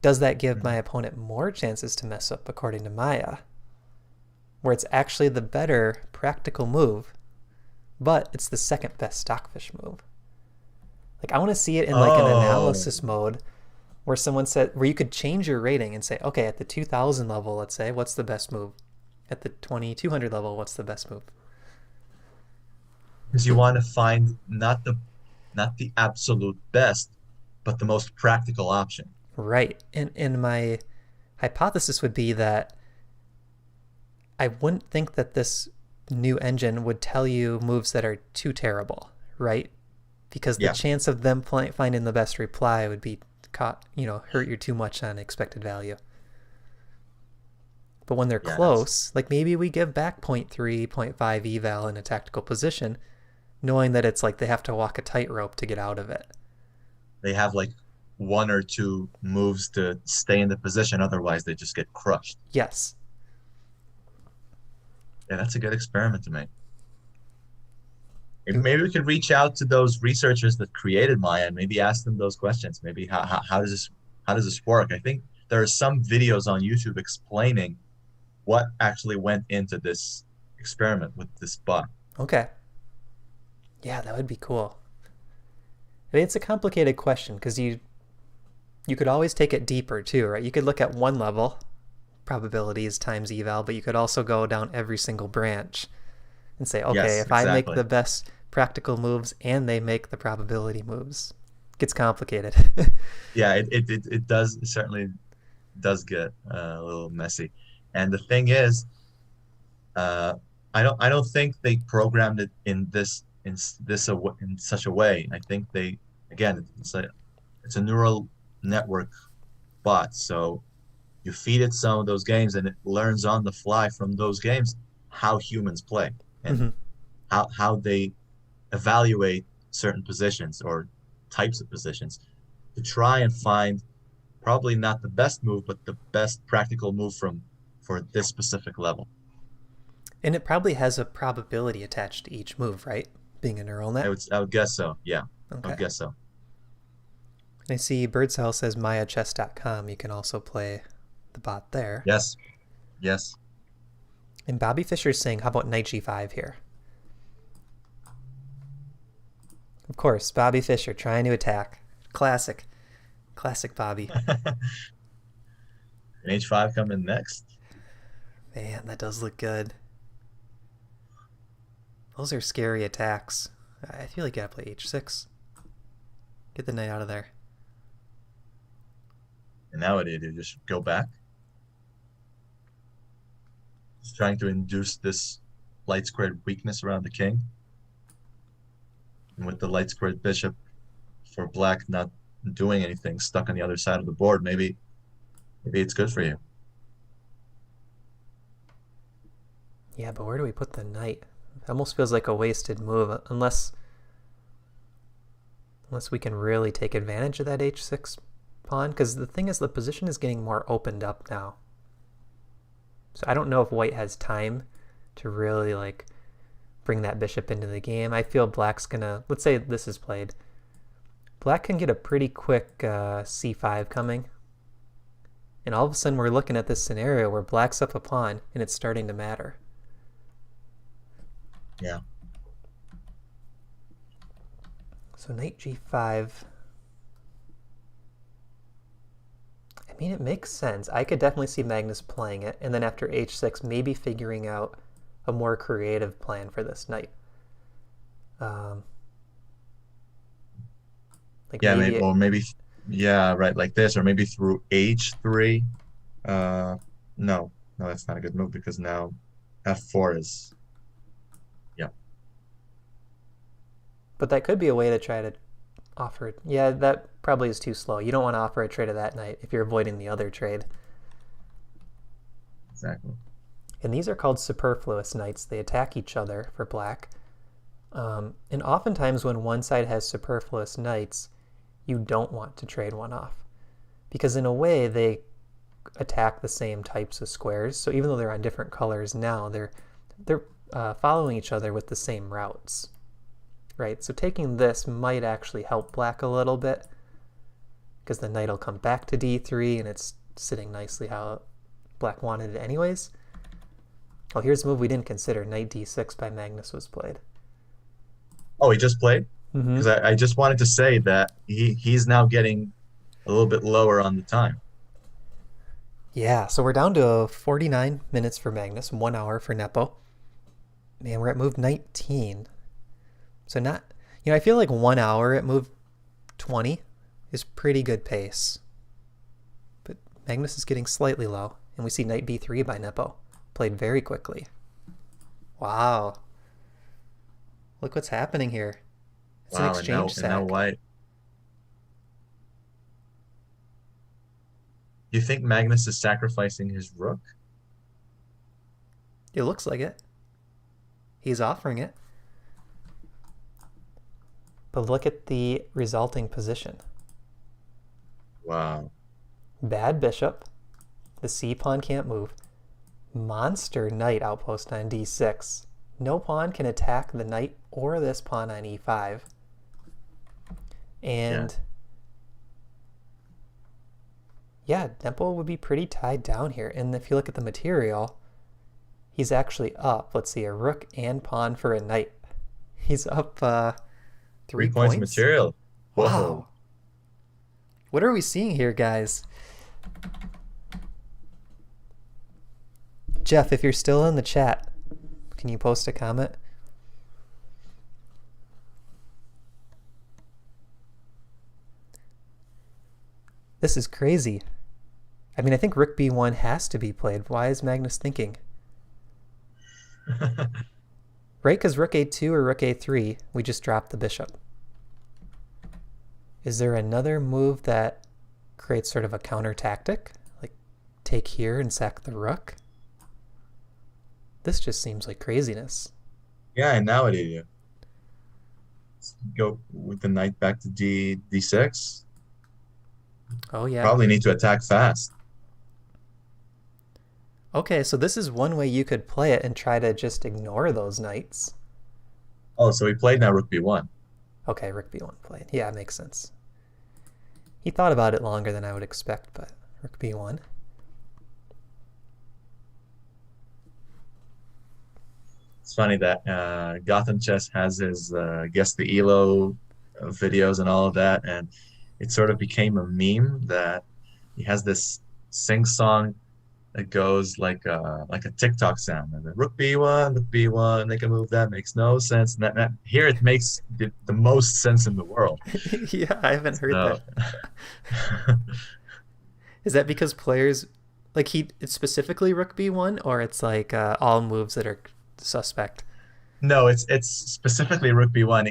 Does that give my Mhm. opponent more chances to mess up according to Maya? Where it's actually the better practical move, but it's the second best Stockfish move. Like I want to see it in like an Oh, analysis mode where someone said where you could change your rating and say, okay, at the 2000 level, let's say, what's the best move? At the 2200 level, what's the best move? because you want to find not the absolute best, but the most practical option. Right. And my hypothesis would be that I wouldn't think that this new engine would tell you moves that are too terrible, right? Because the Yeah, chance of them finding the best reply would be hurt you too much on expected value. But when they're yeah, that's close, like maybe we give back point 0.3, point 0.5 eval in a tactical position, knowing that it's like they have to walk a tightrope to get out of it. they have like one or two moves to stay in the position, otherwise they just get crushed. Yes. Yeah, that's a good experiment to make. Maybe we could reach out to those researchers that created Maya and maybe ask them those questions. Maybe how does this work? I think there are some videos on YouTube explaining what actually went into this experiment with this bot. Okay. Yeah, that would be cool. I mean, it's a complicated question because you could always take it deeper too, right? You could look at one level, probabilities times eval, but you could also go down every single branch and say, okay, Yes, if I make exactly. the best practical moves and they make the probability moves, it gets complicated. Yeah, it does, it certainly does get a little messy. And the thing is, uh, I don't think they programmed it in in such a way. I think they, again, it's a neural network bot. So you feed it some of those games and it learns on the fly from those games how humans play and Mhm. how they evaluate certain positions or types of positions to try and find probably not the best move, but the best practical move from for this specific level. And it probably has a probability attached to each move, right? Being a neural net. I would guess so. Yeah, I would Okay. guess so. I see Birdsell says mayachess.com. You can also play the bot there. Yes, yes. And Bobby Fischer's saying, how about knight g5 here? Of course, Bobby Fischer trying to attack. Classic. Classic Bobby. And H5 coming next. Man, that does look good. Those are scary attacks. I feel like you gotta play h6. Get the knight out of there. And now what do you do? Just go back? Just trying to induce this light squared weakness around the king. And with the light squared bishop for black not doing anything, stuck on the other side of the board, maybe it's good for you. Yeah, but where do we put the knight? It almost feels like a wasted move unless we can really take advantage of that h6 pawn. Because the thing is, the position is getting more opened up now. So I don't know if white has time to really like bring that bishop into the game. I feel black's gonna, let's say this is played. Black can get a pretty quick c5 coming. And all of a sudden we're looking at this scenario where black's up a pawn and it's starting to matter. Yeah. So knight g5. I mean, it makes sense. I could definitely see Magnus playing it, and then after h6, maybe figuring out a more creative plan for this knight. Like Yeah, maybe, yeah, right, like this, or maybe through H3. Uh, no, no, that's not a good move because now F4 is, yeah, but that could be a way to try to offer it. Yeah, that probably is too slow. You don't want to offer a trade of that knight if you're avoiding the other trade. exactly. And these are called superfluous knights. They attack each other for black. And oftentimes when one side has superfluous knights, you don't want to trade one off. Because in a way, they attack the same types of squares. So even though they're on different colors now, they're following each other with the same routes. Right? So taking this might actually help black a little bit. Because the knight will come back to d3, and it's sitting nicely how black wanted it anyways. Oh, here's a move we didn't consider. Knight d6 by Magnus was played. Oh, he just played? Mm-hmm. Because I just wanted to say that he's now getting a little bit lower on the time. Yeah, so we're down to 49 minutes for Magnus, 1 hour for Nepo. Man, we're at move 19. So not, I feel like 1 hour at move 20 is pretty good pace. But Magnus is getting slightly low, and we see knight b3 by Nepo, played very quickly. Wow. Look what's happening here. It's an Wow, exchange and now sack. white. You think Magnus is sacrificing his rook? It looks like it. He's offering it. But look at the resulting position. Wow. Bad bishop. The c pawn can't move. Monster knight outpost on d6. No pawn can attack the knight or this pawn on e5. And yeah, Nepo would be pretty tied down here. And if you look at the material, he's actually up, let's see, a rook and pawn for a knight. He's up 3 3 points points. material. Wow. Whoa. What are we seeing here, guys? Jeff, if you're still in the chat, can you post a comment? This is crazy. I mean, I think Rook B1 has to be played. Why is Magnus thinking? Right, because Rook A2 or Rook A3, we just dropped the bishop. Is there another move that creates sort of a counter tactic? Like take here and sack the rook? This just seems like craziness. Yeah, and now what do you go with the knight back to D6? Oh, yeah. Probably need to attack fast. Okay, so this is one way you could play it and try to just ignore those knights. Oh, so he played now Rook B1. Okay, Rook B1 played. Yeah, it makes sense. He thought about it longer than I would expect, but Rook B1. It's funny that Gotham Chess has his Guess the ELO videos and all of that, and it sort of became a meme that he has this sing song that goes like a TikTok sound. And then Rook B1, make a move that makes no sense. And that here it makes the most sense in the world. Yeah, I haven't heard So that. Is that because players like it's specifically Rook B1 or it's like all moves that are suspect? no, it's specifically Rook B1.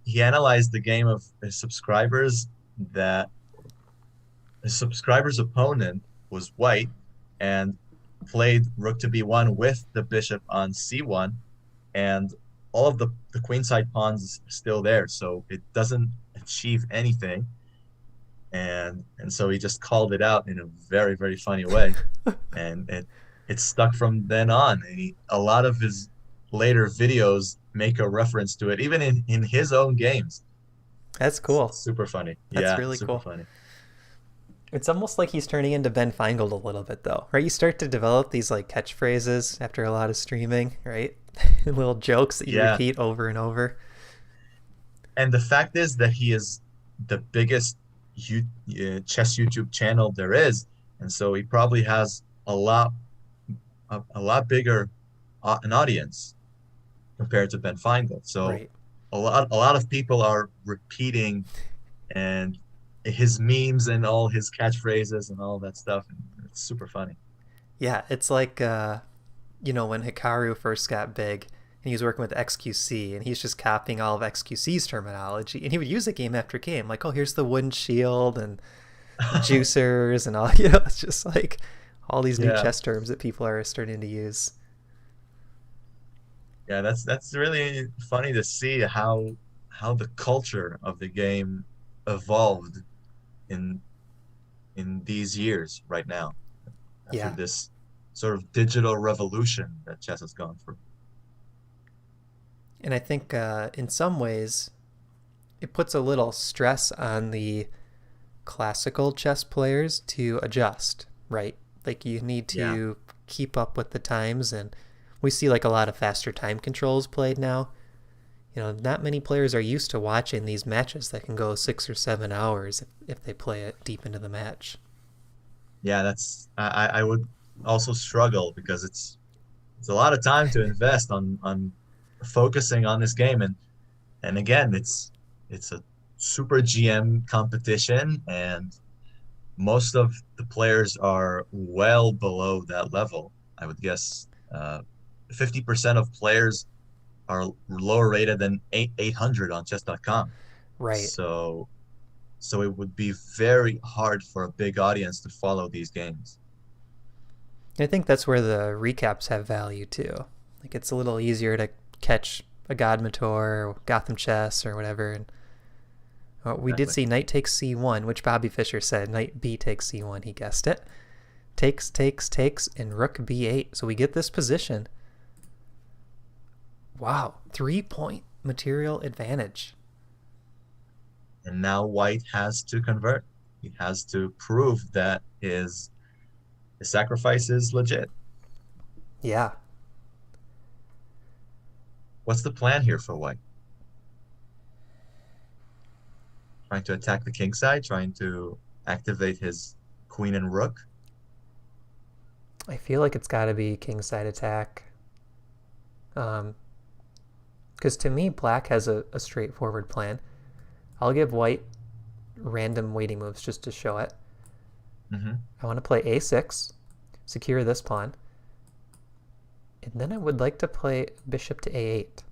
He analyzed the game of his subscribers that his subscriber's opponent was white and played Rook to B1 with the bishop on C1, and all of the queenside pawns is still there, so it doesn't achieve anything. And so he just called it out in a very, very funny way, and it stuck from then on. A lot of his later videos make a reference to it, even in his own games. That's It's cool. super funny. That's Yeah, really super cool. funny. It's almost like he's turning into Ben Feingold a little bit, though, right? You start to develop these like catchphrases after a lot of streaming, right? Little jokes that you Yeah, repeat over and over. and the fact is that he is the biggest chess YouTube channel there is, and so he probably has a lot bigger an audience compared to Ben Feingold. So Right. a lot of people are repeating and his memes and all his catchphrases and all that stuff. And it's super funny. Yeah, it's like when Hikaru first got big and he was working with XQC and he's just copying all of XQC's terminology and he would use it game after game, like, oh, here's the wooden shield and the juicers and all, it's just like all these new Yeah, chess terms that people are starting to use. yeah, that's really funny to see how the culture of the game evolved in these years right now after Yeah. this sort of digital revolution that chess has gone through. And I think in some ways it puts a little stress on the classical chess players to adjust, right? Like you need Yeah, to keep up with the times, and we see like a lot of faster time controls played now. Not many players are used to watching these matches that can go 6 or 7 hours if they play it deep into the match. yeah, I would also struggle because it's a lot of time to invest on focusing on this game, and again it's a super GM competition, and most of the players are well below that level. I would guess 50% of players are lower rated than 800 on chess.com. Right. So so it would be very hard for a big audience to follow these games. I think that's where the recaps have value too. Like it's a little easier to catch a Godmator or Gotham Chess or whatever. And we did Exactly. see knight takes c1, which Bobby Fischer said knight b takes c1. He guessed it. Takes, takes, takes, and rook b8. So we get this position. Wow, 3-point material advantage. And now White has to convert. He has to prove that his sacrifice is legit. Yeah. What's the plan here for White? trying to attack the king side, trying to activate his queen and rook. I feel like it's got to be kingside attack. Because to me, black has a straightforward plan. I'll give white random waiting moves just to show it. Mm-hmm. I want to play a6, secure this pawn, and then I would like to play bishop to a8.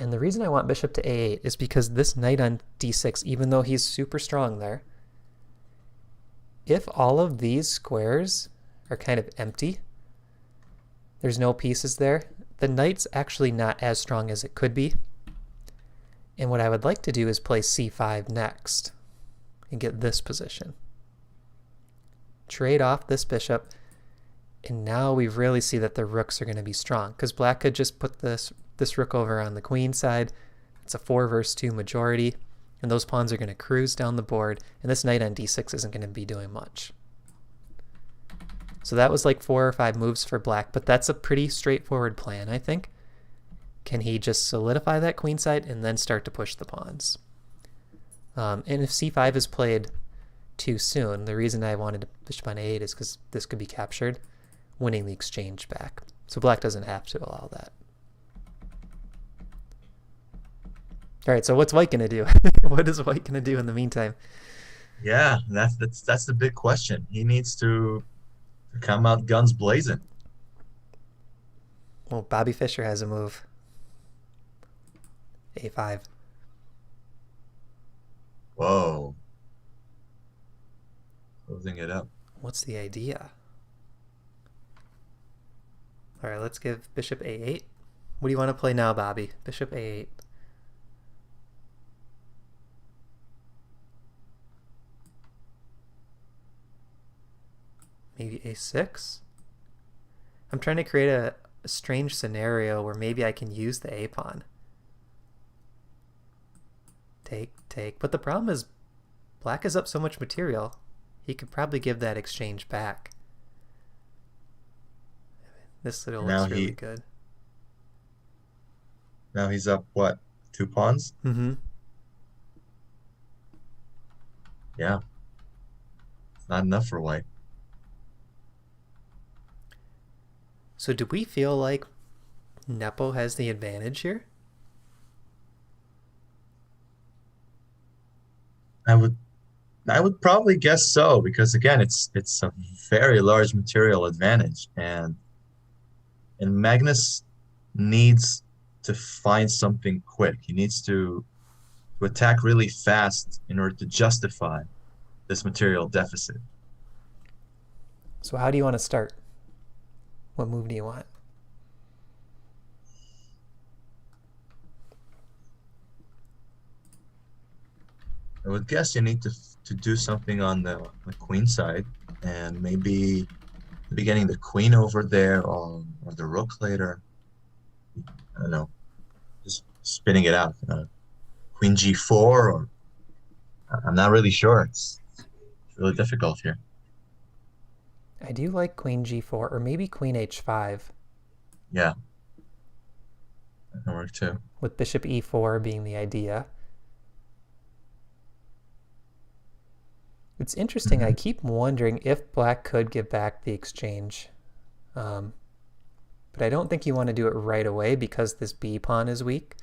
And the reason I want bishop to a8 is because this knight on d6, even though he's super strong there, if all of these squares are kind of empty, there's no pieces there, the knight's actually not as strong as it could be. And what I would like to do is play c5 next and get this position. Trade off this bishop, and now we really see that the rooks are going to be strong, because black could just put this rook over on the queen side. It's a 4 versus 2 majority, and those pawns are going to cruise down the board, and this knight on d6 isn't going to be doing much. So that was like 4 or 5 moves for black, but that's a pretty straightforward plan, I think. Can he just solidify that queen side and then start to push the pawns? And if c5 is played too soon, the reason I wanted bishop on a8 is because this could be captured, winning the exchange back. So black doesn't have to allow that. All right, so what's white going to do? What is white going to do in the meantime? Yeah, that's the big question. He needs to come out guns blazing. Well, Bobby Fischer has a move. a5. Whoa. Closing it up. What's the idea? All right, let's give bishop a8. What do you want to play now, Bobby? Bishop a8. Maybe a6? I'm trying to create a strange scenario where maybe I can use the a pawn. Take. But the problem is black is up so much material. He could probably give that exchange back. This still looks really good. Now he's up, what, 2 pawns? Mm-hmm. Yeah. It's not enough for white. So do we feel like Nepo has the advantage here? I would probably guess so, because again, it's a very large material advantage, and Magnus needs to find something quick. He needs to attack really fast in order to justify this material deficit. So how do you want to start? What move do you want? I would guess you need to do something on the queen side, and maybe getting the queen over there, or the rook later. I don't know, just spinning it out. Queen g4, or I'm not really sure. It's really difficult here. I do like queen g4, or maybe queen h5. Yeah, that can work too. With bishop e4 being the idea. It's interesting. Mm-hmm. I keep wondering if black could give back the exchange. But I don't think you want to do it right away because this b pawn is weak.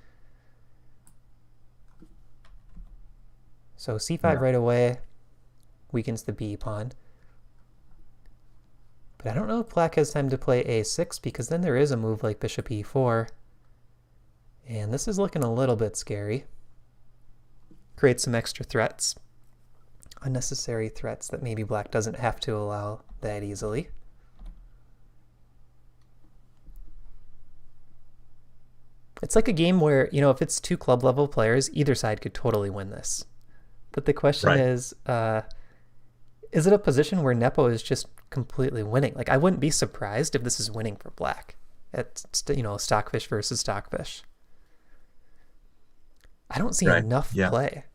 So c5 right away weakens the b pawn. But I don't know if black has time to play a6, because then there is a move like bishop e4. And this is looking a little bit scary. Create some extra threats. Unnecessary threats that maybe black doesn't have to allow that easily. It's like a game where, you know, if it's 2 club level players, either side could totally win this. But the question is it a position where Nepo is just completely winning? Like, I wouldn't be surprised if this is winning for black at, you know, Stockfish versus Stockfish. I don't see enough play.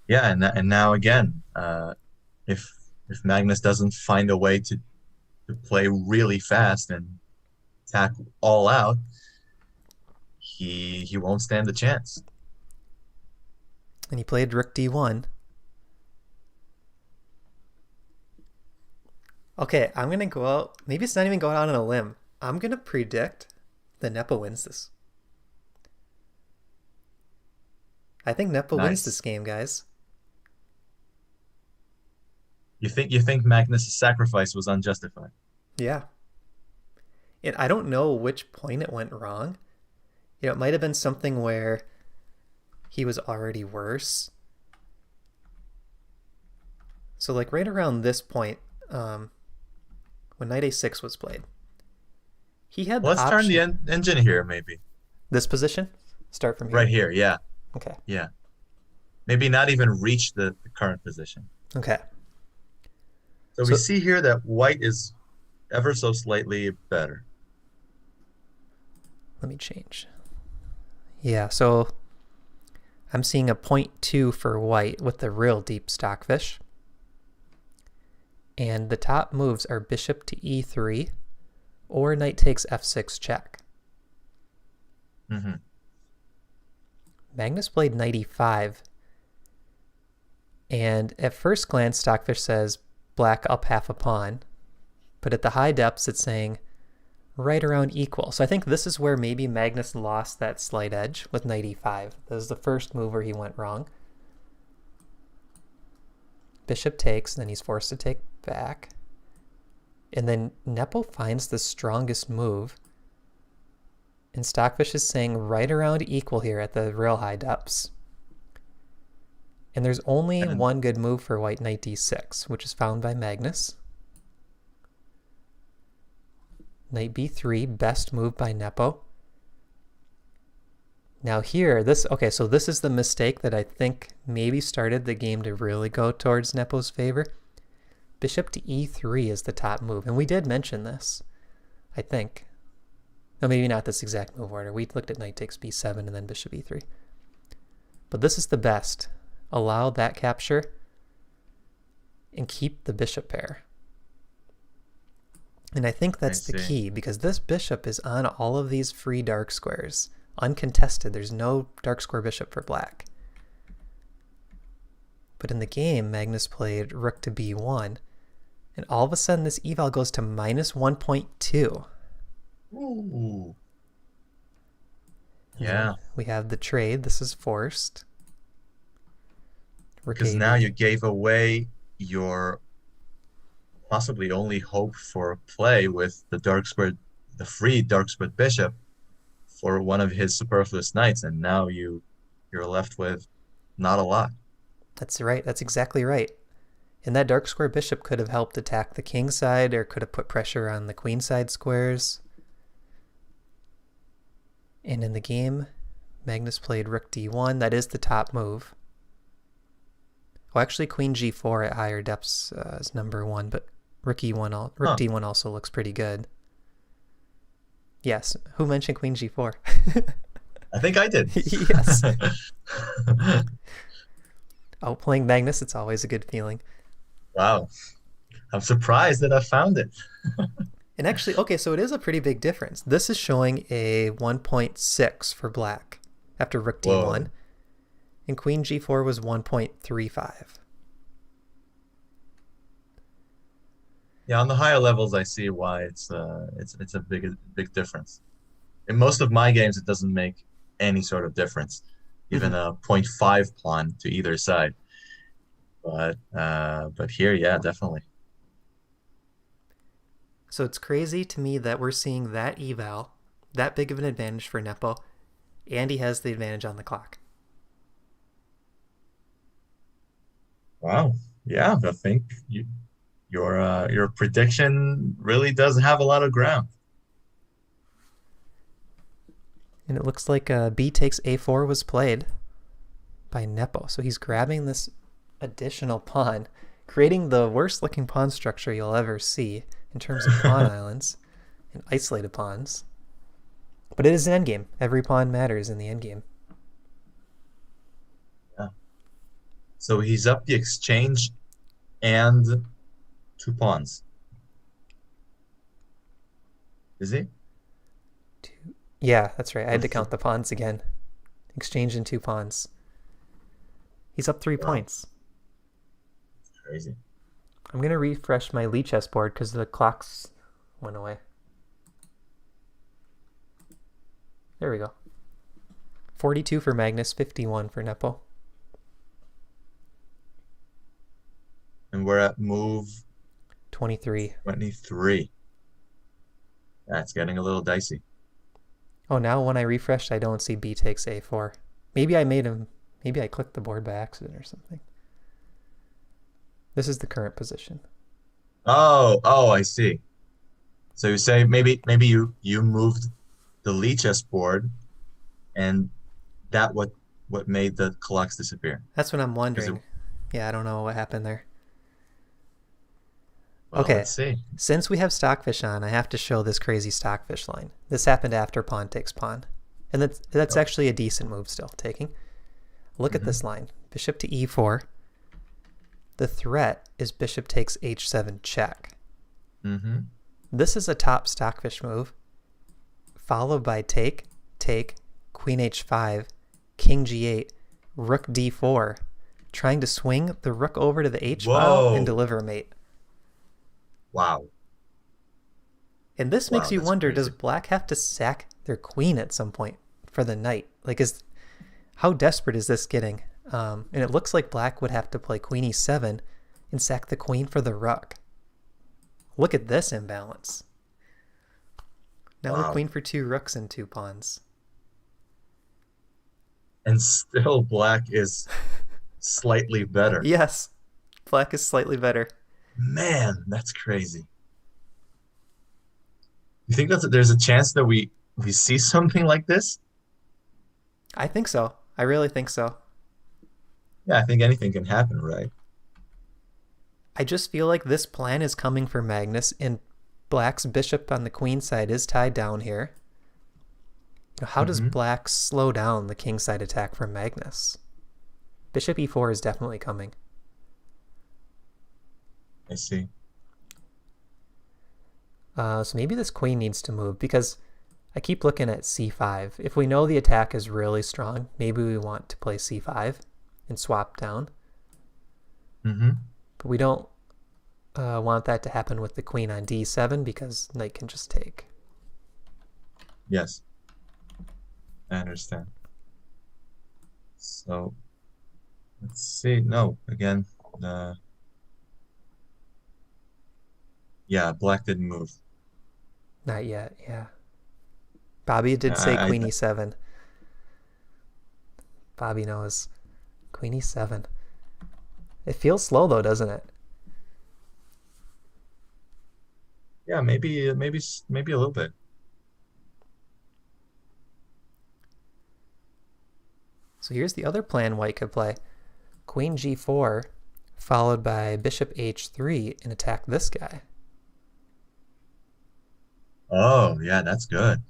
Yeah, and now again, if Magnus doesn't find a way to play really fast and attack all out, he won't stand a chance. And he played rook d1. Okay, I'm going to go out. Maybe it's not even going out on a limb. I'm going to predict that Nepo wins this. I think Nepo wins this Nice. game, guys. You think Magnus' sacrifice was unjustified? Yeah. And I don't know which point it went wrong. It might have been something where he was already worse. So like right around this point, when knight a6 was played, he had Well, the let's turn the option. engine here, maybe. This position? Start from Right here? here, yeah, Okay. yeah. Maybe not even reach the current position. Okay. So we So see here that white is ever so slightly better. let me change. Yeah, so I'm seeing a 0.2 for white with the real deep stockfish. And the top moves are bishop to e3 or knight takes f6 check. Hmm. Magnus played knight e5. And at first glance, Stockfish says black up half a pawn. But at the high depths, it's saying right around equal. So I think this is where maybe Magnus lost that slight edge with knight e5. This is the first move where he went wrong. Bishop takes, then he's forced to take back. And then Nepo finds the strongest move. And Stockfish is saying right around equal here at the real high depths. And there's only And one good move for white, knight d6, which is found by Magnus. Knight b3, best move by Nepo. Now here, so this is the mistake that I think maybe started the game to really go towards Nepo's favor. Bishop to e3 is the top move, and we did mention this, I think. No, maybe not this exact move order. We looked at knight takes b7 and then bishop e3. But this is the best. Allow that capture and keep the bishop pair. And I think that's the key, because this bishop is on all of these free dark squares. Uncontested. There's no dark square bishop for black. But in the game, Magnus played rook to b1. And all of a sudden, this eval goes to minus 1.2. ooh, And yeah, we have the trade. This is forced. Rook because a now you b. gave away your possibly only hope for play with the free dark squared bishop for one of his superfluous knights, and now you're left with not a lot. That's right. That's exactly right. And that dark square bishop could have helped attack the king side, or could have put pressure on the queen side squares. And in the game, Magnus played rook d1. That is the top move. Well, actually, queen g4 at higher depths is number one, but rook d1 also looks pretty good. Yes, who mentioned queen g4? I think I did. Yes. Oh, playing Magnus, it's always a good feeling. Wow. I'm surprised that I found it. And actually, okay, so it is a pretty big difference. This is showing a 1.6 for black after rook d1, Whoa. and queen g4 was 1.35. Yeah, on the higher levels, I see why it's a big difference. In most of my games, it doesn't make any sort of difference, even a 0.5 pawn to either side. But here, yeah, definitely. So it's crazy to me that we're seeing that eval, that big of an advantage for Nepo, and he has the advantage on the clock. Wow. Yeah, I think your prediction really does have a lot of ground. And it looks like b takes a4 was played by Nepo. So he's grabbing this additional pawn, creating the worst looking pawn structure you'll ever see in terms of pawn islands and isolated pawns. But it is an endgame. Every pawn matters in the endgame. Yeah. So he's up the exchange and 2 pawns. Is he? Yeah, that's right. I had to count the pawns again. Exchange in 2 pawns. He's up 3 Wow, points. crazy. I'm going to refresh my Lee chess board because the clocks went away. There we go. 42 for Magnus, 51 for Nepo. And we're at move 23. 23. That's getting a little dicey. Oh, now when I refreshed, I don't see B takes A4. Maybe I clicked the board by accident or something. This is the current position. Oh, I see. So you say maybe you moved the Lee chess board, and that what made the clocks disappear. That's what I'm Because wondering. Yeah, I don't know what happened there. well, Okay, let's see. since we have Stockfish on, I have to show this crazy Stockfish line. This happened after pawn takes pawn. And that's Oh. actually a decent move still, taking. Look at Hmm. this line. Bishop to E4. The threat is bishop takes H7 check. Hmm. This is a top Stockfish move, followed by take, queen H5, king G8, rook D4, trying to swing the rook over to the H file and Whoa. deliver a mate. Wow. And this makes Wow, you that's wonder, does crazy. black have to sack their queen at some point for the knight? Like, how desperate is this getting? And it looks like black would have to play queen E7 and sack the queen for the rook. Look at this imbalance. Now we're Wow. queen for 2 rooks and 2 pawns. And still black is slightly better. Yes, black is slightly better. Man, that's crazy. You think that there's a chance that we see something like this? I think so. I really think so. Yeah, I think anything can happen, right? I just feel like this plan is coming for Magnus, and black's bishop on the queen side is tied down here. How does Hmm. black slow down the king side attack from Magnus? Bishop E4 is definitely coming. I see. So maybe this queen needs to move because I keep looking at C5. If we know the attack is really strong, maybe we want to play C5 and swap down. Hmm. But we don't want that to happen with the queen on D7 because knight can just take. Yes, I understand. So let's see. No, again, uh, yeah, black didn't move. Not yet, yeah. Bobby did say I, queen E7. Bobby knows. Queen E7. It feels slow though, doesn't it? yeah, maybe a little bit. So here's the other plan white could play. Queen G4 followed by bishop H3 and attack this guy. Oh, yeah, that's good.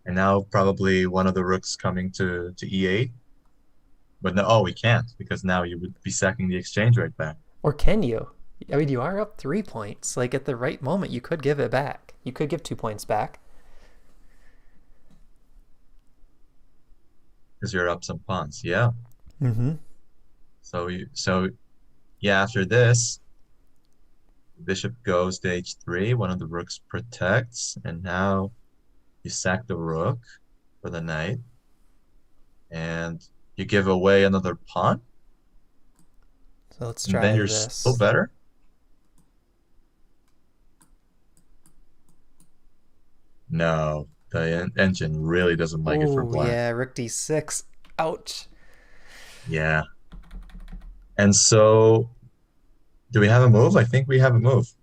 And now probably one of the rooks coming to E8. But no, oh, we can't because now you would be sacking the exchange right back. Or can you? I mean, you are up 3 points. Like at the right moment, you could give it back. You could give 2 points back. Because you're up some pawns. Yeah. Mm-hmm. So yeah, after this, bishop goes to H3, one of the rooks protects, and now you sack the rook for the knight, and you give away another pawn, So let's and try then you're still this. better. No, the engine really doesn't like it for Oh, black. yeah, rook D6. Ouch. Yeah. And so, do we have a move? I think we have a move,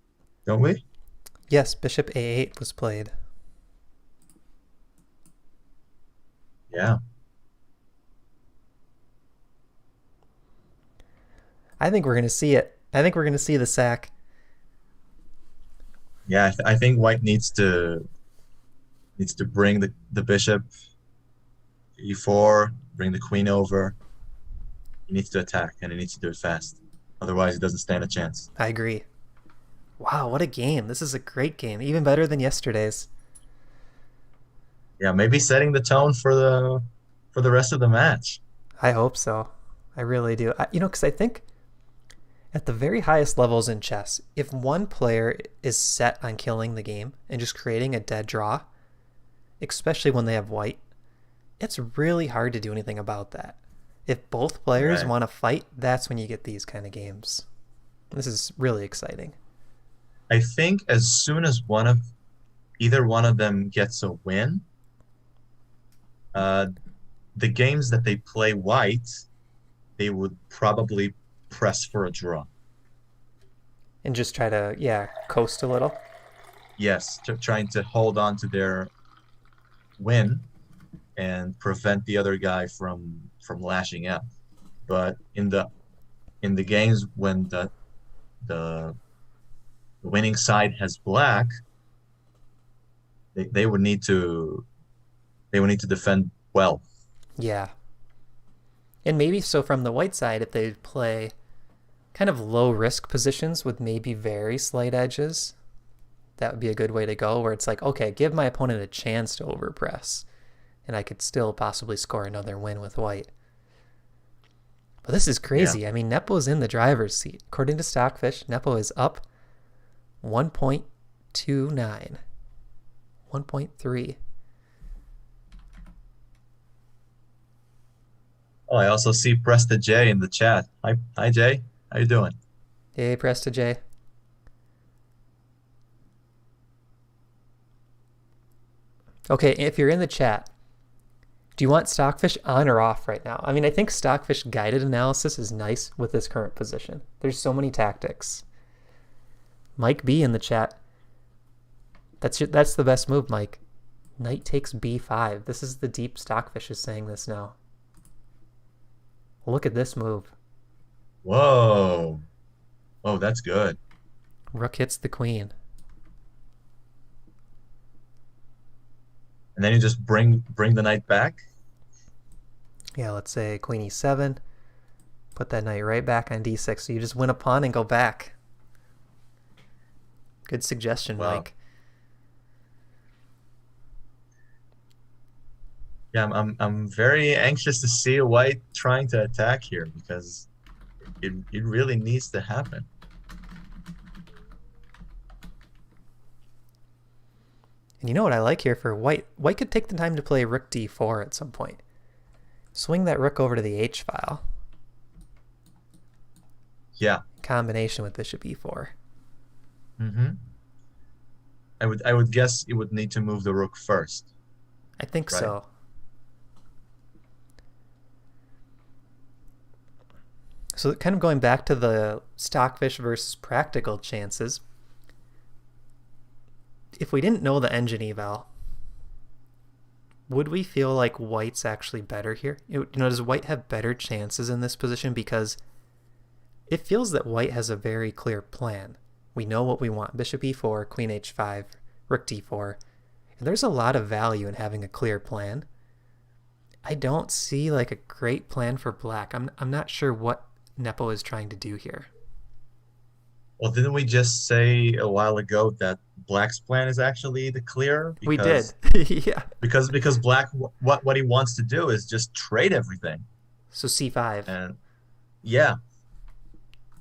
don't we? Yes, bishop A8 was played. Yeah. I think we're going to see it. I think we're going to see the sack. Yeah, I think white needs to bring the bishop e4, bring the queen over. He needs to attack, and he needs to do it fast. Otherwise, he doesn't stand a chance. I agree. Wow, what a game. This is a great game. Even better than yesterday's. Yeah, maybe setting the tone for the rest of the match. I hope so. I really do. Because I think at the very highest levels in chess, if one player is set on killing the game and just creating a dead draw, especially when they have white, it's really hard to do anything about that. If both players Right. want to fight, that's when you get these kind of games. This is really exciting. I think as soon as either one of them gets a win, uh, the games that they play white, they would probably press for a draw. And just try to, yeah, coast a little. Yes, trying to hold on to their win and prevent the other guy from lashing out. But in the games when the winning side has black, they would need to defend well. Yeah. And maybe so from the white side, if they play kind of low risk positions with maybe very slight edges, that would be a good way to go, where it's like, okay, give my opponent a chance to overpress, and I could still possibly score another win with white. But this is Yeah. crazy. I mean, Nepo's in the driver's seat. According to Stockfish, Nepo is up 1.29, 1.3. Oh, I also see Presta J in the chat. Hi Jay. How you doing? Hey, Presta J. Okay, if you're in the chat, do you want Stockfish on or off right now? I mean, I think Stockfish guided analysis is nice with this current position. There's so many tactics. Mike B in the chat. That's the best move, Mike. Knight takes b5. This is the deep Stockfish is saying this now. Look at this move. Whoa. Oh, that's good. Rook hits the queen. And then you just bring the knight back. Yeah, let's say queen e7. Put that knight right back on d6. So you just win a pawn and go back. Good suggestion, Wow. Mike. Yeah, I'm very anxious to see a white trying to attack here because it really needs to happen. And you know what I like here for white? White could take the time to play rook d4 at some point. Swing that rook over to the h file. Yeah. In combination with bishop e4. Mm-hmm. I would guess you would need to move the rook first. I think Right. so. So kind of going back to the Stockfish versus practical chances. If we didn't know the engine eval, would we feel like white's actually better here? Does white have better chances in this position? Because it feels that white has a very clear plan. We know what we want. Bishop e4, queen h5, rook d4. And there's a lot of value in having a clear plan. I don't see like a great plan for black. I'm not sure what Nepo is trying to do here. Well, didn't we just say a while ago that black's plan is actually the clear? We did. Yeah. Because black what he wants to do is just trade everything. So c5. And yeah.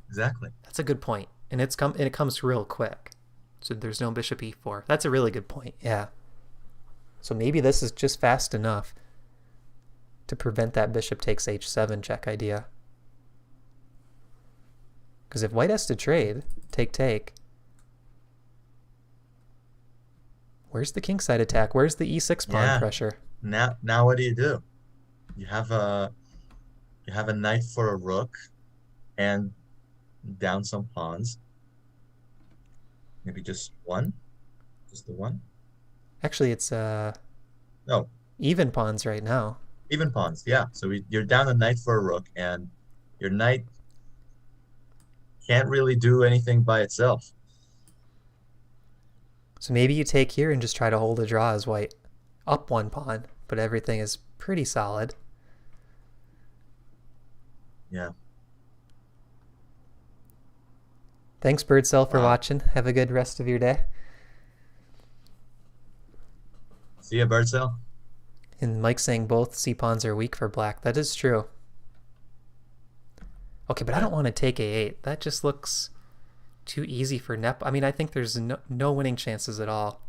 Exactly. That's a good point. And it comes real quick. So there's no bishop e4. That's a really good point. Yeah. So maybe this is just fast enough to prevent that bishop takes h7 check idea. Because if white has to trade, take, where's the kingside attack? Where's the e6 pawn pressure? Now what do? You have a knight for a rook and down some pawns. Maybe just one? Just the one? Actually, it's No, even pawns right now. even pawns. Yeah. So you're down a knight for a rook, and your knight can't really do anything by itself. So maybe you take here and just try to hold a draw as white. Up one pawn, but everything is pretty solid. Yeah. Thanks, Birdcell, for Wow. watching. Have a good rest of your day. See ya, Birdcell. And Mike saying both c-pawns are weak for black. That is true. Okay, but I Yeah. don't want to take a8. That just looks too easy for Nepo. I mean, I think there's no winning chances at all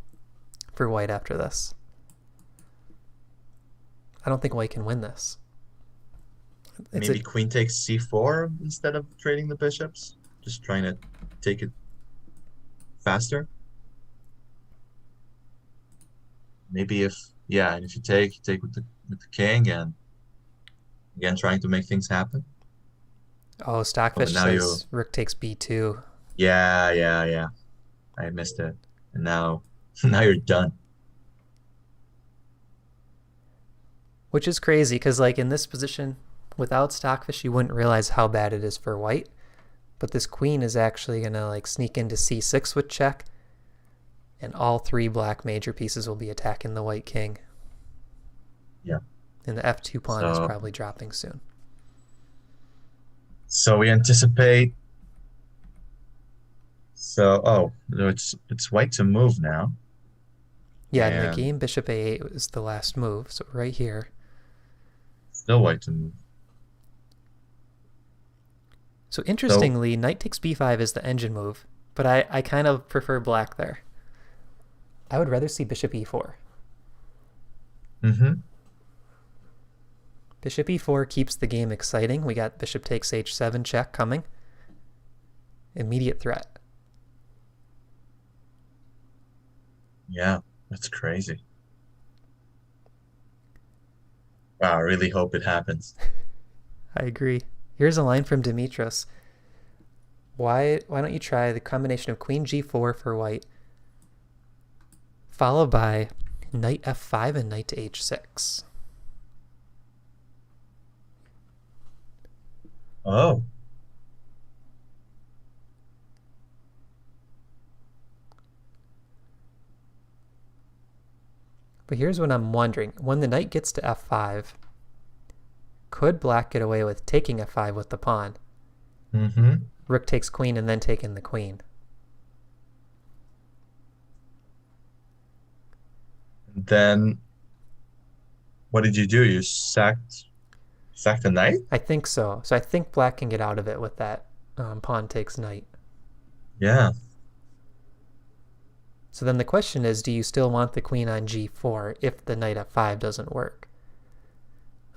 for white after this. I don't think white can win this. It's a Maybe queen takes c4 instead of trading the bishops. Just trying to take it faster. Maybe if yeah, and if you take with the king and again trying to make things happen. oh, Oh, but Stockfish now you says rook takes b2, yeah. I missed it. And now now you're done. which is crazy because like in this position, without Stockfish, you wouldn't realize how bad it is for white. But this queen is actually gonna like sneak into c6 with check, and all three black major pieces will be attacking the white king. Yeah. And the f2 pawn is So probably dropping soon. so we anticipate so oh no, it's white to move now. Yeah, in the And game, bishop a8 is the last move, so right here. still white to move. So So interestingly, knight takes b5 is the engine move, but I kind of prefer black there. I would rather see bishop e4. mm-hmm. Bishop e4 keeps the game exciting. We got bishop takes h7 check coming. Immediate threat. Yeah, that's crazy. Wow, I really hope it happens. I agree. Here's a line from Dimitros. Why don't you try the combination of queen g4 for white, followed by knight f5 and knight to h6. Oh, But here's what I'm wondering. When the knight gets to f5, could black get away with taking f5 with the pawn? mm-hmm. Rook takes queen and then taking the queen. Then what did you do? You sacked the knight? I think so. So I think black can get out of it with that pawn takes knight. Yeah. So then the question is, do you still want the queen on g4 if the knight f5 doesn't work?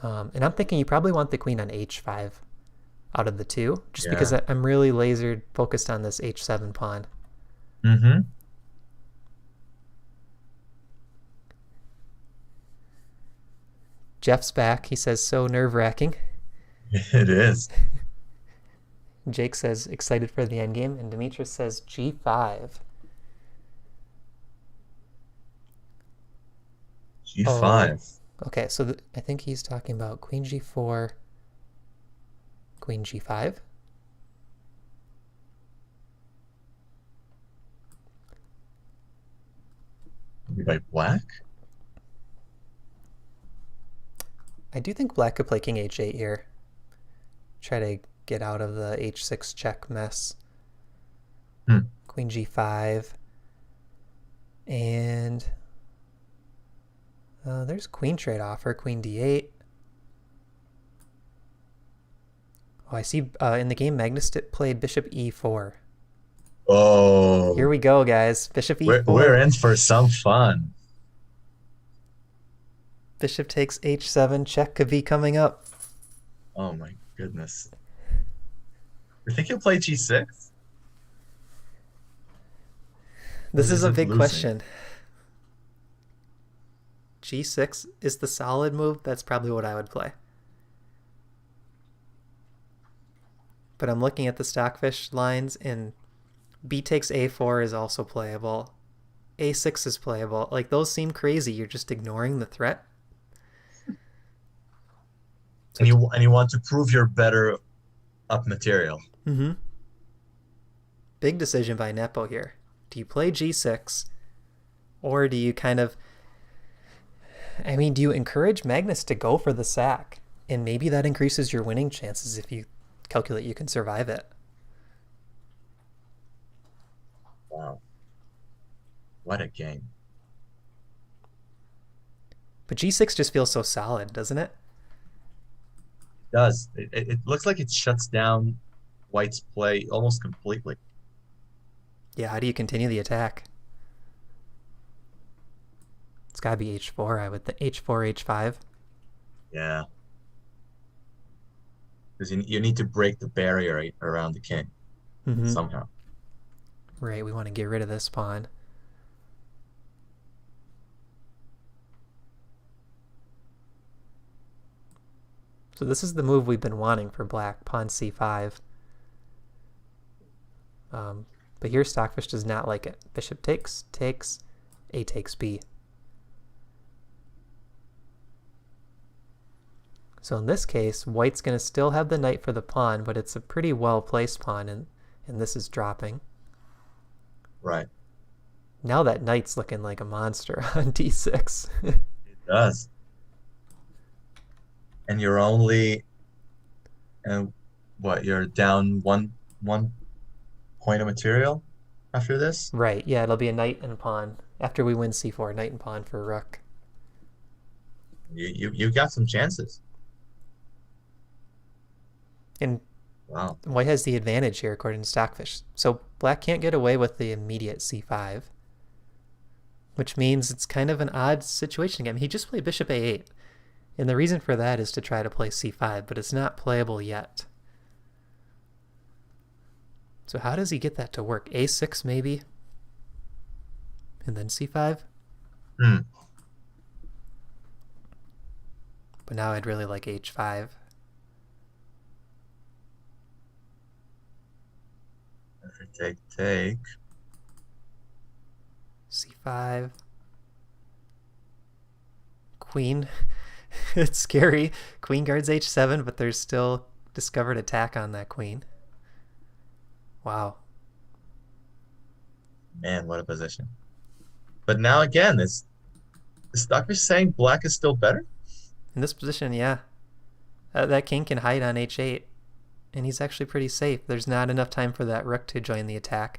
And I'm thinking you probably want the queen on h5 out of the two, just because Yeah. I'm really lasered focused on this h7 pawn. Mm-hmm. Jeff's back. He says, so nerve-wracking. It is. Jake says, excited for the endgame. And Demetrius says, g5. G5. Okay, so I think he's talking about queen g4, queen g5. Maybe by black? I do think black could play king h8 here. Try to get out of the h6 check mess. Queen g5. And there's queen trade offer, queen d8. Oh, I see in the game Magnus played bishop e4. Oh, Here we go, guys. Bishop e4. we're in for some fun. Bishop takes h7. Check could be coming up. Oh my goodness. You think he'll play G6? This is a it big losing? question. G6 is the solid move. That's probably what I would play. But I'm looking at the Stockfish lines, and B takes A4 is also playable. A6 is playable. Like, those seem crazy. You're just ignoring the threat. And you want to prove you're better up material. Mm-hmm. Big decision by Nepo here. Do you play G6, or do you kind of... I mean, do you encourage Magnus to go for the sack? And maybe that increases your winning chances if you calculate you can survive it. Wow. What a game. But G6 just feels so solid, doesn't it? does. It looks like it shuts down White's play almost completely. Yeah, how do you continue the attack? It's gotta be h4, I would think. H4, h5. Yeah, because you need to break the barrier around the king Mm-hmm. somehow. Right, we want to get rid of this pawn. So this is the move we've been wanting for black, pawn c5. But here Stockfish does not like it. Bishop takes, A takes B. So in this case, White's going to still have the knight for the pawn, but it's a pretty well-placed pawn, and this is dropping. Right. Now that knight's looking like a monster on d6. It does. And you're only, and what, you're down one point of material after this? Right, yeah, it'll be a knight and pawn. After we win c4, knight and pawn for rook. You got some chances. And Wow. White has the advantage here, according to Stockfish. So black can't get away with the immediate c5, which means it's kind of an odd situation again. He just played bishop a8, and the reason for that is to try to play c5, but it's not playable yet. So how does he get that to work? a6 maybe? And then c5? But now I'd really like h5. Take. c5. Queen. It's scary. Queen guards h7, but there's still discovered attack on that queen. Wow. Man, what a position. But now again, is Stockfish saying black is still better? In this position, yeah. That king can hide on h8, and he's actually pretty safe. There's not enough time for that rook to join the attack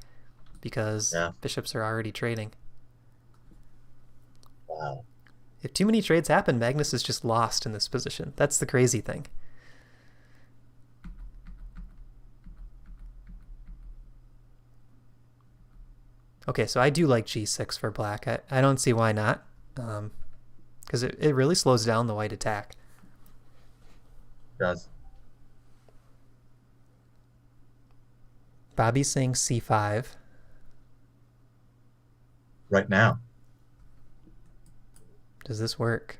because bishops are already trading. Wow. If too many trades happen, Magnus is just lost in this position. That's the crazy thing. Okay, so I do like g6 for black. I don't see why not, because it really slows down the white attack. It does. Bobby's saying c5. Right now. Does this work?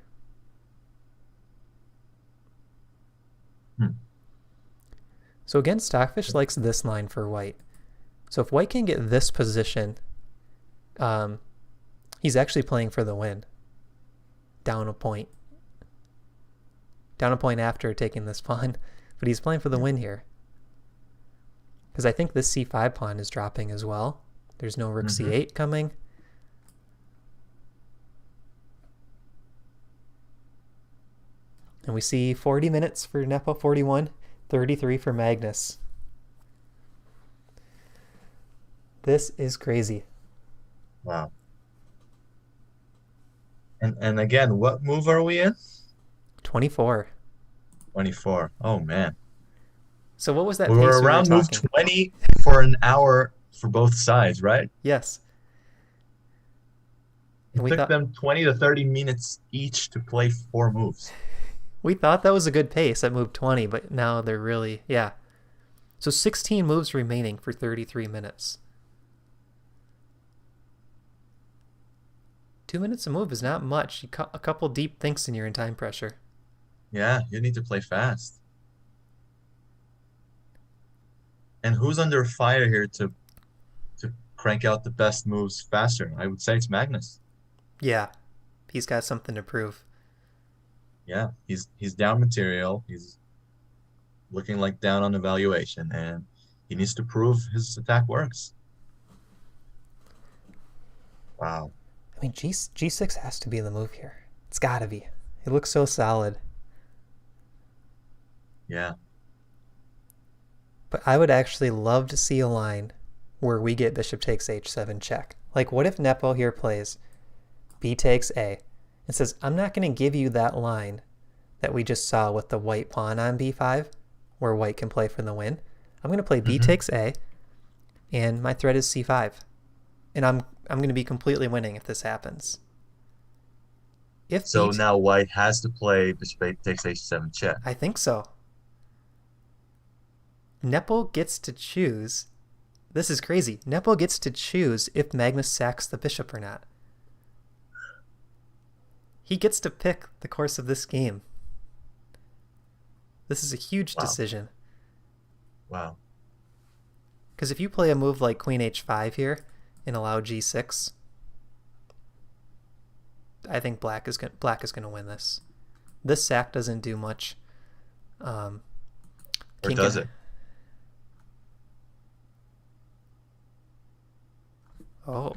So again, Stockfish likes this line for white. So if white can get this position, he's actually playing for the win. Down a point. Down a point after taking this pawn, but he's playing for the win here. Because I think this c5 pawn is dropping as well. There's no rook c8 coming. And we see 40 minutes for Nepo 41, 33 for Magnus. This is crazy. Wow. And again, what move are we in? 24. 24. Oh, man. So what was that we pace were around we were move talking? 20 for an hour for both sides, right? Yes. It took them 20 to 30 minutes each to play 4 moves. We thought that was a good pace at move 20, but now they're really, yeah. So 16 moves remaining for 33 minutes. 2 minutes a move is not much. A couple deep thinks and you're in time pressure. Yeah, you need to play fast. And who's under fire here to crank out the best moves faster? I would say it's Magnus. Yeah, he's got something to prove. Yeah, he's down material. He's looking like down on evaluation, and he needs to prove his attack works. Wow. I mean, G6 has to be the move here. It's got to be. It looks so solid. Yeah. But I would actually love to see a line where we get bishop takes h7 check. Like, what if Nepo here plays b takes a and says, I'm not going to give you that line that we just saw with the white pawn on b5, where white can play for the win. I'm going to play b Mm-hmm. takes a, and my threat is c5. And I'm going to be completely winning if this happens. If So b now white has to play bishop takes h7 check. I think so. Nepo gets to choose. This is crazy. Nepo gets to choose if Magnus sacks the bishop or not. He gets to pick the course of this game. This is a huge decision. Wow. Because if you play a move like queen h5 here and allow g6, I think black is going to win this. This sack doesn't do much. Or does it? Oh.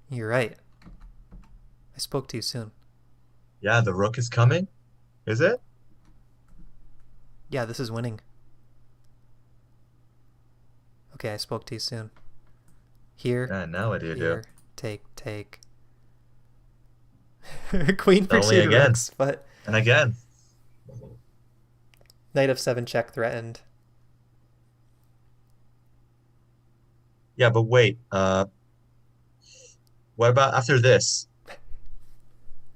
You're right. I spoke too soon. Yeah, the rook is coming. Is it? Yeah, this is winning. Okay, I spoke too soon. Here. Yeah, now what do you do? Take. Queen Only pursued again. rooks, but And again. knight f7 check threatened. Yeah, but wait. What about after this?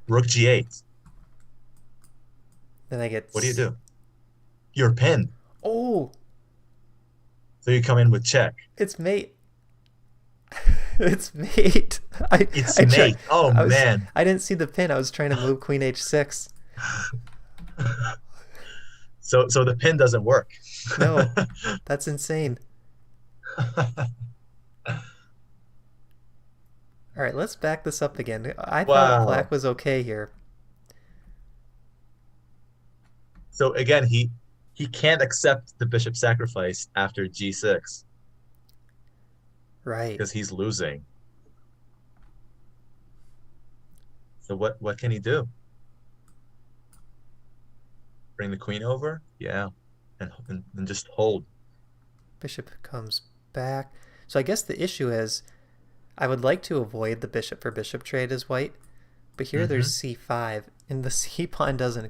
Rook g8. Then I get... What do you do? You're pinned. Oh! So you come in with check. It's mate. It's mate. It's mate. Oh, man. I didn't see the pin. I was trying to move queen h6. So the pin doesn't work. No, that's insane. All right, let's back this up again. I thought black was okay here. So again, he can't accept the bishop sacrifice after g6. Right. Because he's losing. So what can he do? Bring the queen over? Yeah. And just hold. Bishop comes back. So I guess the issue is I would like to avoid the bishop for bishop trade as white, but here there's c5, and the c pawn does an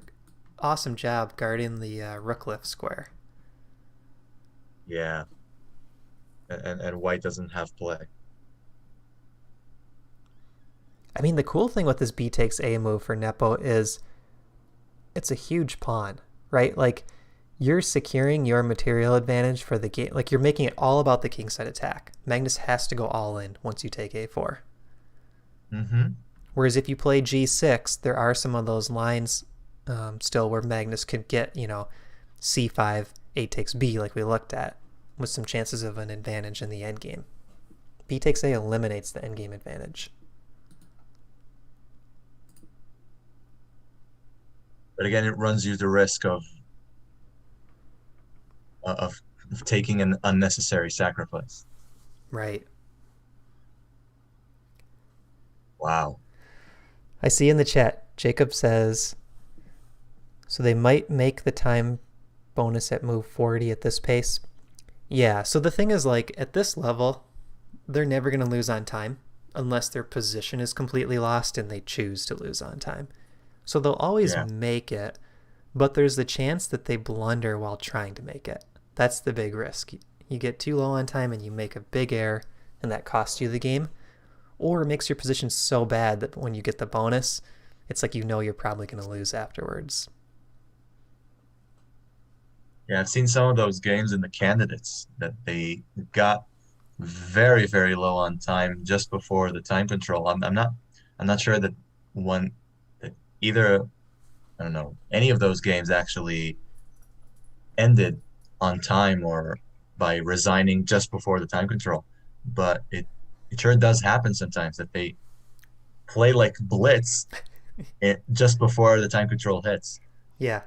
awesome job guarding the rook lift square. Yeah. And white doesn't have play. I mean, the cool thing with this b takes a move for Nepo is it's a huge pawn, right? Like, you're securing your material advantage for the game. Like, you're making it all about the kingside attack. Magnus has to go all in once you take a4. Whereas if you play g6, there are some of those lines still where Magnus could get, c5, a takes b like we looked at, with some chances of an advantage in the endgame. B takes a eliminates the endgame advantage. But again, it runs you the risk of taking an unnecessary sacrifice. Right. Wow. I see in the chat, Jacob says, so they might make the time bonus at move 40 at this pace. Yeah, so the thing is, like, at this level, they're never going to lose on time unless their position is completely lost and they choose to lose on time. So they'll always make it, but there's the chance that they blunder while trying to make it. That's the big risk. You get too low on time and you make a big error, and that costs you the game. Or it makes your position so bad that when you get the bonus, it's like you're probably going to lose afterwards. Yeah, I've seen some of those games in the candidates that they got very, very low on time just before the time control. I'm not sure that either, I don't know, any of those games actually ended on time or by resigning just before the time control. But it sure does happen sometimes that they play like blitz just before the time control hits. Yeah.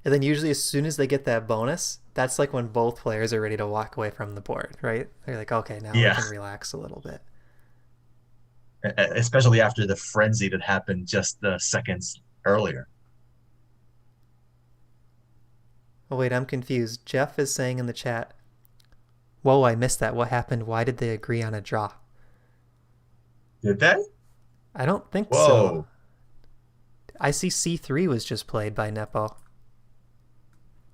And then usually as soon as they get that bonus, that's like when both players are ready to walk away from the board, right? They're like, okay, now we can relax a little bit. Especially after the frenzy that happened just the seconds earlier. Oh, wait, I'm confused. Jeff is saying in the chat, whoa, I missed that. What happened? Why did they agree on a draw? Did they? I don't think Whoa. so. I see c3 was just played by Nepo.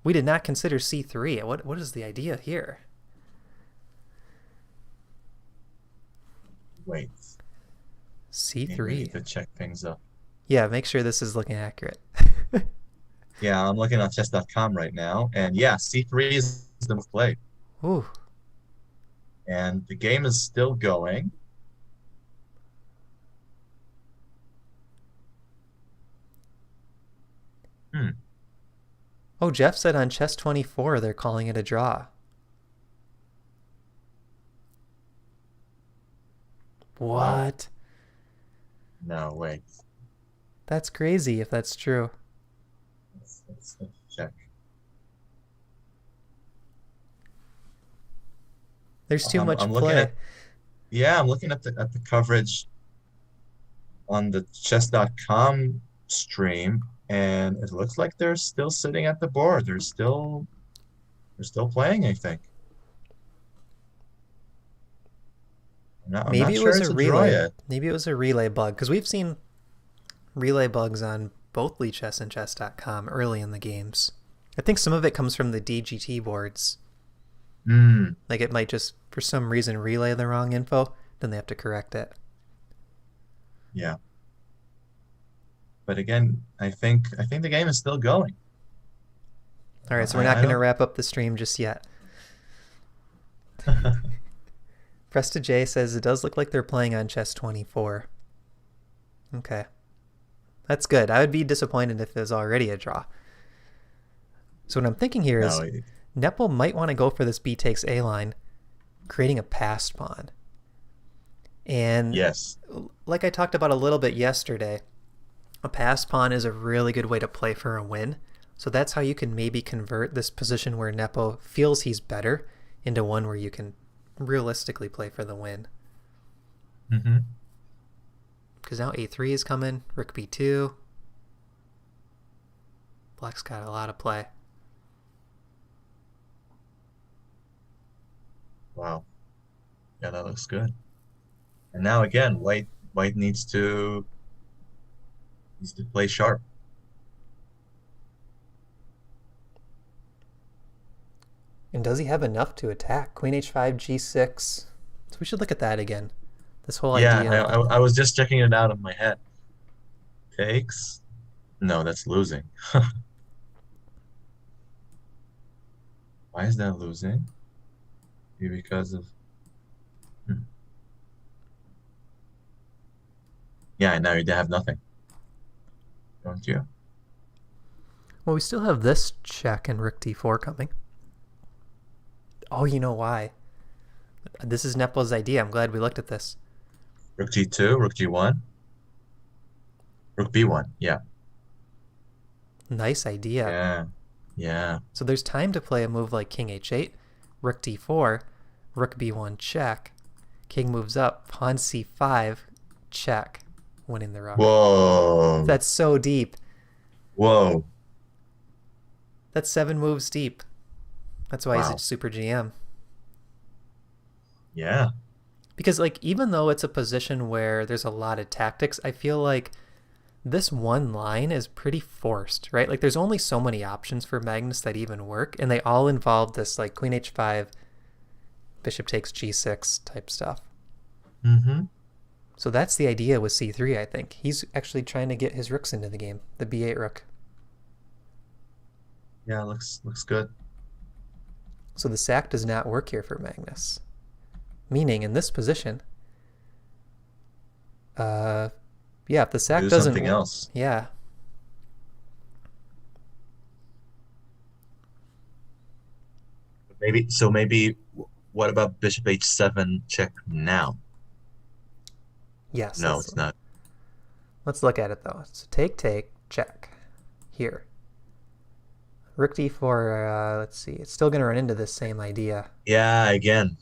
We did not consider c3. What is the idea here? Wait, maybe we need c3. to check things up. Yeah, make sure this is looking accurate. Yeah, I'm looking on chess.com right now, and yeah, c3 is the move played, Ooh. and the game is still going. Hmm. Oh, Jeff said on Chess24 they're calling it a draw. Wow. What? No, wait. That's crazy if that's true. Let's check. There's too much I'm looking play. at Yeah, I'm looking at the coverage on the chess.com stream, and it looks like they're still sitting at the board. They're still playing, I think. I'm Maybe not it sure was a it's a draw relay. yet. Maybe it was a relay bug because we've seen relay bugs on both Lichess and chess.com early in the games. I think some of it comes from the DGT boards. Hmm. Like it might just, for some reason, relay the wrong info, then they have to correct it. Yeah. But again, I think the game is still going. All right, so we're not I going to don't. wrap up the stream just yet. Presta J says it does look like they're playing on Chess24. Okay. That's good. I would be disappointed if it was already a draw. So what I'm thinking here is No, Nepo might want to go for this B takes A line, creating a passed pawn. And yes. like I talked about a little bit yesterday, a passed pawn is a really good way to play for a win. So that's how you can maybe convert this position where Nepo feels he's better into one where you can realistically play for the win. Mm-hmm. Because now A3 is coming, Rook B2. Black's got a lot of play. Wow. Yeah, that looks good. And now again, white needs to play sharp. And does he have enough to attack? Queen H5, G6. So we should look at that again. This whole Yeah, idea. I was just checking it out in my head. Takes? No, that's losing. Why is that losing? Maybe because of... Yeah, now you have nothing. Don't you? Well, we still have this check and Rook D4 coming. Oh, you know why? This is Nepo's idea. I'm glad we looked at this. Rook G2, Rook G1. Rook B1, yeah. Nice idea. Yeah, yeah. So there's time to play a move like King H8, Rook D4, Rook B1 check. King moves up, Pawn C5, check, winning the rook. Whoa. That's so deep. Whoa. That's 7 moves deep. That's why Wow. he's a super GM. Yeah. Because like even though it's a position where there's a lot of tactics, I feel like this one line is pretty forced, right? Like there's only so many options for Magnus that even work, and they all involve this like Queen H5, Bishop takes G6 type stuff. Mm-hmm. So that's the idea with C3, I think. He's actually trying to get his rooks into the game, the B8 rook. Yeah, looks good. So the sack does not work here for Magnus. Meaning in this position, yeah, if the sack Do doesn't something else. Yeah. Maybe what about Bishop H7 check now? Yes. No, it's not. Let's look at it though. So take, check. Here. Rook D4, let's see. It's still going to run into this same idea. Yeah, again.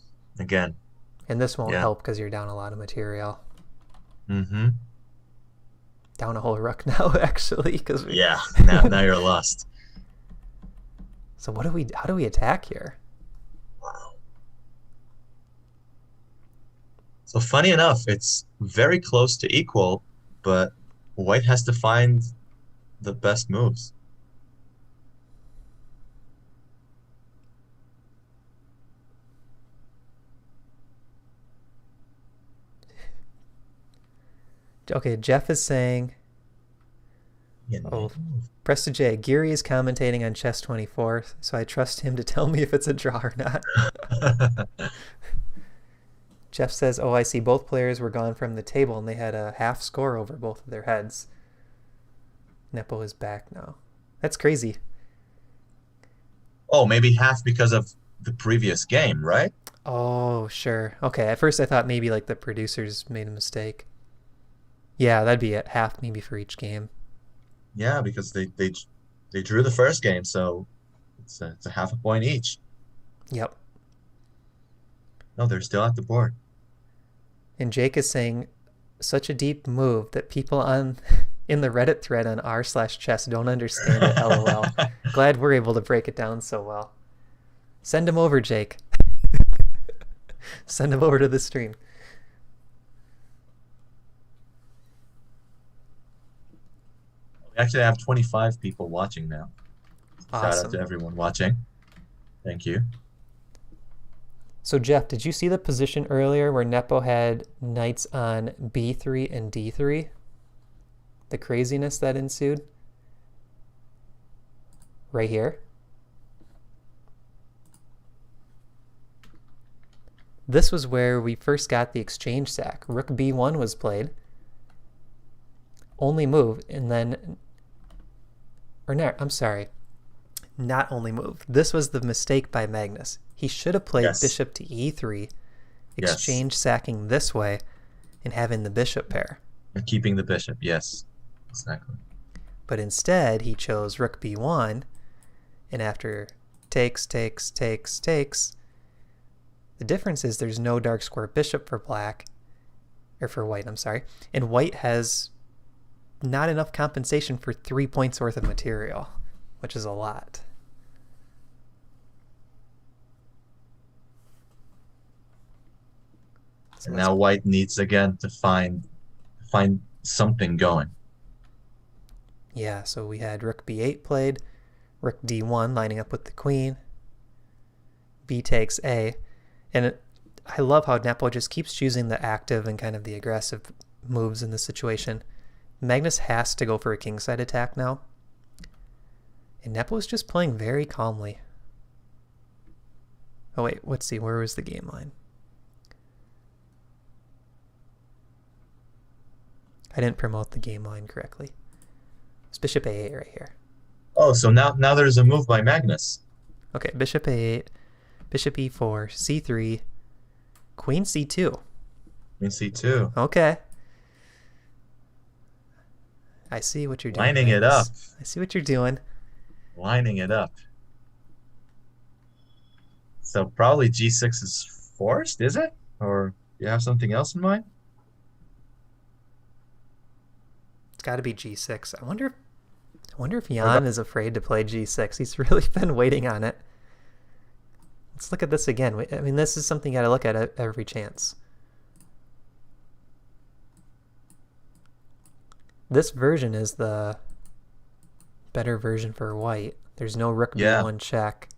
And this won't Yeah. help because you're down a lot of material. Mm-hmm. Down a whole rook now, actually. Yeah, now you're lost. So how do we attack here? Wow. So funny enough, it's very close to equal, but white has to find the best moves. Okay, Jeff is saying, Yeah, oh, make a move. Presta J, Geary is commentating on Chess 24, so I trust him to tell me if it's a draw or not. Jeff says, oh, I see both players were gone from the table and they had a half score over both of their heads. Nepo is back now. That's crazy. Oh, maybe half because of the previous game, right? Oh, sure. Okay, at first I thought maybe like the producers made a mistake. Yeah, that'd be it. Half maybe for each game. Yeah, because they drew the first game, so it's a half a point each. Yep. No, they're still at the board. And Jake is saying such a deep move that people on in the Reddit thread on r/chess don't understand it. LOL. Glad we're able to break it down so well. Send him over, Jake. Send him over to the stream. We actually have 25 people watching now. Shout out Awesome. to everyone watching. Thank you. So Jeff, did you see the position earlier where Nepo had knights on b3 and d3? The craziness that ensued? Right here. This was where we first got the exchange sack. Rook b1 was played. Only move, and then... Or no, I'm sorry. Not only move. This was the mistake by Magnus. He should have played bishop to e3, exchange sacking this way, and having the bishop pair. And keeping the bishop, yes. Exactly. But instead, he chose rook b1, and after takes, the difference is there's no dark square bishop for black, or for white, I'm sorry, and white has not enough compensation for 3 points worth of material, which is a lot. And now white needs again to find something going. Yeah, so we had rook b8 played, rook d1 lining up with the queen, b takes a, and I love how Nepo just keeps choosing the active and kind of the aggressive moves in this situation. Magnus has to go for a kingside attack now, and Nepo is just playing very calmly. Oh wait, let's see, where was the game line? I didn't promote the game line correctly. It's bishop a8 right here. Oh, so now there's a move by Magnus. Okay, bishop a8, bishop e4, c3, queen c2. Queen c2. Okay. I see what you're doing. Lining it up. I see what you're doing. Lining it up. So probably g6 is forced, is it? Or do you have something else in mind? It's got to be g6. I wonder if Jan is afraid to play g6. He's really been waiting on it. Let's look at this again. I mean, this is something you got to look at every chance. This version is the better version for white. There's no rook b1 check.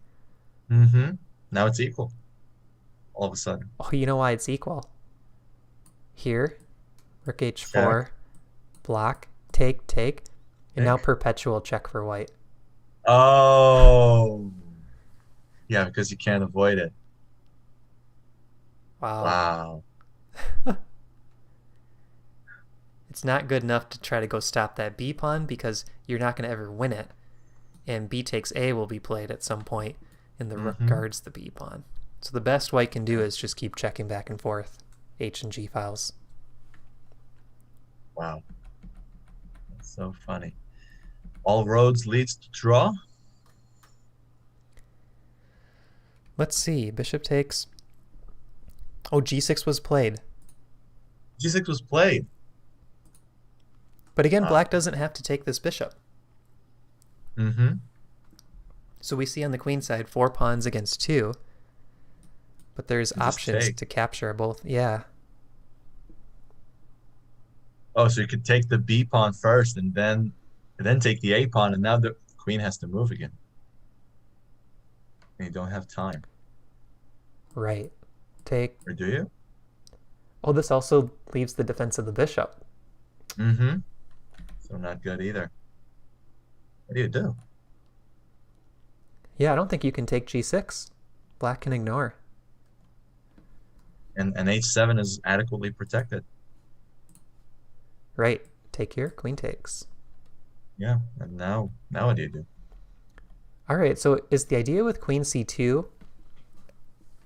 Mm-hmm. Now it's equal. All of a sudden. Oh, you know why it's equal? Here, rook h4, block, take, and now perpetual check for white. Oh. Yeah, because you can't avoid it. Wow. It's not good enough to try to go stop that b pawn because you're not going to ever win it. And b takes a will be played at some point, and the rook guards the b pawn. So the best white can do is just keep checking back and forth h and g files. Wow. That's so funny. All roads leads to draw? Let's see. Bishop takes. Oh, g6 was played. G6 was played. But again, black doesn't have to take this bishop. Mm-hmm. So we see on the queen side 4 pawns against 2. But there's options to capture both. Yeah. Oh, so you could take the b pawn first and then and then take the a pawn, and now the queen has to move again. And you don't have time. Right. Take. Or do you? Oh, this also leaves the defense of the bishop. Mm-hmm. So not good either. What do you do? Yeah, I don't think you can take g6. Black can ignore. And h7 is adequately protected. Right. Take here, queen takes. Yeah, and now what do you do? All right, so is the idea with queen c2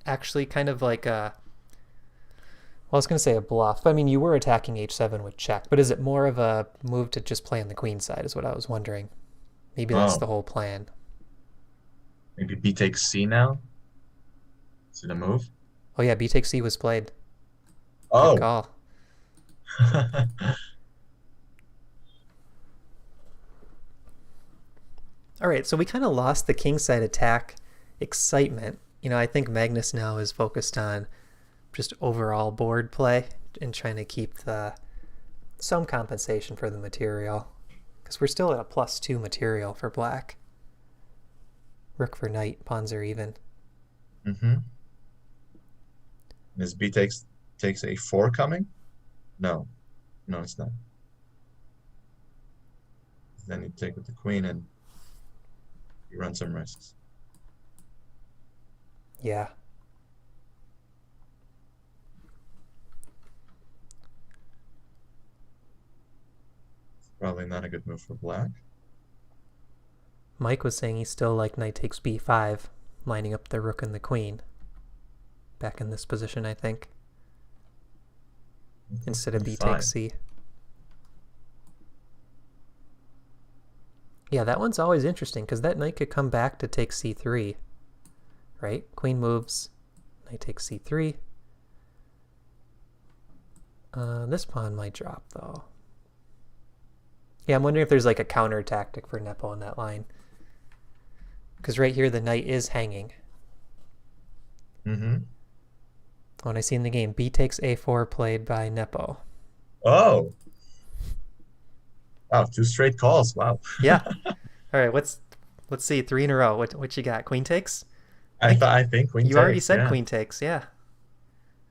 actually kind of like a, well, I was going to say a bluff. I mean, you were attacking h7 with check, but is it more of a move to just play on the queen side is what I was wondering. Maybe that's Oh, the whole plan. maybe b takes c now? Is it a move? Oh yeah, b takes c was played. Good Oh. call. All right, so we kind of lost the kingside attack excitement. I think Magnus now is focused on just overall board play and trying to keep some compensation for the material, because we're still at a +2 material for black. Rook for knight, pawns are even. Mm-hmm. Is b takes a4 coming? No. No, it's not. Then you take with the queen and you run some risks. Yeah. It's probably not a good move for black. Mike was saying he still liked knight takes b5, lining up the rook and the queen. Back in this position, I think. Instead of b takes c. Yeah, that one's always interesting, because that knight could come back to take c3. Right? Queen moves, knight takes c3. This pawn might drop, though. Yeah, I'm wondering if there's like a counter tactic for Nepo on that line. Because right here, the knight is hanging. Mm-hmm. When I see in the game, b takes a4 played by Nepo. Oh. Wow, 2 straight calls. Wow. Yeah. All right, let's see, 3 in a row. What you got? Queen takes? I think queen You already takes. said Yeah, queen takes, yeah.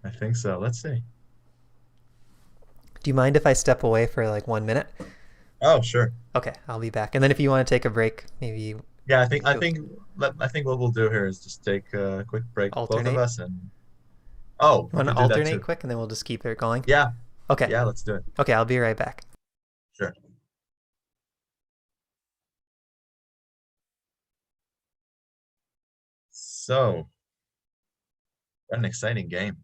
I think so. Let's see. Do you mind if I step away for like 1 minute? Oh, sure. Okay, I'll be back. And then if you want to take a break, maybe Yeah, I think what we'll do here is just take a quick break, both of alternate. us, and oh, You we want to could do that alternate too. quick, and then we'll just keep it going? Yeah, Okay. yeah, let's do it. Okay, I'll be right back. Sure. So, what an exciting game.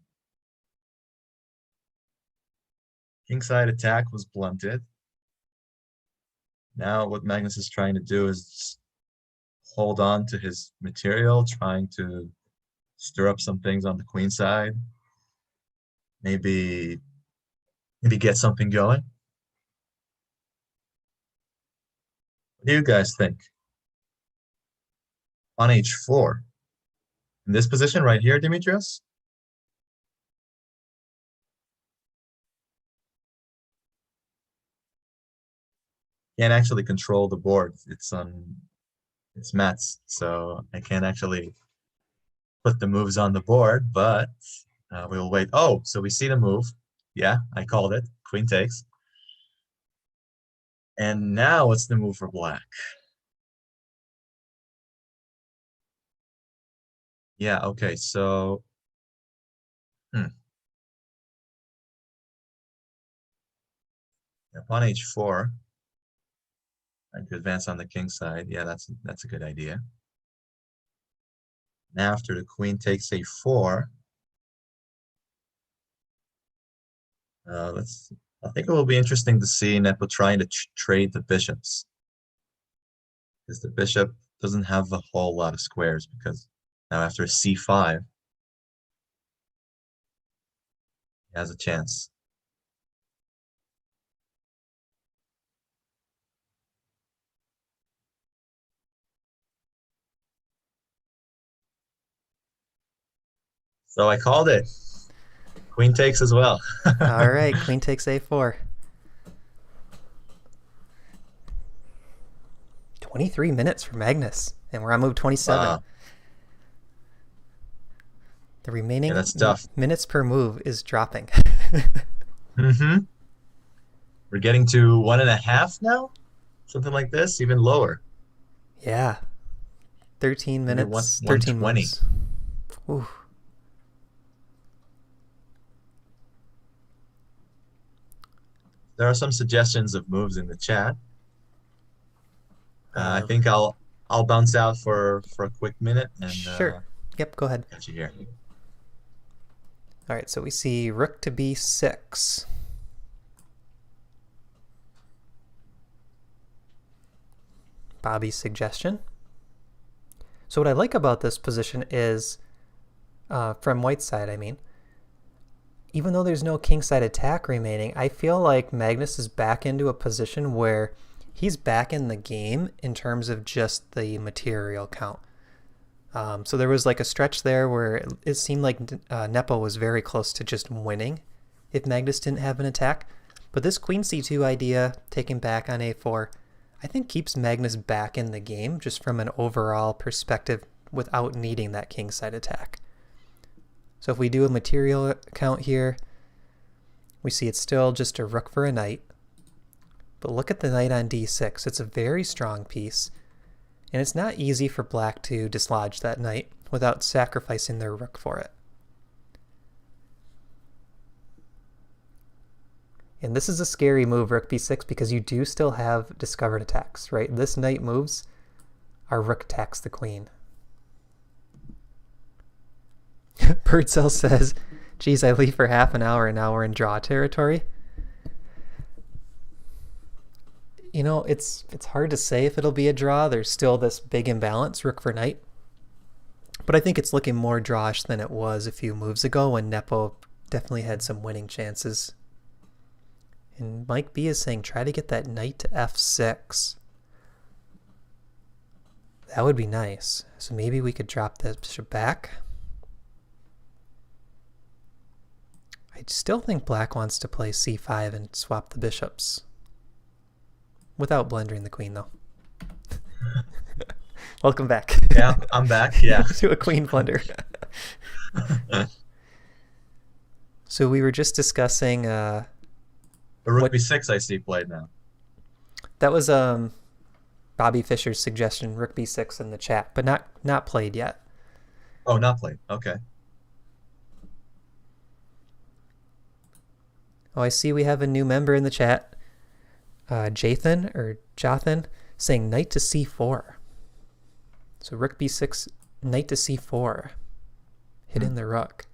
Kingside attack was blunted. Now what Magnus is trying to do is hold on to his material, trying to stir up some things on the queen side. Maybe get something going. What do you guys think? On h4. In this position right here, Demetrius? Can't actually control the board. It's Matt's, so I can't actually put the moves on the board, but we'll wait. Oh, so we see the move. Yeah, I called it. Queen takes. And now what's the move for black? Yeah, okay, so pawn h4. I could advance on the king side. Yeah, that's a good idea. Now after the queen takes a4, I think it will be interesting to see Nepo trying to trade the bishops. Because the bishop doesn't have a whole lot of squares, because now after c5, he has a chance. So I called it. Queen takes as well. All right, queen takes a4. 23 minutes for Magnus, and we're on move 27. The remaining that's tough. minutes per move is dropping. Mm-hmm. We're getting to 1.5 now? Something like this, even lower. Yeah. 13 Maybe minutes, 13 120. moves. Ooh. There are some suggestions of moves in the chat. I think I'll bounce out for a quick minute and sure. Yep, go ahead. catch you here. All right, so we see rook to b6. Bobby's suggestion. So what I like about this position is, from white's side, I mean, even though there's no kingside attack remaining, I feel like Magnus is back into a position where he's back in the game in terms of just the material count. So there was like a stretch there where it seemed like Nepo was very close to just winning if Magnus didn't have an attack. But this queen c2 idea, taking back on a4, I think keeps Magnus back in the game just from an overall perspective without needing that kingside attack. So if we do a material count here, we see it's still just a rook for a knight. But look at the knight on d6. It's a very strong piece. And it's not easy for black to dislodge that knight without sacrificing their rook for it. And this is a scary move, rook b6, because you do still have discovered attacks, right? This knight moves, our rook attacks the queen. Birdcell says, geez, I leave for half an hour and now we're in draw territory. You know, it's hard to say if it'll be a draw. There's still this big imbalance, rook for knight. But I think it's looking more drawish than it was a few moves ago when Nepo definitely had some winning chances. And Mike B is saying, try to get that knight to f6. That would be nice. So maybe we could drop the bishop back. I still think black wants to play c5 and swap the bishops. Without blundering the queen, though. Welcome back. Yeah, I'm back. Yeah. To a queen blunder. So we were just discussing... the rook b6 I see played now. That was Bobby Fischer's suggestion, rook b6 in the chat, but not played yet. Oh, not played. Okay. Oh, I see we have a new member in the chat. Jathan saying knight to c4. So rook b6, knight to c4. Hitting the rook.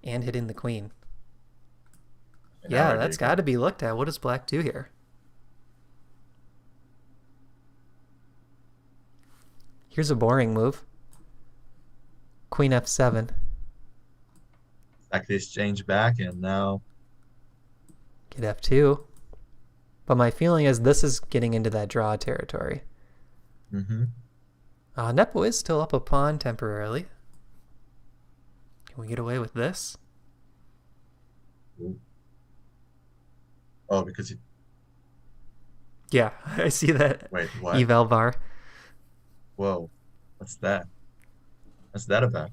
And hitting the queen. Yeah, that's got to be looked at. What does black do here? Here's a boring move. Queen f7. Back the exchange back, and now Get f2. But my feeling is this is getting into that draw territory. Mm-hmm. Nepo is still up a pawn temporarily. Can we get away with this? Ooh. Oh, because he... Yeah, I see that. Wait, what? Eval bar. Whoa, what's that? What's that about?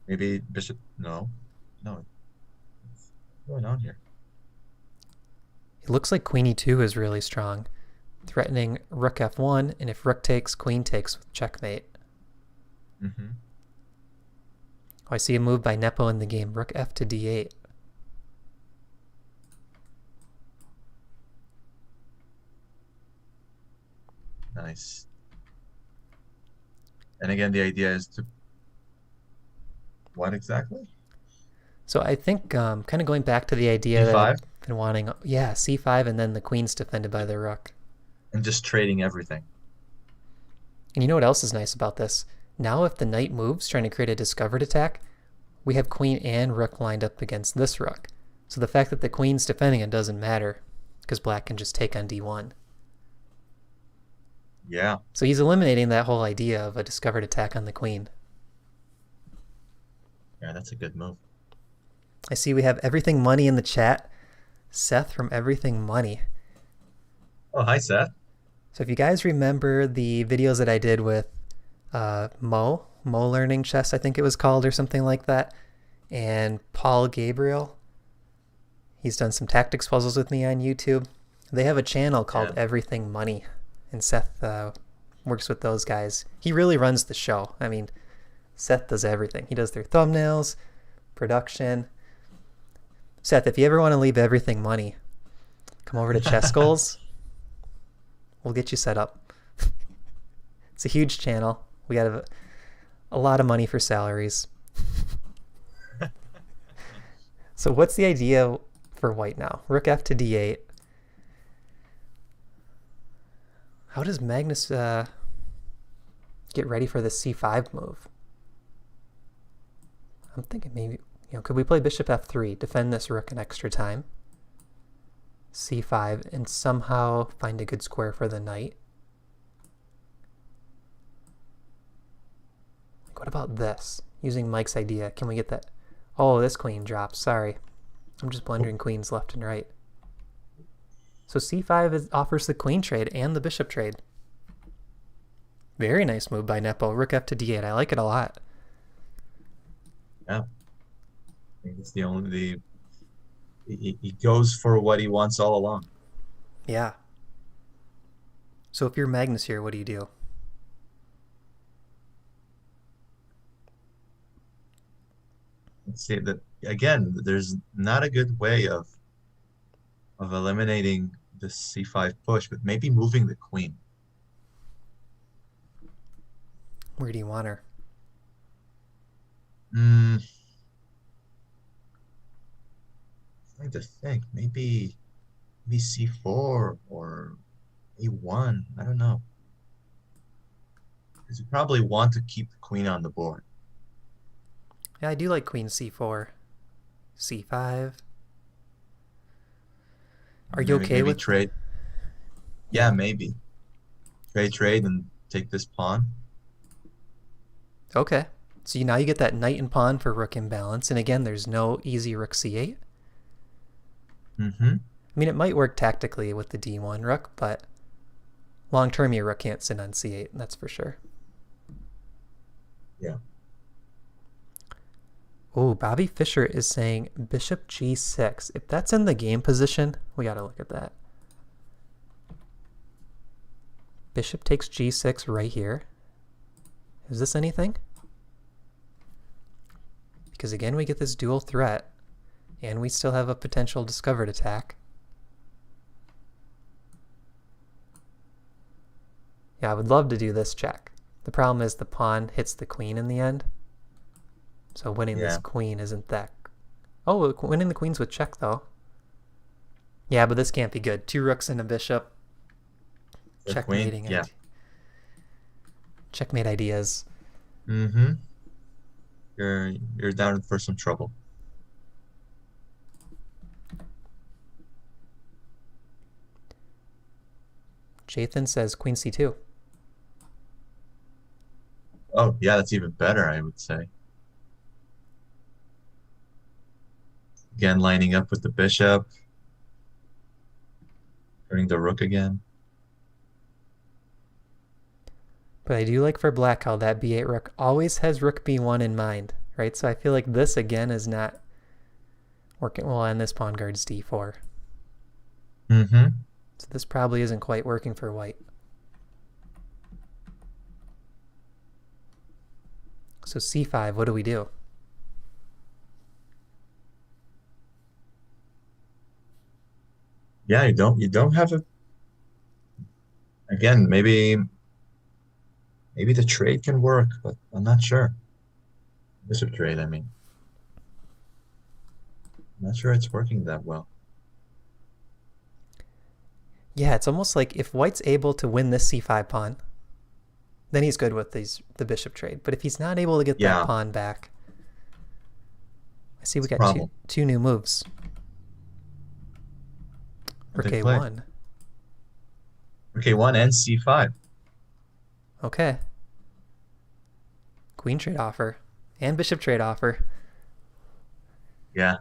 Maybe bishop... No. No. What's going on here? It looks like queen e2 is really strong, threatening rook f1, and if rook takes, queen takes with checkmate. Mm-hmm. Oh, I see a move by Nepo in the game, rook f to d8. Nice. And again, the idea is to... What exactly? So I think kind of going back to the idea that C5? I've been wanting, yeah, c5, and then the queen's defended by the rook. And just trading everything. And you know what else is nice about this? Now if the knight moves, trying to create a discovered attack, we have queen and rook lined up against this rook. So the fact that the queen's defending it doesn't matter, because black can just take on d1. Yeah. So he's eliminating that whole idea of a discovered attack on the queen. Yeah, that's a good move. I see we have Everything Money in the chat. Seth from Everything Money. Oh, hi, Seth. So if you guys remember the videos that I did with Mo Learning Chess, I think it was called, or something like that, and Paul Gabriel, he's done some tactics puzzles with me on YouTube. They have a channel called Yeah. Everything Money, and Seth works with those guys. He really runs the show. I mean, Seth does everything. He does their thumbnails, production. Seth, if you ever want to leave Everything Money, come over to ChessGoals. We'll get you set up. It's a huge channel. We got a lot of money for salaries. So what's the idea for white now? Rook f to d8. How does Magnus get ready for the c5 move? I'm thinking maybe, could we play bishop f3, defend this rook an extra time, c5, and somehow find a good square for the knight? What about this? Using Mike's idea, can we get that? Oh, this queen drops. Sorry. I'm just blendering queens left and right. So c5 offers the queen trade and the bishop trade. Very nice move by Nepo. Rook f to d8. I like it a lot. Yeah. I think it's the only he goes for what he wants all along. Yeah. So if you're Magnus here, what do you do? Let's see that again. There's not a good way of eliminating the c5 push, but maybe moving the queen. Where do you want her? Trying to think. Maybe c4 or a1. I don't know. Because you probably want to keep the queen on the board. Yeah, I do like queen c4. c5. Are you okay with trade? Yeah, maybe. Trade and take this pawn. Okay. So now you get that knight and pawn for rook imbalance, and again, there's no easy rook c8. I mean, it might work tactically with the d1 rook, but long term your rook can't sit on c8, that's for sure. Yeah. Oh, Bobby Fischer is saying bishop g6. If that's in the game position, we got to look at that. Bishop takes g6 right here. Is this anything? Because again, we get this dual threat, and we still have a potential discovered attack. Yeah, I would love to do this check. The problem is the pawn hits the queen in the end. So winning this queen isn't that... Oh, winning the queen's with check, though. Yeah, but this can't be good. 2 rooks and a bishop. Checkmating. Yeah. Checkmate ideas. You're down for some trouble. Jathan says queen c2. Oh, yeah, that's even better, I would say. Again, lining up with the bishop. Turning the rook again. But I do like for black how that b8 rook always has rook b1 in mind, right? So I feel like this again is not working well on this pawn guard's d4. So this probably isn't quite working for white. So c5, what do we do? Yeah, you don't have a... Again, maybe the trade can work, but I'm not sure. Bishop trade, I mean. I'm not sure it's working that well. Yeah, it's almost like if white's able to win this c5 pawn, then he's good with the bishop trade. But if he's not able to get that pawn back, I see we got two new moves. Rook a1. Rook a1 and c5. Okay. Queen trade offer and bishop trade offer. Yeah,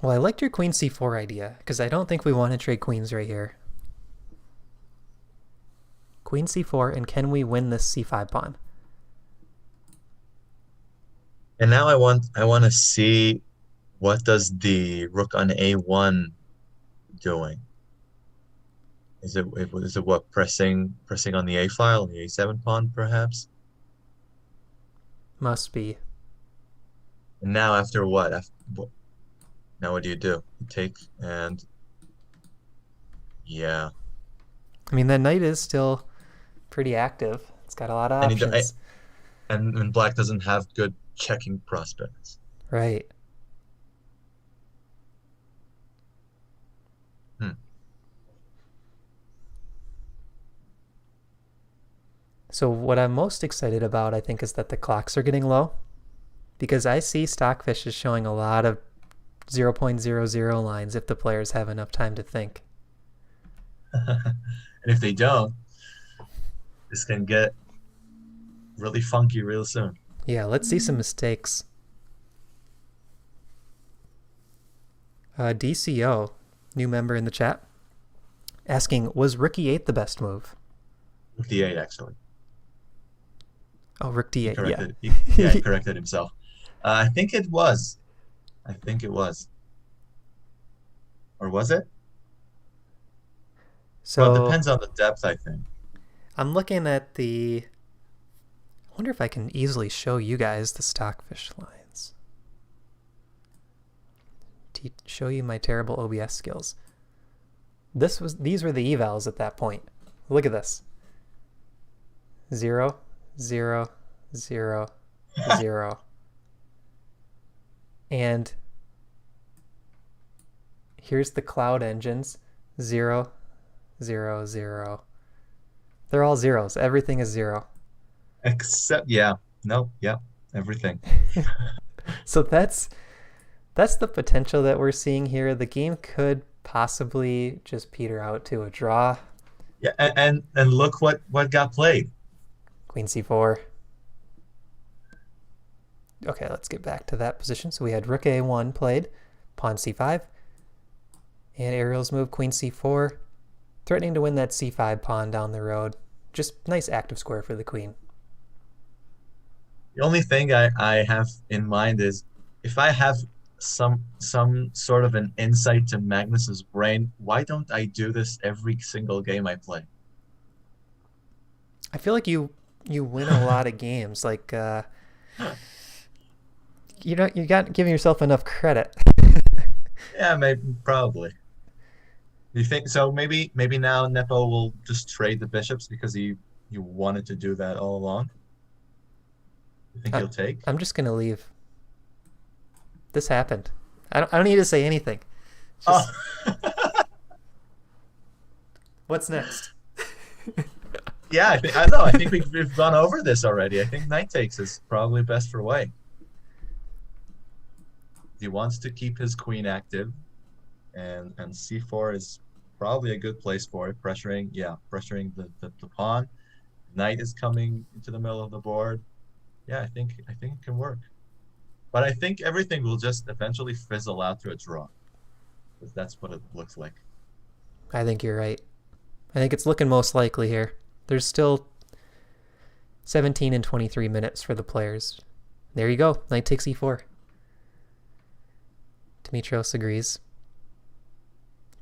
Well, I liked your queen c4 idea, because I don't think we want to trade queens right here. Queen c4, and can we win this c5 pawn? And now I want to see what does the rook on a1 doing? Is it what pressing on the a file, the a7 pawn perhaps? Must be. And now after what? Now what do? You take and yeah. I mean, that knight is still pretty active. It's got a lot of And options. and black doesn't have good checking prospects. Right. Hmm. So what I'm most excited about, I think, is that the clocks are getting low, because I see Stockfish is showing a lot of 0.00 lines if the players have enough time to think. And if they don't, this can get really funky real soon. Yeah, let's see some mistakes. DCO, new member in the chat, asking, was rook e8 the best move? Rook d8, actually. Oh, rook d8, Corrected. yeah. He corrected himself. I think it was. I think it was. Or was it? Well, it So depends on the depth, I think. I'm looking at the... I wonder if I can easily show you guys the Stockfish lines. To show you my terrible OBS skills. These were the evals at that point. Look at this. 0, 0, 0, 0. And here's the cloud engines. 0, 0, 0. They're all zeros. Everything is 0. Except, yeah. No, yeah. Everything. So that's the potential that we're seeing here. The game could possibly just peter out to a draw. Yeah, and look what got played. Queen c4. Okay, let's get back to that position. So we had rook a1 played, pawn c5, and Ariel's move queen c4, threatening to win that c5 pawn down the road. Just nice active square for the queen. The only thing I have in mind is if I have some sort of an insight to Magnus's brain, why don't I do this every single game I play? I feel like you win a lot of games. Like you're not giving yourself enough credit. Yeah, maybe probably. You think so? Maybe now Nepo will just trade the bishops because he wanted to do that all along. You think he'll take? I'm just gonna leave. This happened. I don't need to say anything. Just, what's next? Yeah, I think we've gone over this already. I think knight takes is probably best for white. He wants to keep his queen active, and c4 is probably a good place for it, pressuring the pawn. Knight is coming into the middle of the board. Yeah, I think it can work. But I think everything will just eventually fizzle out to a draw. Because that's what it looks like. I think you're right. I think it's looking most likely here. There's still 17 and 23 minutes for the players. There you go. Knight takes e4. Dimitrios agrees.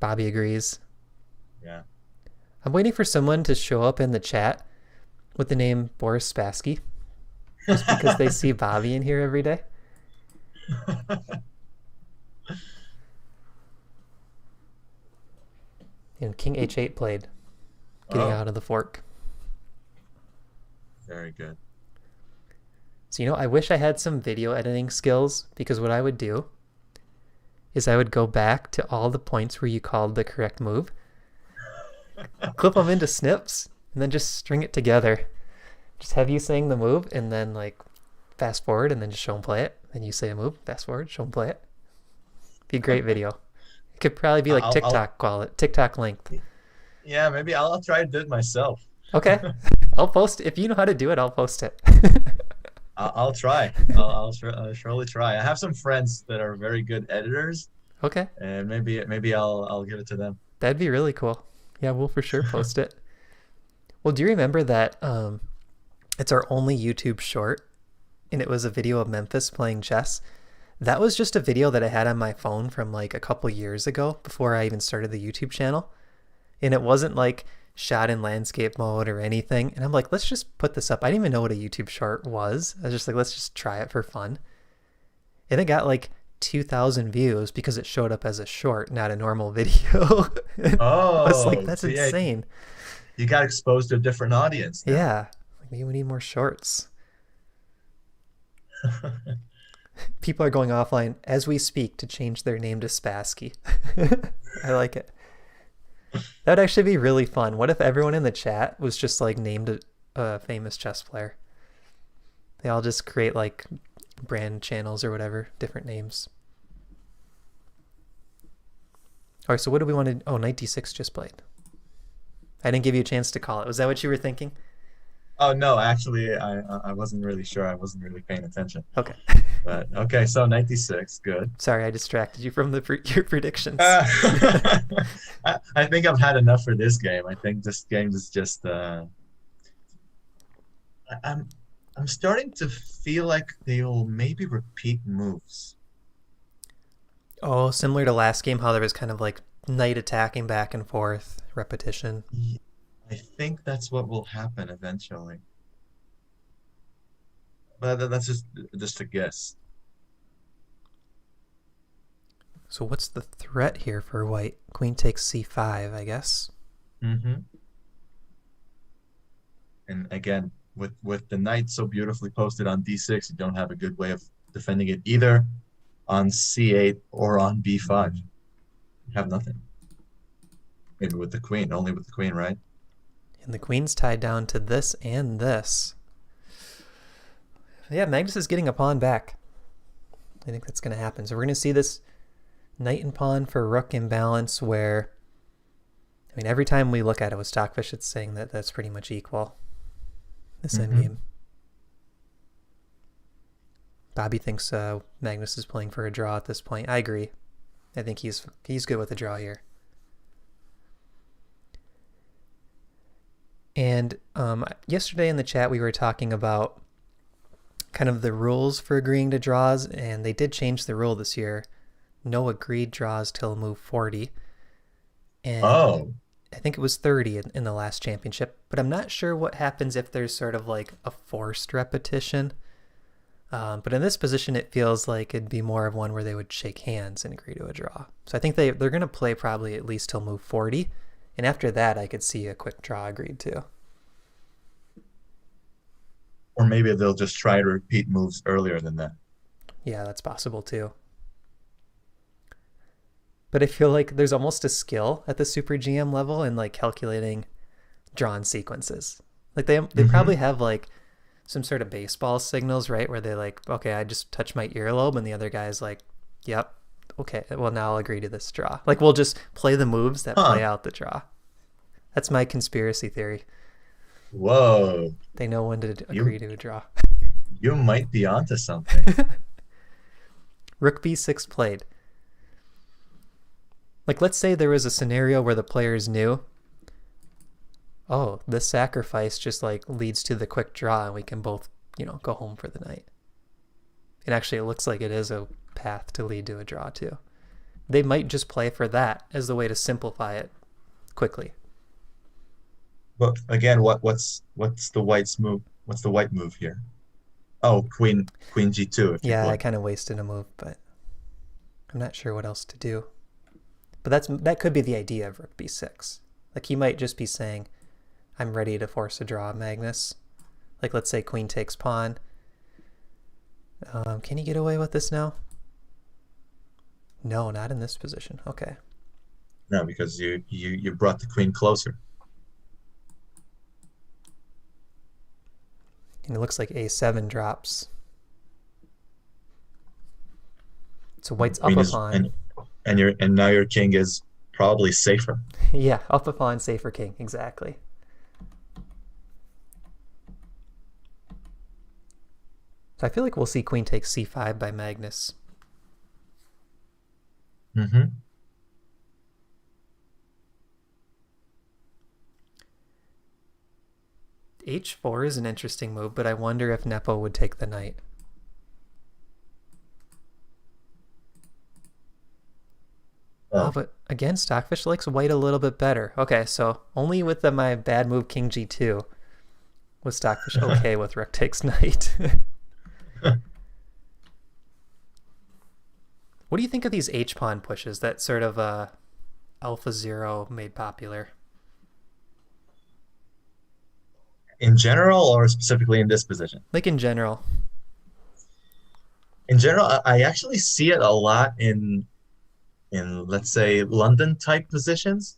Bobby agrees. Yeah. I'm waiting for someone to show up in the chat with the name Boris Spassky. Just because they see Bobby in here every day. And King h8 played. Getting out of the fork. Very good. So, I wish I had some video editing skills, because what I would do is I would go back to all the points where you called the correct move, clip them into snips, and then just string it together. Just have you saying the move, and then fast forward, and then just show them play it. Then you say a move, fast forward, show them play it. Be a great video. It could probably be like TikTok length. Yeah, maybe I'll try to do it myself. Okay. I'll post it. If you know how to do it, I'll post it. I'll try. I'll surely try. I have some friends that are very good editors, Okay. and maybe I'll give it to them. That'd be really cool. Yeah, we'll for sure post it. Well, do you remember that it's our only YouTube short and it was a video of Memphis playing chess? That was just a video that I had on my phone from like a couple years ago before I even started the YouTube channel. And it wasn't like shot in landscape mode or anything. And I'm like, let's just put this up. I didn't even know what a YouTube short was. I was just like, let's just try it for fun. And it got like 2,000 views because it showed up as a short, not a normal video. I was like, Oh, that's so yeah, insane. you got exposed to a different audience now. Yeah. Like, maybe we need more shorts. People are going offline as we speak to change their name to Spassky. I like it. That would actually be really fun. What if everyone in the chat was just like named a famous chess player? They all just create like brand channels or whatever, different names. All right, so what do we want to... Oh, knight d6 just played. I didn't give you a chance to call it. Was that what you were thinking? Oh no, actually, I wasn't really sure. I wasn't really paying attention. Okay. But okay, so 96, good. Sorry, I distracted you from your predictions. Uh, I think I've had enough for this game. I think this game is just I'm I'm starting to feel like they'll maybe repeat moves. Oh, similar to last game, how there was kind of like knight attacking back and forth, repetition. I think that's what will happen eventually. But that's just a guess. So what's the threat here for white? Queen takes c5, I guess. Mm-hmm. And again, with the knight so beautifully posted on d6, you don't have a good way of defending it either on c8 or on b5. You have nothing. Maybe with the queen, only with the queen, right? And the queen's tied down to this and this. Yeah, Magnus is getting a pawn back. I think that's going to happen. So we're going to see this knight and pawn for rook imbalance where, I mean, every time we look at it with Stockfish, it's saying that that's pretty much equal. This endgame. Bobby thinks Magnus is playing for a draw at this point. I agree. I think he's good with a draw here. And yesterday in the chat we were talking about kind of the rules for agreeing to draws, and they did change the rule this year. No agreed draws till move 40. And I think it was 30 in the last championship, but I'm not sure what happens if there's sort of like a forced repetition. But in this position, it feels like it'd be more of one where they would shake hands and agree to a draw. So I think they're going to play probably at least till move 40. And after that, I could see a quick draw agreed to. Or maybe they'll just try to repeat moves earlier than that. Yeah, that's possible too. But I feel like there's almost a skill at the Super GM level in like calculating drawn sequences. Like they probably have like some sort of baseball signals, right? Where they're like, okay, I just touched my earlobe, and the other guy's like, yep, okay, well now I'll agree to this draw. Like we'll just play the moves that play out the draw. That's my conspiracy theory. Whoa. They know when to agree to a draw. You might be onto something. Rook b6 played. Like let's say there was a scenario where the players knew, oh, this sacrifice just like leads to the quick draw and we can both, go home for the night. And actually it looks like it is a path to lead to a draw too. They might just play for that as the way to simplify it quickly. But again, what's the white's move? What's the white move here? Oh, queen g2. Yeah, I kind of wasted a move, but I'm not sure what else to do. But that could be the idea of rook b6. Like he might just be saying, I'm ready to force a draw, Magnus. Like let's say queen takes pawn. Can he get away with this now? No, not in this position. Okay. No, because you brought the queen closer. And it looks like a7 drops. So white's up a pawn. And now your king is probably safer. Yeah, up a pawn, safer king, exactly. So I feel like we'll see queen takes c5 by Magnus. Mm-hmm. H4 is an interesting move, but I wonder if Nepo would take the knight. Oh, Oh. but again, Stockfish likes white a little bit better. Okay, so only with my bad move King G2 was Stockfish okay with Rook takes knight. What do you think of these H pawn pushes that sort of Alpha Zero made popular? In general, or specifically in this position? Like in general. In general, I actually see it a lot in let's say London type positions,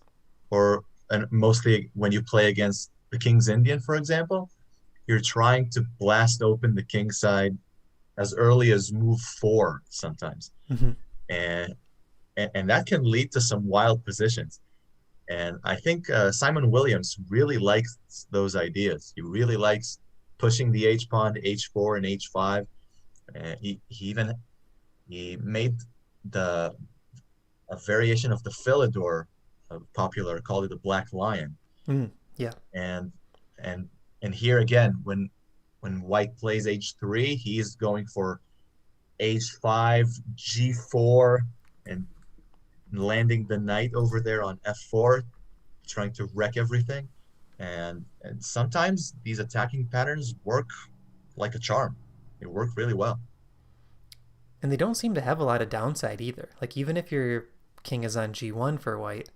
or and mostly when you play against the King's Indian, for example, you're trying to blast open the king side as early as move four sometimes, Mm-hmm. and and that can lead to some wild positions. And I think Simon Williams really likes those ideas. He really likes pushing the H pawn to H4 and H5. He even he made the a variation of the Philidor, popular, called it the Black Lion. Mm, yeah. And and and here again, when White plays H3, he's going for H5, G4, and landing the knight over there on F4, trying to wreck everything. And sometimes these attacking patterns work like a charm. They work really well. And they don't seem to have a lot of downside either. Like even if your king is on G1 for white,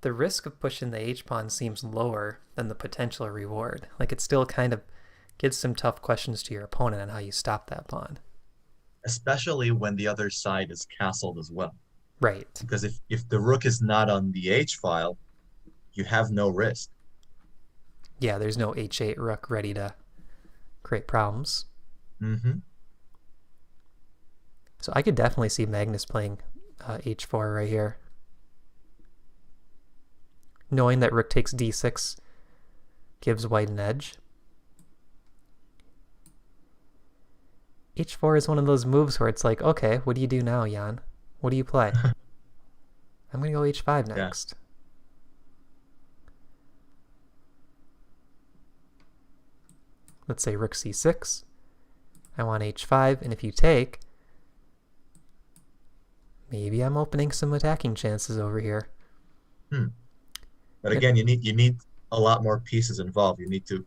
the risk of pushing the H pawn seems lower than the potential reward. Like it still kind of gives some tough questions to your opponent on how you stop that pawn. Especially when the other side is castled as well. Right. Because if the rook is not on the H file, you have no risk. Yeah, there's no H8 rook ready to create problems. Mm-hmm. So I could definitely see Magnus playing H4 right here. Knowing that rook takes D6 gives white an edge. H4 is one of those moves where it's like, okay, what do you do now, Jan? What do you play? I'm going to go H5 Yeah. next. Let's say rook C6. I want H5, and if you take, maybe I'm opening some attacking chances over here. Hmm. But It, again, you need a lot more pieces involved. You need to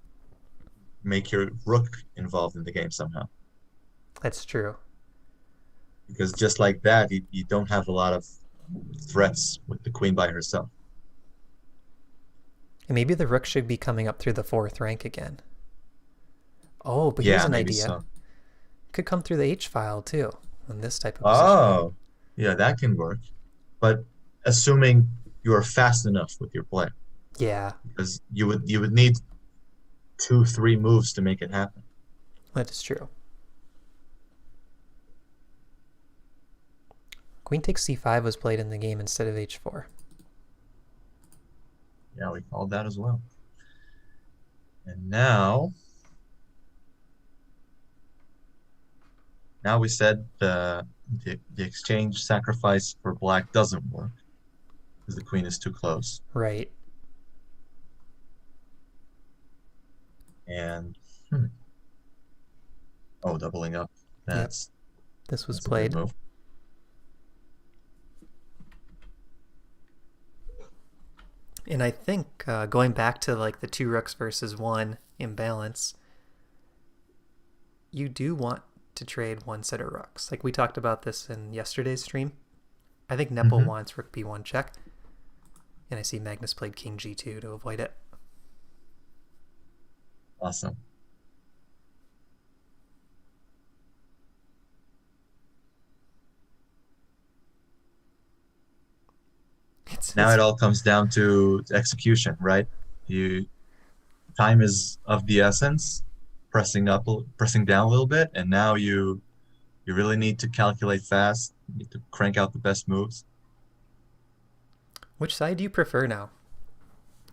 make your rook involved in the game somehow. that's true. Because just like that, you don't have a lot of threats with the queen by herself. And maybe the rook should be coming up through the fourth rank again. Oh, but here's Yeah, an maybe idea. so. Could come through the H file too in this type of position. Oh, yeah, that can work. But assuming you are fast enough with your play, Yeah, because you would need two, three moves to make it happen. that is true. Queen takes C5 was played in the game instead of H4. Yeah, we called that as well. And now we said the exchange sacrifice for black doesn't work because the queen is too close. Right. And oh, doubling up. Yep. That's This was that's a good played. move. And I think going back to like the two rooks versus one imbalance, you do want to trade one set of rooks. Like we talked about this in yesterday's stream. I think Nepo Mm-hmm. wants rook b1 check, and I see Magnus played king g2 to avoid it. Awesome. Now It's it all comes down to execution, right? You time is of the essence, pressing down a little bit, and now you really need to calculate fast. You need to crank out the best moves. which side do you prefer now?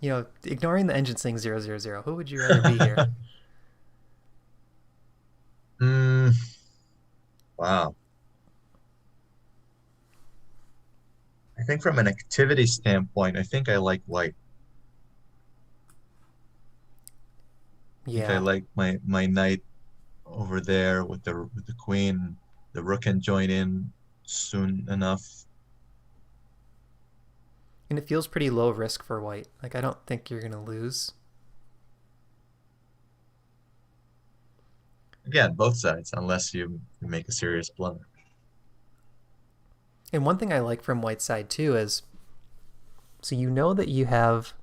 You know, ignoring the engine saying 000, who would you rather be here? mm, wow. I think from an activity standpoint, I think I like white. I think I Yeah. like my knight over there with the queen. The rook can join in soon enough. And it feels pretty low risk for white. Like, I don't think you're going to lose. Again, both sides, unless you make a serious blunder. And one thing I like from white's side too is, so you know that you have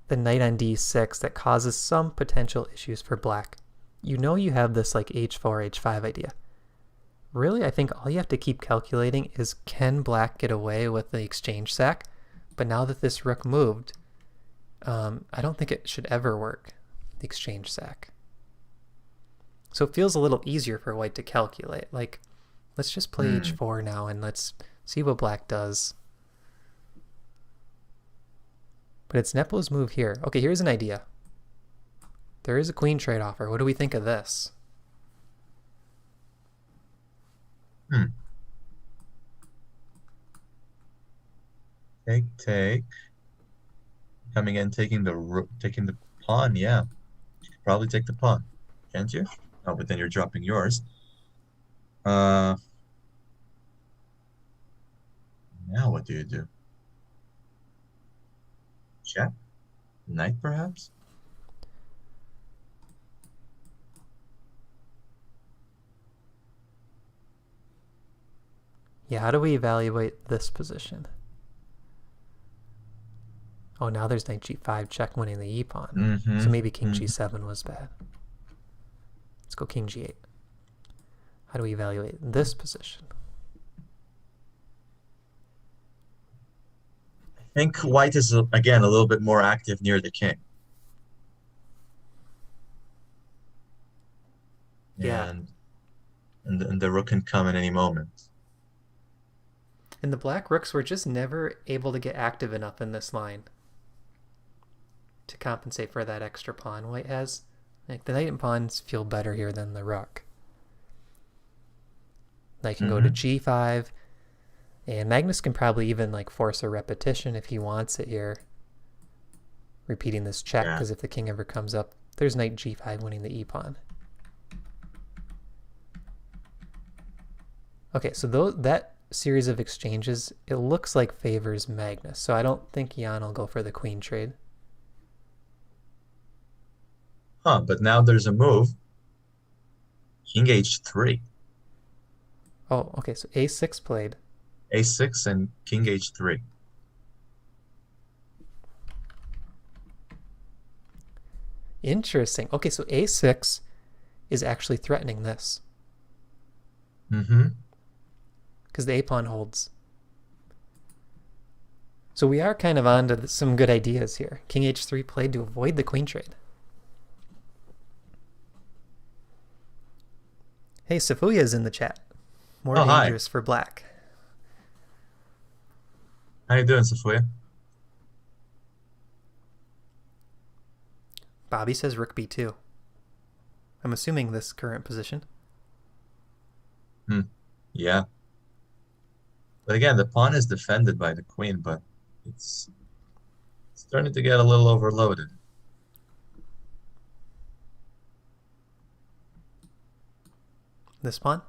the knight on d6 that causes some potential issues for black. You know you have this like h4, h5 idea. Really, I think all you have to keep calculating is, can black get away with the exchange sack? But now that this rook moved, I don't think it should ever work, the exchange sack. So it feels a little easier for white to calculate. Like, let's just play Hmm. h4 now and let's see what black does. But it's Nepo's move here. Okay, here's an idea. There is a queen trade offer. What do we think of this? Hmm. Take. Coming in, taking the pawn. Yeah, you could probably take the pawn, can't you? Oh, but then you're dropping yours. Uh, Now what do you do? Check? Knight, perhaps? Yeah, how do we evaluate this position? Oh, now there's knight g5 check winning the e-pawn. Mm-hmm. So maybe king Mm-hmm. g7 was bad. Let's go king g8. How do we evaluate this position? I think white is, again, a little bit more active near the king. Yeah, And the rook can come at any moment. and the black rooks were just never able to get active enough in this line to compensate for that extra pawn white has. Like, the knight and pawns feel better here than the rook. Knight can go to Mm-hmm. g5, and Magnus can probably even like force a repetition if he wants it here, repeating this check, Yeah. because if the king ever comes up, there's knight g5 winning the e-pawn. Okay, so that series of exchanges, it looks like favors Magnus, so I don't think Jan will go for the queen trade. Huh, but now there's a move. King h3. Oh, okay, so a6 played. A6 and king h3. Interesting. Okay, so a6 is actually threatening this, Mm-hmm. because the a-pawn holds. So we are kind of on to some good ideas here. King h3 played to avoid the queen trade. Hey, Safuya is in the chat. More Oh, hi. dangerous for black. How you doing, Sophia? Bobby says rook b2. I'm assuming this current position. Hmm. Yeah. But again, the pawn is defended by the queen, but it's starting to get a little overloaded. This pawn?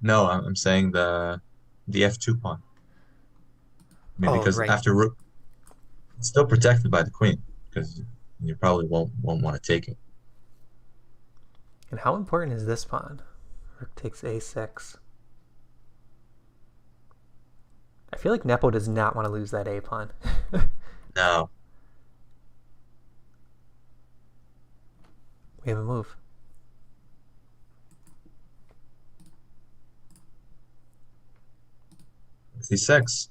No, I'm saying the f2 pawn. I mean, Oh, because right. after rook, it's still protected by the queen, because you probably won't want to take it. And how important is this pawn? Rook takes a6. I feel like Nepo does not want to lose that a pawn. No. We have a move. C6.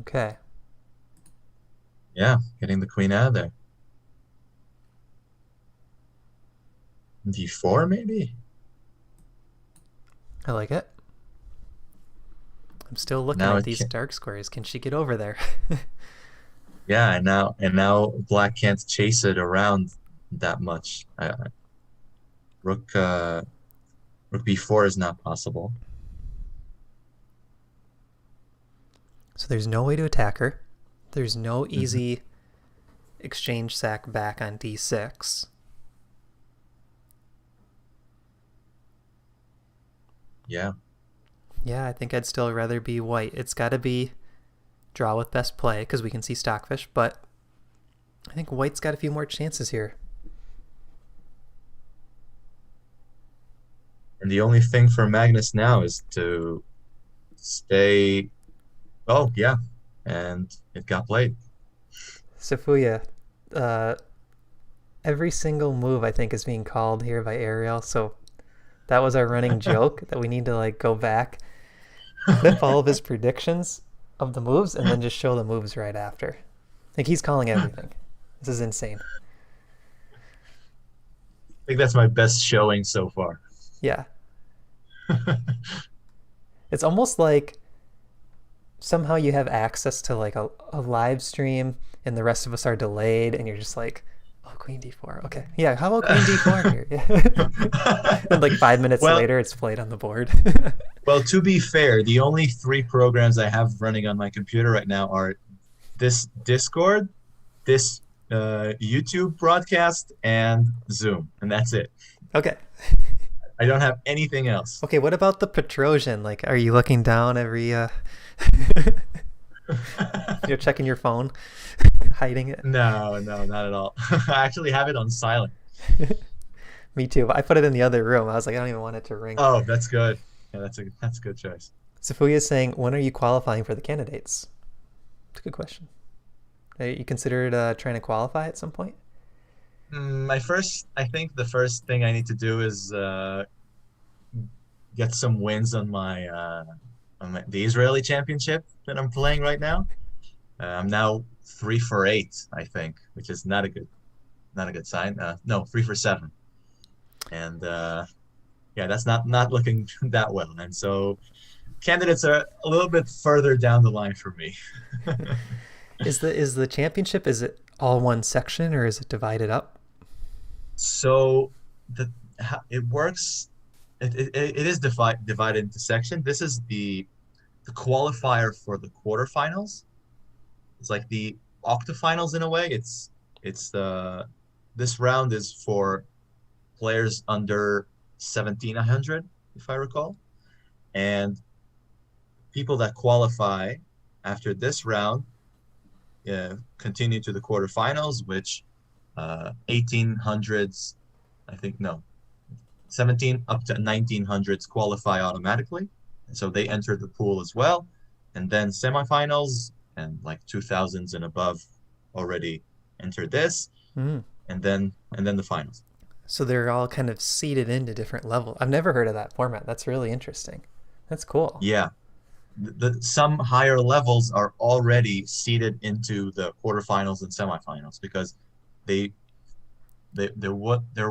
Okay. Yeah, getting the queen out of there. D4 maybe? I like it. I'm still looking Now at it these can dark squares. Can she get over there? Yeah, and now black can't chase it around that much. Rook rook b4 is not possible. So there's no way to attack her. There's no Hmm. easy exchange sack back on d6. Yeah. Yeah, I think I'd still rather be white. It's got to be draw with best play because we can see Stockfish, but I think white's got a few more chances here. And the only thing for Magnus now is to stay. Oh, yeah. And it got played. Safuya, uh, every single move I think is being called here by Ariel, so that was our running joke that we need to like go back, clip all of his predictions of the moves, and then just show the moves right after. Like he's calling everything. This is insane. Think that's my best showing so far. Yeah, it's almost like somehow you have access to like a live stream and the rest of us are delayed and you're just like, oh, queen d4, okay, yeah, how about queen d4 here? Yeah. And like 5 minutes Well, later it's played on the board. well, to be fair, the only three programs I have running on my computer right now are this Discord, this YouTube broadcast, and Zoom, and that's it. Okay. I don't have anything else. Okay, what about the Petrosian? Like, are you looking down every you're checking your phone, hiding it? No, no, not at all. I actually have it on silent. Me too. I put it in the other room. I was like, I don't even want it to ring. Oh, that's good. Yeah, that's a good choice. Safuya's saying, when are you qualifying for the candidates? It's a good question. Are you considered trying to qualify at some point? I think the first thing I need to do is get some wins on the Israeli championship that I'm playing right now. I'm now 3 for 8, I think, which is not a good sign. No, 3 for 7, and yeah, that's not looking that well. And so candidates are a little bit further down the line for me. Is the championship, is it all one section or is it divided up? So the how it works, it is divided into section. This is the qualifier for the quarterfinals. It's like the octafinals in a way. It's this round is for players under 1700, if I recall, and people that qualify after this round continue to the quarterfinals, which 1800s, I think no, 17 up to 1900s qualify automatically, and so they enter the pool as well, and then semifinals and like 2000s and above already enter this, Mm. and then the finals. So they're all kind of seeded into different levels. I've never heard of that format. That's really interesting. That's cool. Yeah, some higher levels are already seeded into the quarterfinals and semifinals because they there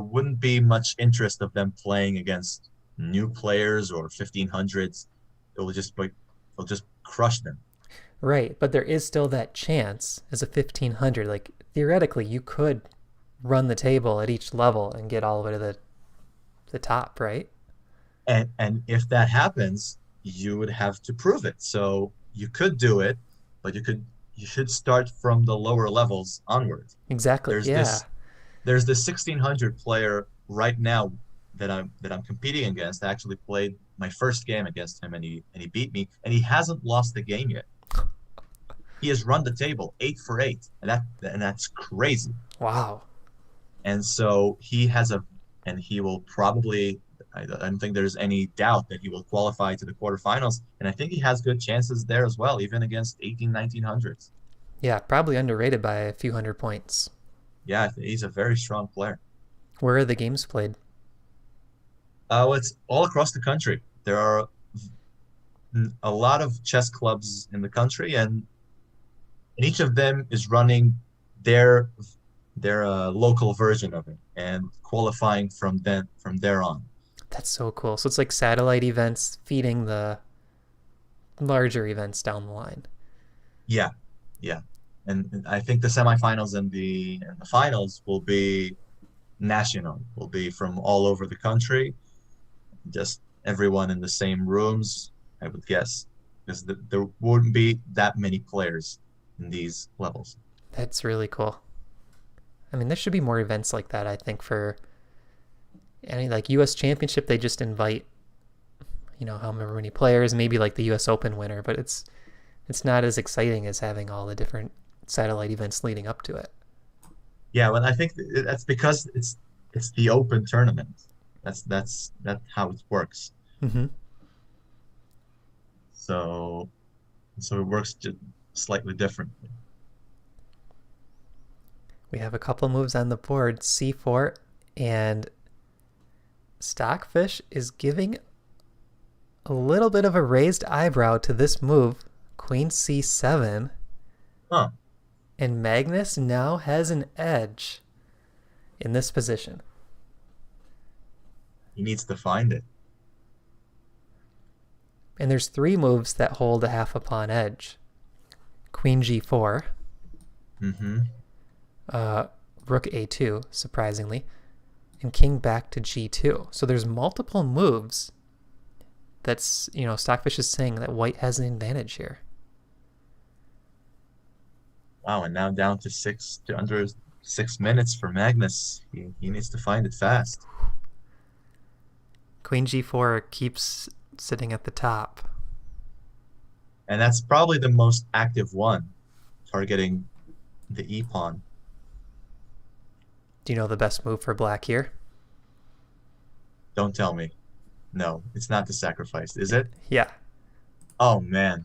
wouldn't be much interest of them playing against new players or 1500s. They'll just crush them. Right, but there is still that chance as a 1500. Like theoretically, you could run the table at each level and get all the way to the top, right? And if that happens, you would have to prove it. So you could do it, but you should start from the lower levels onwards. Exactly. There's Yeah. this there's this 1600 player right now that I'm competing against. I actually played my first game against him, and he beat me, and he hasn't lost the game yet. He has run the table 8 for 8, and that's crazy. Wow. And so he will probably. I don't think there's any doubt that he will qualify to the quarterfinals, and I think he has good chances there as well, even against 1900s. Yeah, probably underrated by a few hundred points. Yeah, he's a very strong player. Where are the games played? It's all across the country. There are a lot of chess clubs in the country, and each of them is running their their local version of it and qualifying from there on. That's so cool. So it's like satellite events feeding the larger events down the line. Yeah, yeah, and I think the semifinals and the finals will be national, will be from all over the country, just everyone in the same rooms, I would guess. because there wouldn't be that many players in these levels. That's really cool. I mean, there should be more events like that, I think, for any like US Championship. They just invite, however many players, maybe like the US Open winner, but it's not as exciting as having all the different satellite events leading up to it. Yeah, well, I think that's because it's the open tournament. That's how it works. Mm-hmm. So so it works just slightly differently. We have a couple moves on the board, c4, and Stockfish is giving a little bit of a raised eyebrow to this move, queen c7, Huh. and Magnus now has an edge in this position. He needs to find it. And there's three moves that hold a half a pawn edge. Queen g4, Mm-hmm. rook a2, surprisingly, and king back to g2. So there's multiple moves that's, Stockfish is saying that white has an advantage here. Wow, and now down to under 6 minutes for Magnus. He needs to find it fast. Queen g4 keeps sitting at the top. And that's probably the most active one, targeting the e-pawn. Do you know the best move for black here? Don't tell me. No, it's not the sacrifice, is it? Yeah. Oh, man.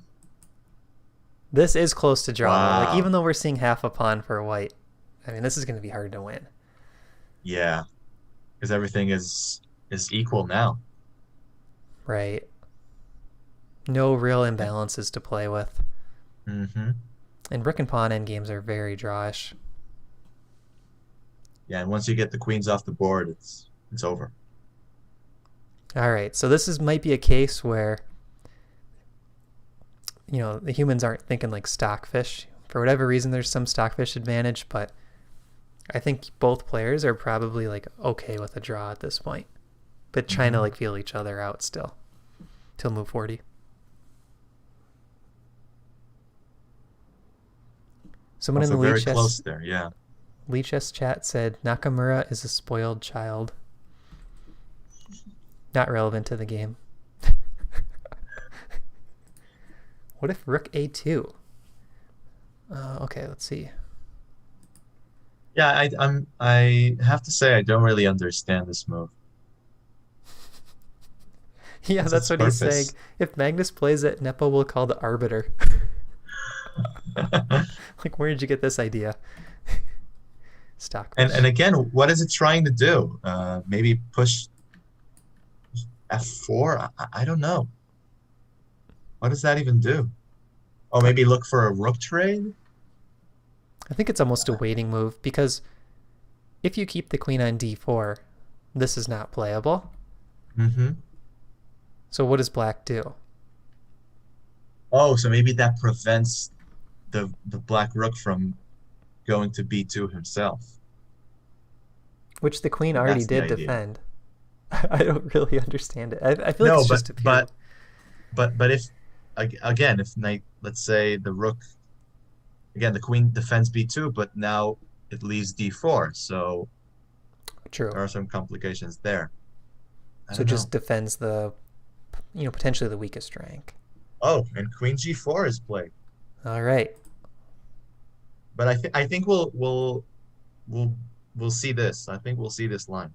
This is close to draw. Wow. Like, even though we're seeing half a pawn for white, I mean, this is going to be hard to win. Yeah, because everything is equal now. Right. No real imbalances to play with. Mm-hmm. And rook and pawn endgames are very drawish. Yeah, and once you get the queens off the board, it's over. All right, so might be a case where, the humans aren't thinking like Stockfish. For whatever reason, there's some Stockfish advantage, but I think both players are probably like okay with a draw at this point, but trying to like feel each other out still till move 40. Someone Also in the very close there, yeah. Lead Chess chat said Nakamura is a spoiled child. Not relevant to the game. What if rook a2? Okay, let's see. Yeah, I have to say I don't really understand this move. Yeah, What's that's its what he's purpose? saying. If Magnus plays it, Nepo will call the arbiter. Like, where did you get this idea? Stockfish. And again, what is it trying to do? Maybe push f4? I don't know. What does that even do? Oh, maybe look for a rook trade? I think it's almost a waiting move, because if you keep the queen on d4, this is not playable. Mm-hmm. So what does black do? Oh, so maybe that prevents the black rook from going to b2 himself. Which the queen already That's the did idea. defend. I don't really understand it. I feel like it's just a pew. But if again, if knight, let's say the rook, again, the queen defends b2, but now it leaves d4, so True. there are some complications there. So just defends the, potentially the weakest rank. Oh, and queen g4 is played. All right. But I think we'll see this. I think we'll see this line.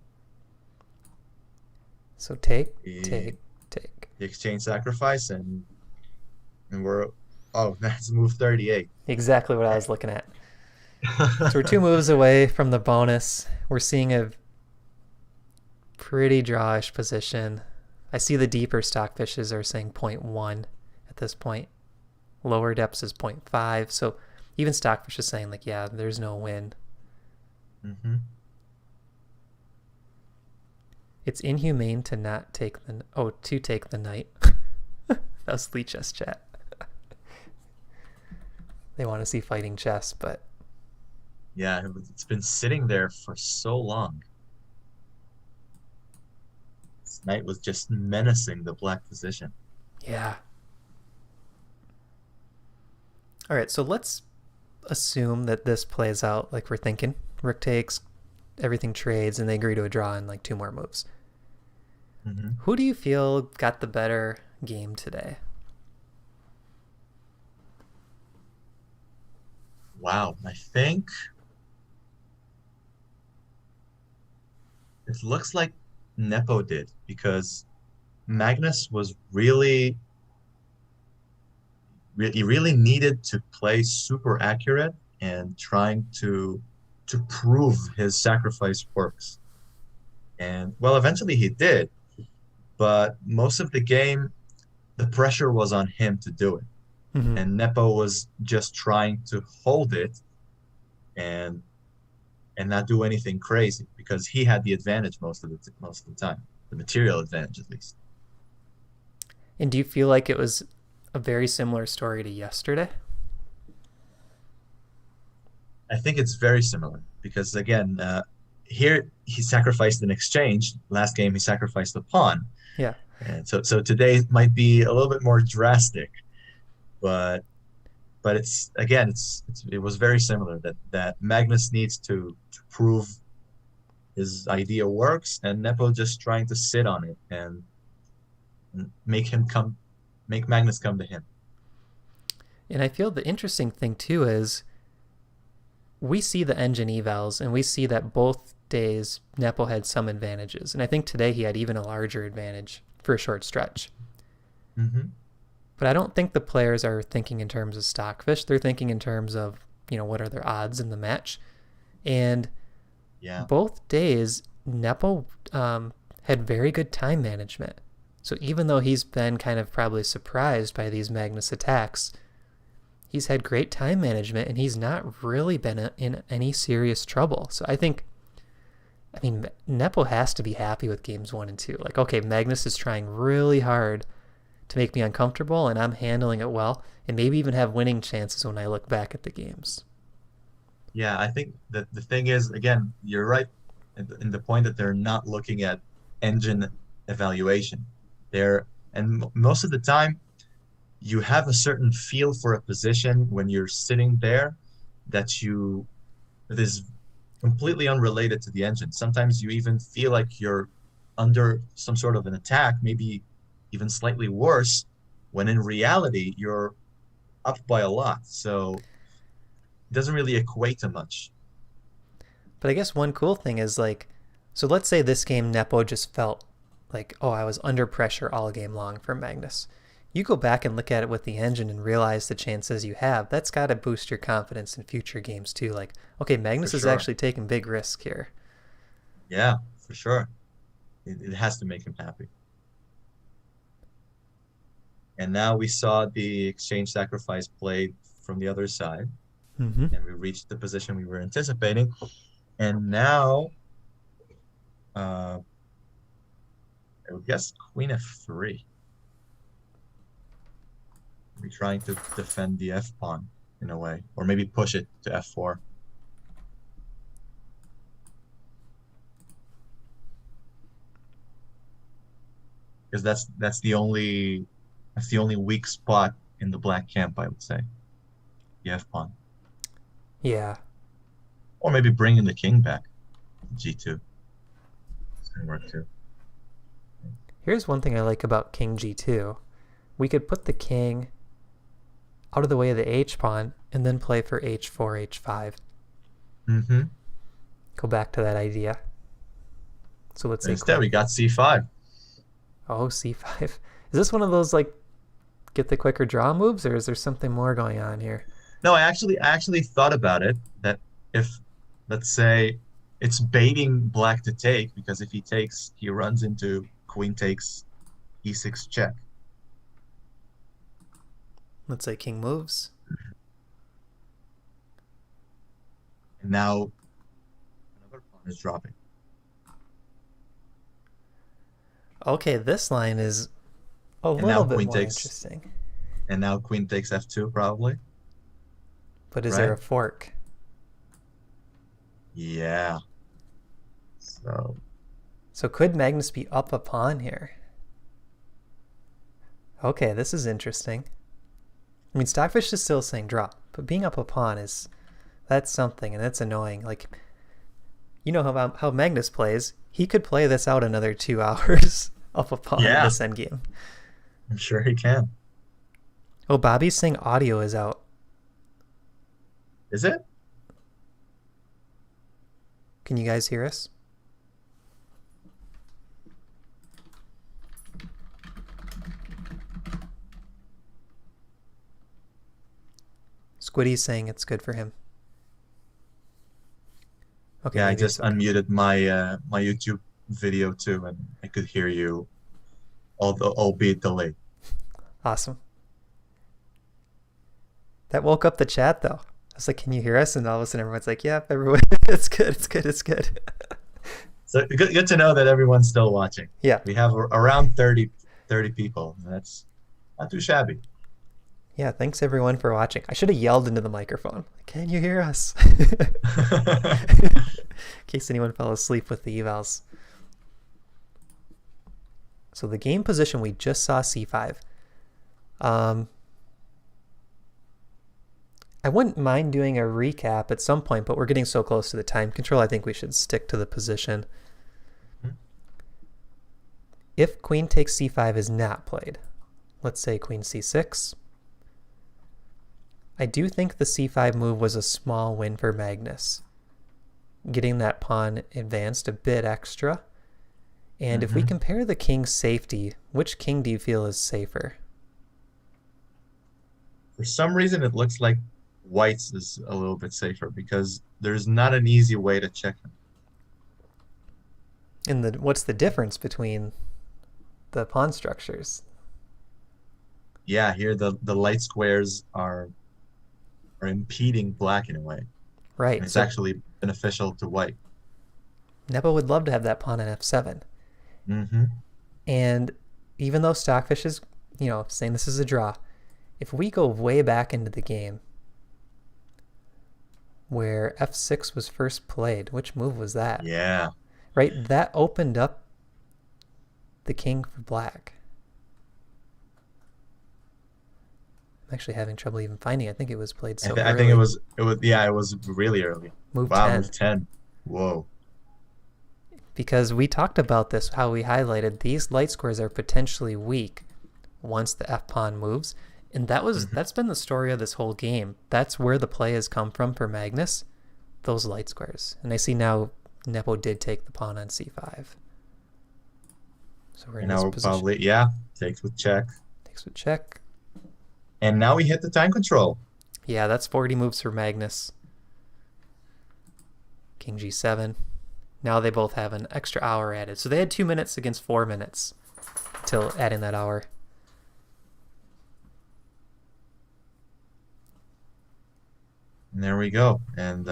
So take. The exchange sacrifice, and we're that's move 38. Exactly what I was looking at. So we're 2 moves away from the bonus. We're seeing a pretty drawish position. I see the deeper Stockfishes are saying 0.1 at this point. Lower depths is 0.5. So even Stockfish is saying like, yeah, there's no win. Mm-hmm. It's inhumane to not take to take the knight. That's Lee Chess chat. They want to see fighting chess, but Yeah, it's been sitting there for so long. This knight was just menacing the black position. yeah. All right, so let's assume that this plays out like we're thinking. Rook takes, everything trades, and they agree to a draw in like two more moves. Hmm. Who do you feel got the better game today? Wow, I think it looks like Nepo did because Magnus was he really needed to play super accurate and trying to prove his sacrifice works. And well, eventually he did, but most of the game, the pressure was on him to do it. Mm-hmm. And Nepo was just trying to hold it and not do anything crazy because he had the advantage most of the time, the material advantage at least. And do you feel like it was a very similar story to yesterday? I think it's very similar because again, here he sacrificed an exchange. Last game he sacrificed a pawn, Yeah. and so today might be a little bit more drastic, but it's again it was very similar that Magnus needs to prove his idea works, and Nepo just trying to sit on it and make Magnus come to him. And I feel the interesting thing too is we see the engine evals and we see that both days Nepo had some advantages. And I think today he had even a larger advantage for a short stretch. Hmm. But I don't think the players are thinking in terms of stockfish. They're thinking in terms of, what are their odds in the match. And Yeah, both days, Nepo had very good time management. So even though he's been kind of probably surprised by these Magnus attacks, he's had great time management and he's not really been in any serious trouble. So I mean, Nepo has to be happy with games 1 and 2. Like, okay, Magnus is trying really hard to make me uncomfortable and I'm handling it well and maybe even have winning chances when I look back at the games. yeah. I think that the thing is, again, you're right in the point that they're not looking at engine evaluation. Most of the time you have a certain feel for a position when you're sitting there that is completely unrelated to the engine. Sometimes you even feel like you're under some sort of an attack, maybe even slightly worse, when in reality you're up by a lot. So it doesn't really equate to much. But I guess one cool thing is like, so let's say this game Nepo just felt like, oh, I was under pressure all game long from Magnus. You go back and look at it with the engine and realize the chances you have. That's got to boost your confidence in future games too. Like, okay, For Magnus is sure. actually taking big risk here. Yeah, for sure. It has to make him happy. And now we saw the exchange sacrifice played from the other side, Mm-hmm. and we reached the position we were anticipating. And now, uh, I would guess Queen F3. We're trying to defend the F pawn in a way, or maybe push it to F4. Because that's the only weak spot in the black camp, I would say. The F pawn, Yeah. or maybe bringing the king back, G2. It's gonna work too. Here's one thing I like about King G2. We could put the king out of the way of the H pawn and then play for H4, H5. Mm-hmm. Go back to that idea. So let's say Instead, we got C5. Oh, C5. Is this one of those like get the quicker draw moves, or is there something more going on here? No, I actually thought about it that if, let's say, it's baiting black to take because if he takes, he runs into queen takes E6 check. Let's say king moves. And now another pawn is dropping. Okay, this line is a And now little bit queen more takes interesting. and now queen takes F2 probably, But is there right? a fork? Yeah. So So could Magnus be up a pawn here? Okay, this is interesting. I mean, Stockfish is still saying draw, but being up a pawn that's something, and that's annoying. Like, you know how Magnus plays. He could play this out another 2 hours up a pawn in this endgame. I'm sure he can. Oh, Bobby's saying audio is out. Is it? Can you guys hear us? Squiddy's saying it's good for him. Okay. Yeah, I just unmuted my my YouTube video too, and I could hear you, albeit delayed. Awesome. That woke up the chat though. I was like, "Can you hear us?" And all of a sudden, everyone's like, "Yep, everyone, it's good, it's good, it's good." So good to know that everyone's still watching. Yeah, we have around 30 people. That's not too shabby. Yeah, thanks everyone for watching. I should have yelled into the microphone. Can you hear us? In case anyone fell asleep with the evals. So the game position, we just saw c5. I wouldn't mind doing a recap at some point, but we're getting so close to the time control, I think we should stick to the position. If queen takes c5 is not played, let's say queen c6. I do think the c5 move was a small win for Magnus, getting that pawn advanced a bit extra. And if we compare the king's safety, which king do you feel is safer? For some reason, it looks like White's is a little bit safer because there's not an easy way to check him. And what's the difference between the pawn structures? Yeah, here the light squares are impeding Black in a way. Right. And it's actually beneficial to White. Nepo would love to have that pawn in f7. And even though Stockfish is, saying this is a draw, if we go way back into the game where f6 was first played, which move was that? Yeah. Right? That opened up the king for Black. I'm actually having trouble even finding it. I think it was played so early. I think it was really early. Move 10. Move 10. Whoa. Because we talked about this, how we highlighted these light squares are potentially weak once the f-pawn moves. And that's been the story of this whole game. That's where the play has come from for Magnus, those light squares. And I see now Nepo did take the pawn on c5. So we're in this position. Probably, takes with check. Takes with check. And now we hit the time control. Yeah, that's 40 moves for Magnus. King g7. Now they both have an extra hour added. So they had 2 minutes against 4 minutes till adding that hour. And there we go. And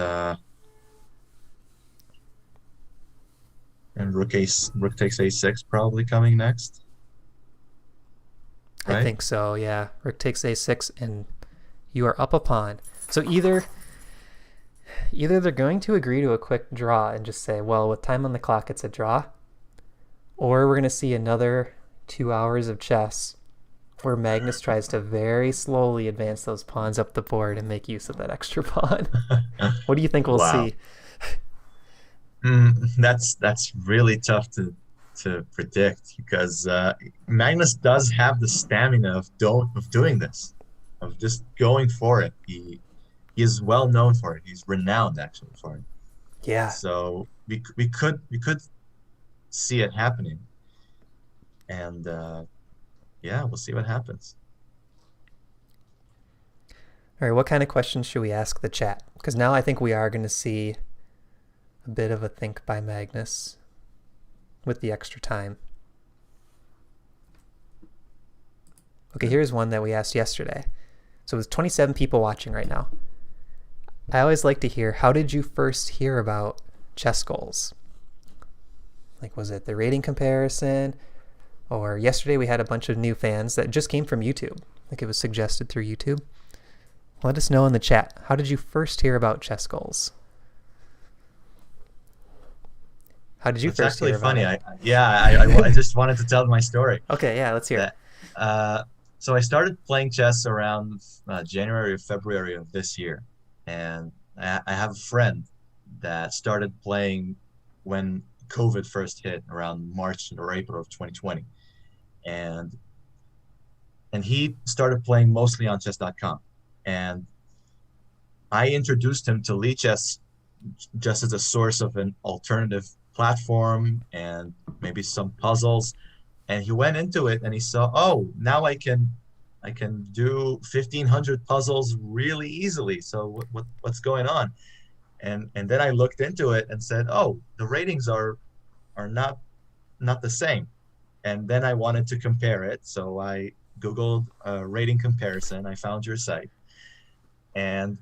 rook takes a6 probably coming next. Right? I think so, yeah. Rook takes a6 and you are up a pawn. So either they're going to agree to a quick draw and just say, well, with time on the clock, it's a draw. Or we're going to see another 2 hours of chess where Magnus tries to very slowly advance those pawns up the board and make use of that extra pawn. What do you think we'll see? That's really tough to predict because Magnus does have the stamina of doing this, of just going for it. He is well known for it. He's renowned actually for it. Yeah. So we could see it happening, and we'll see what happens. All right, what kind of questions should we ask the chat? Because now I think we are going to see a bit of a think by Magnus with the extra time. Okay, here's one that we asked yesterday. So there's 27 people watching right now. I always like to hear, how did you first hear about ChessGoals? Like, was it the rating comparison? Or yesterday we had a bunch of new fans that just came from YouTube. Like it was suggested through YouTube. Let us know in the chat. How did you first hear about ChessGoals? How did you first hear about it? It's actually funny. I just wanted to tell my story. Okay, yeah, let's hear it. So I started playing chess around January or February of this year, and I have a friend that started playing when COVID first hit around March or April of 2020, and he started playing mostly on chess.com. And I introduced him to Lichess just as a source of an alternative platform and maybe some puzzles. And he went into it and he saw, oh, now I can do 1,500 puzzles really easily. So what's going on? And then I looked into it and said, oh, the ratings are not the same. And then I wanted to compare it, so I Googled rating comparison. I found your site, and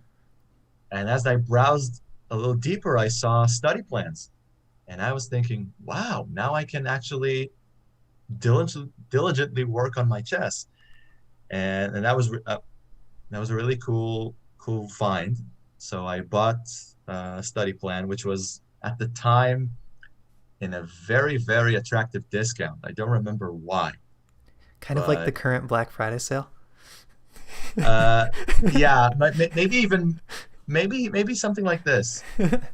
as I browsed a little deeper, I saw study plans, and I was thinking, wow, now I can actually diligently work on my chess, and that was a really cool find. So I bought a study plan, which was at the time in a very, very attractive discount. I don't remember why, Kind of like the but current Black Friday sale. uh, yeah, maybe even maybe something like this.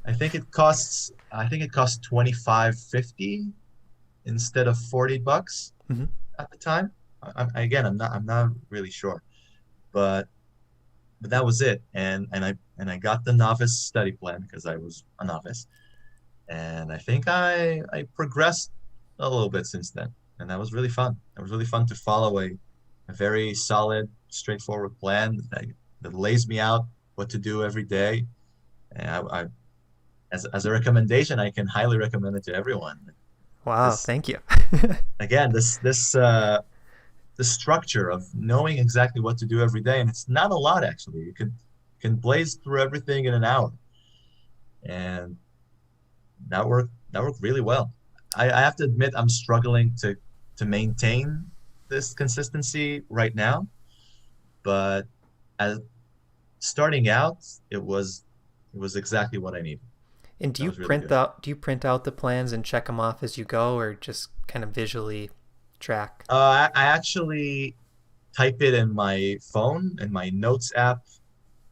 I think it costs 25.50 instead of $40 Hmm. at the time. Again, I'm not really sure, but that was it. And I got the novice study plan because I was a novice, and I think I progressed a little bit since then, and that was really fun. It was really fun to follow a very solid, straightforward plan that lays me out what to do every day. And as a recommendation, I can highly recommend it to everyone. Wow, This thank you. again, the structure of knowing exactly what to do every day, and it's not a lot actually. You can blaze through everything in an hour, and that worked really well. I have to admit I'm struggling to maintain this consistency right now, but as starting out, it was exactly what I needed. And do That you was really print good. out do you print out the plans and check them off as you go, or just kind of visually track? I actually type it in my phone in my notes app,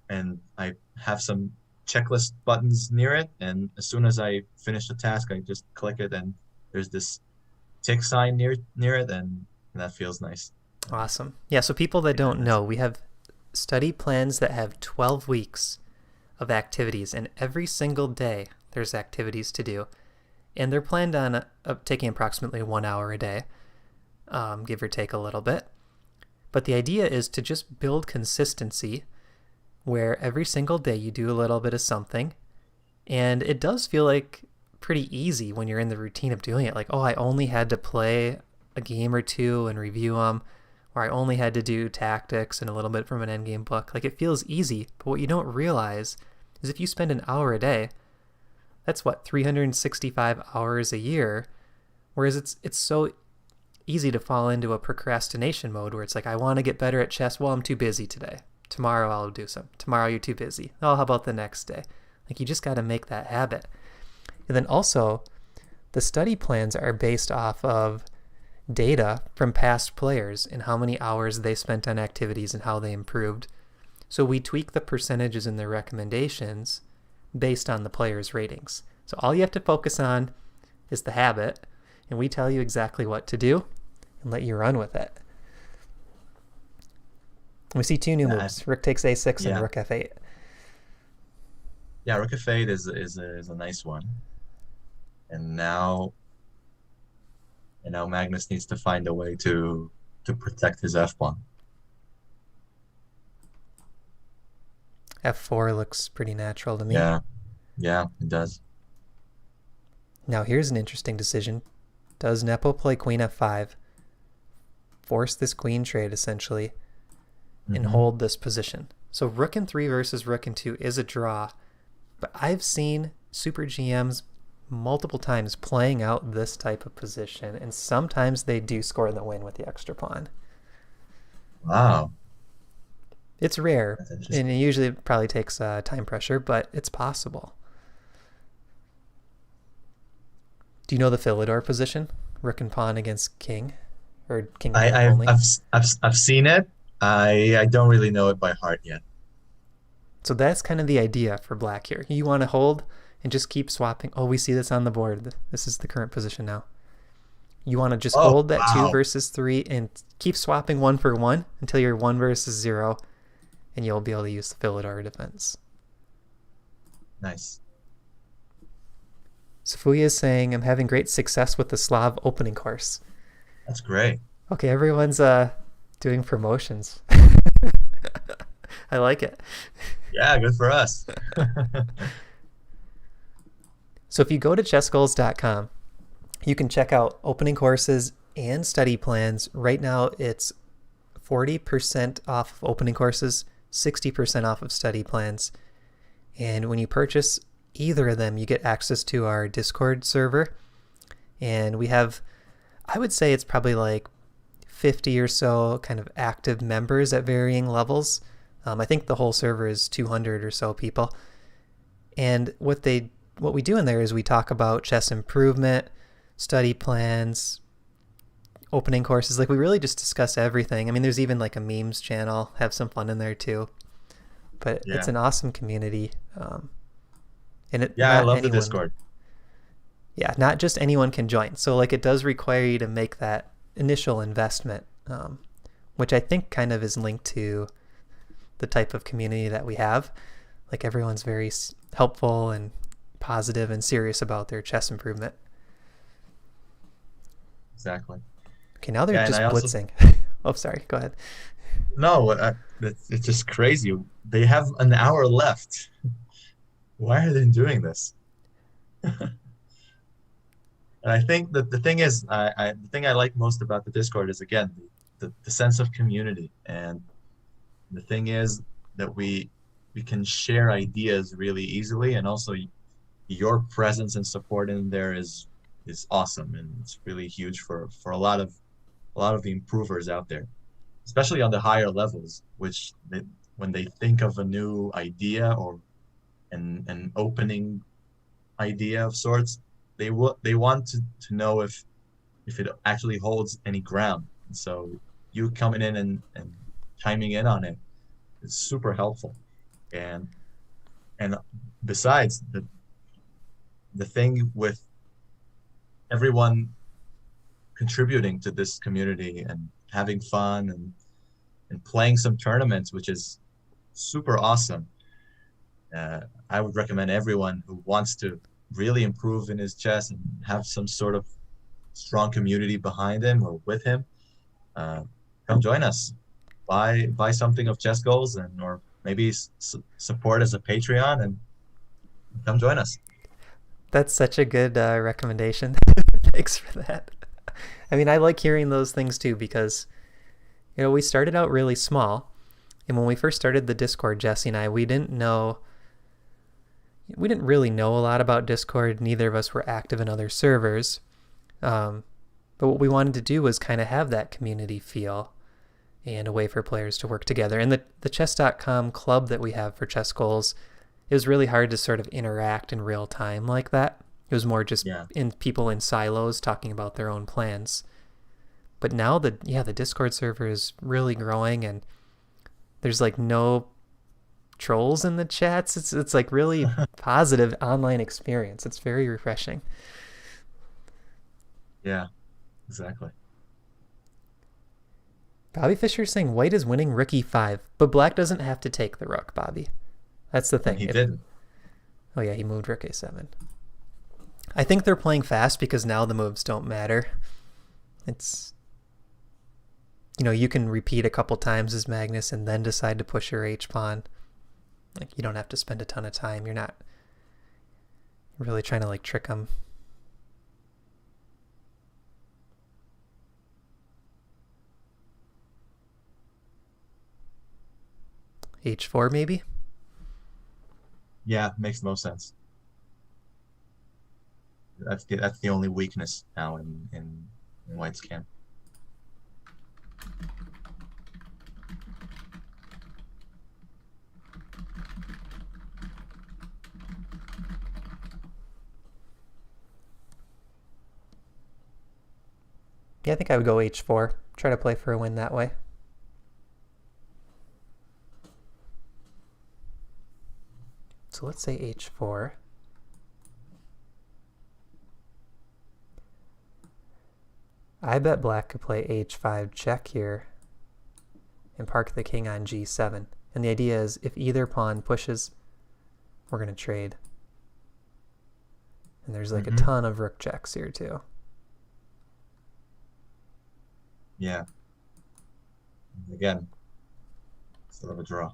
and I have some checklist buttons near it. And as soon as I finish the task, I just click it, and there's this tick sign near it, and that feels nice. And Awesome. Yeah, so people that yeah, don't know, we have study plans that have 12 weeks of activities, and every single day there's activities to do. And they're planned on taking approximately 1 hour a day, give or take a little bit. But the idea is to just build consistency where every single day you do a little bit of something. And it does feel like pretty easy when you're in the routine of doing it. Like, oh, I only had to play a game or two and review them, or I only had to do tactics and a little bit from an endgame book. Like, it feels easy, but what you don't realize is if you spend an hour a day, that's what, 365 hours a year. Whereas it's so easy to fall into a procrastination mode where it's like, I want to get better at chess. Well, I'm too busy today. Tomorrow I'll do some. Tomorrow you're too busy. Oh, how about the next day? Like, you just got to make that habit. And then also, the study plans are based off of data from past players and how many hours they spent on activities and how they improved. So we tweak the percentages in their recommendations based on the players' ratings. So all you have to focus on is the habit, and we tell you exactly what to do and let you run with it. We see two new yeah, moves: Rook takes a6 and yeah, Rook f8. yeah. Rook of Fate is a nice one, and now Magnus needs to find a way to protect his f pawn. f4 looks pretty natural to me. Yeah, yeah, it does. Now here's an interesting decision. Does Nepo play queen f5, force this queen trade essentially, and Hmm. hold this position? So rook in 3 versus rook in 2 is a draw, but I've seen super GMs multiple times playing out this type of position, and sometimes they do score the win with the extra pawn. Wow, It's rare, that's and interesting. it usually probably takes time pressure, but it's possible. Do you know the Philidor position? Rook and pawn against king? or king I, jack I've, only. I've, I've seen it. I don't really know it by heart yet. So that's kind of the idea for black here. You want to hold and just keep swapping. Oh, we see this on the board. This is the current position now. You want to just Oh, hold that 2 wow. versus 3 and keep swapping 1 for 1 until you're 1 versus 0, and you'll be able to use the Philidor defense. Nice. Sofuya is saying, I'm having great success with the Slav opening course. That's great. Okay, everyone's doing promotions. I like it. Yeah, good for us. So if you go to chessgoals.com, you can check out opening courses and study plans. Right now, it's 40% off of opening courses, 60% off of study plans. And when you purchase either of them, you get access to our Discord server. And we have, I would say it's probably like 50 or so kind of active members at varying levels. I think the whole server is 200 or so people. And what we do in there is we talk about chess improvement, study plans, opening courses. Like we really just discuss everything. I mean, there's even like a memes channel. Have some fun in there too. But it's Yeah. an awesome community, and Yeah, I not love the anyone. Discord. Yeah, not just anyone can join. So like it does require you to make that initial investment, which I think kind of is linked to the type of community that we have. Like everyone's very helpful and positive and serious about their chess improvement. Exactly. Okay, now they're Yeah, and just I also blitzing. Oh, sorry. Go ahead. no, it's just crazy. They have an hour left. Why are they doing this? And I think that the thing is, the thing I like most about the Discord is again the sense of community, and the thing is that we can share ideas really easily, and also your presence and support in there is awesome, and it's really huge for a lot of the improvers out there, especially on the higher levels, which when they think of a new idea or an opening idea of sorts, they want to know if it actually holds any ground. And so you coming in and chiming in on it is super helpful. And and besides the thing with everyone contributing to this community and having fun and playing some tournaments, which is super awesome. I would recommend everyone who wants to really improve in his chess and have some sort of strong community behind him or with him, uh, come join us. Buy something of Chess Goals and or maybe support as a Patreon and come join us. That's such a good recommendation. Thanks for that. I mean, I like hearing those things too because, we started out really small. And when we first started the Discord, Jesse and I, we didn't really know a lot about Discord. Neither of us were active in other servers. But what we wanted to do was kind of have that community feel and a way for players to work together. And the chess.com club that we have for Chess Goals, it was really hard to sort of interact in real time like that. It was more just Yeah, in people in silos talking about their own plans. But now the Discord server is really growing and there's like no trolls in the chats. It's like really positive online experience. It's very refreshing. yeah, exactly. Bobby Fischer is saying white is winning rook e5, but black doesn't have to take the rook, Bobby. That's the And thing. he didn't. Oh yeah, he moved rook a7. I think they're playing fast because now the moves don't matter. It's you can repeat a couple times as Magnus and then decide to push your H pawn. Like you don't have to spend a ton of time. You're not really trying to like trick them. H4 maybe? Yeah, makes no sense. That's the only weakness now in White's camp. Yeah, I think I would go h4. Try to play for a win that way. So let's say h4. I bet black could play h5 check here and park the king on g7. And the idea is if either pawn pushes, we're going to trade. And there's like a ton of rook checks here too. Yeah. Again, sort of a draw.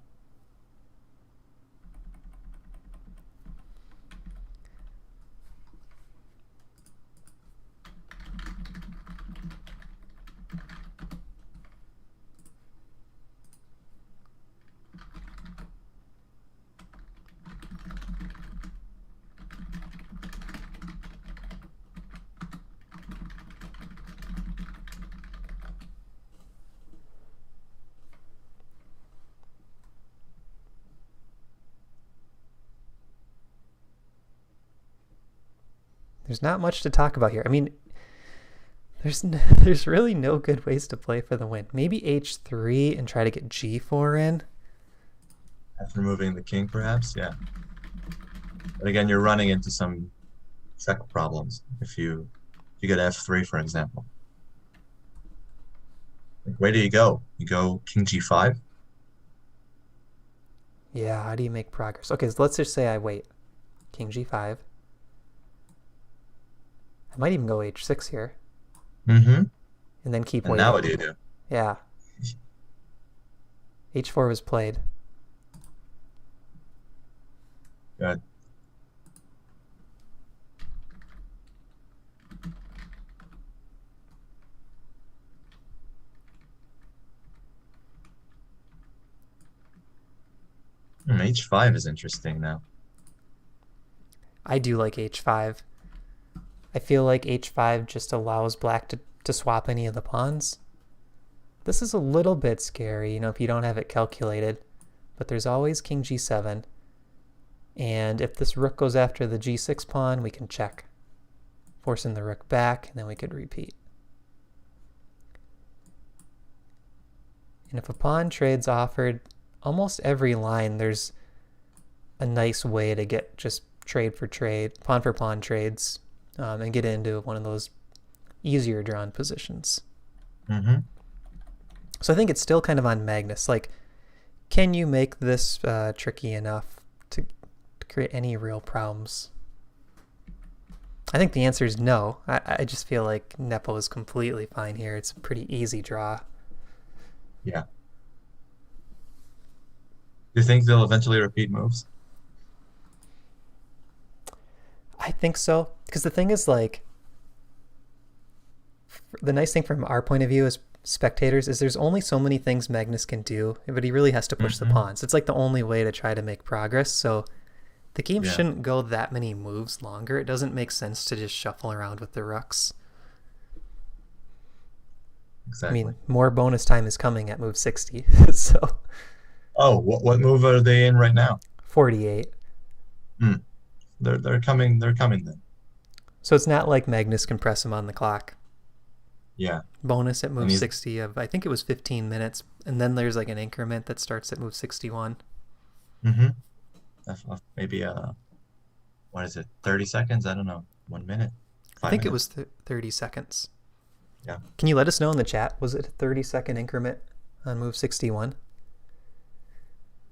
There's not much to talk about here. I mean, there's really no good ways to play for the win. Maybe h3 and try to get g4 in. After moving the king, perhaps, yeah. But again, you're running into some check problems if you get f3, for example. Like, where do you go? You go king g5? Yeah, how do you make progress? Okay, so let's just say I wait. King g5. I might even go h6 here. Mm-hmm. And then keep And waiting. now what do you do? Yeah. h4 was played. Good. H5 is interesting now. I do like h5. I feel like h5 just allows black to swap any of the pawns. This is a little bit scary, if you don't have it calculated. But there's always king g7. And if this rook goes after the g6 pawn, we can check. Forcing the rook back, and then we could repeat. And if a pawn trade's offered, almost every line there's a nice way to get just trade for trade, pawn for pawn trades, and get into one of those easier drawn positions. So I think it's still kind of on Magnus. Like, can you make this tricky enough to create any real problems? I think the answer is no. I just feel like Nepo is completely fine here. It's a pretty easy draw. Yeah. Do you think they'll eventually repeat moves? I think so. Because the thing is, like, the nice thing from our point of view as spectators is there's only so many things Magnus can do, but he really has to push the pawns. It's like the only way to try to make progress. So the game shouldn't go that many moves longer. It doesn't make sense to just shuffle around with the rooks. Exactly. I mean, more bonus time is coming at move 60. So. Oh, what move are they in right now? 48. They're coming then. So it's not like Magnus can press him on the clock. Yeah. Bonus at move 60 of, I think it was 15 minutes. And then there's like an increment that starts at move 61. Maybe, what is it, 30 seconds? I don't know. 1 minute? I think it was 30 seconds. Yeah. Can you let us know in the chat? Was it a 30-second increment on move 61?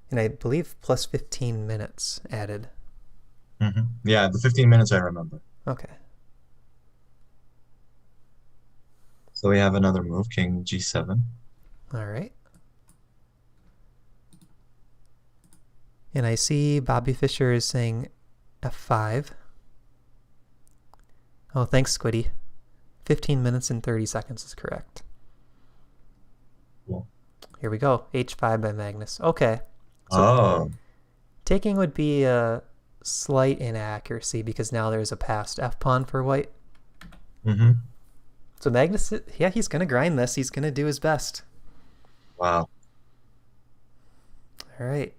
And I believe plus 15 minutes added. Yeah, the 15 minutes I remember. Okay. So we have another move, king g7. All right. And I see Bobby Fischer is saying f5. Oh, thanks, Squiddy. 15 minutes and 30 seconds is correct. Cool. Here we go. h5 by Magnus. Okay. So taking would be a slight inaccuracy because now there's a passed f-pawn for white. So Magnus, yeah, he's going to grind this. He's going to do his best. Wow. All right.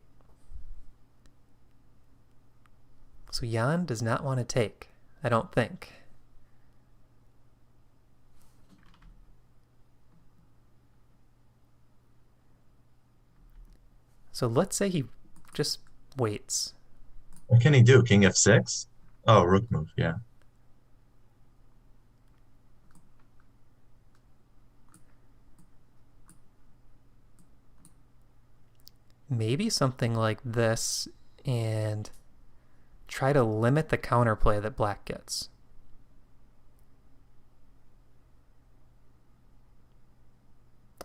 So Jan does not want to take, I don't think. So let's say he just waits. What can he do? King f6? Oh, rook move, yeah. Maybe something like this and try to limit the counterplay that black gets.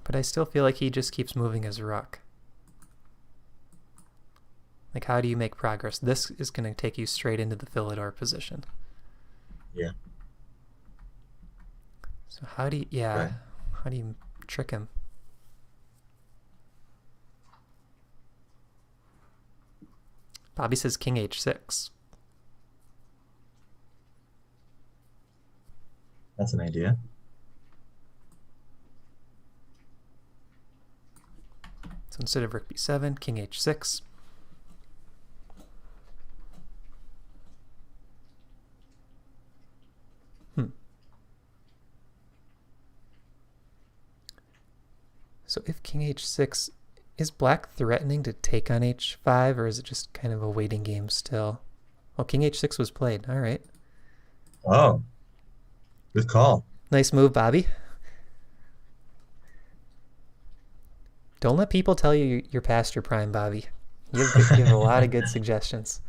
But I still feel like he just keeps moving his rook. Like, how do you make progress? This is going to take you straight into the Philidor position. Yeah. So how do you, yeah, Right. how do you trick him? Bobby says king h6. That's an idea. So instead of rook b7, king h6. So if king h6, is black threatening to take on h5, or is it just kind of a waiting game still? Well, king h6 was played. All right. Oh, good call. Nice move, Bobby. Don't let people tell you you're past your prime, Bobby. You have a lot of good suggestions.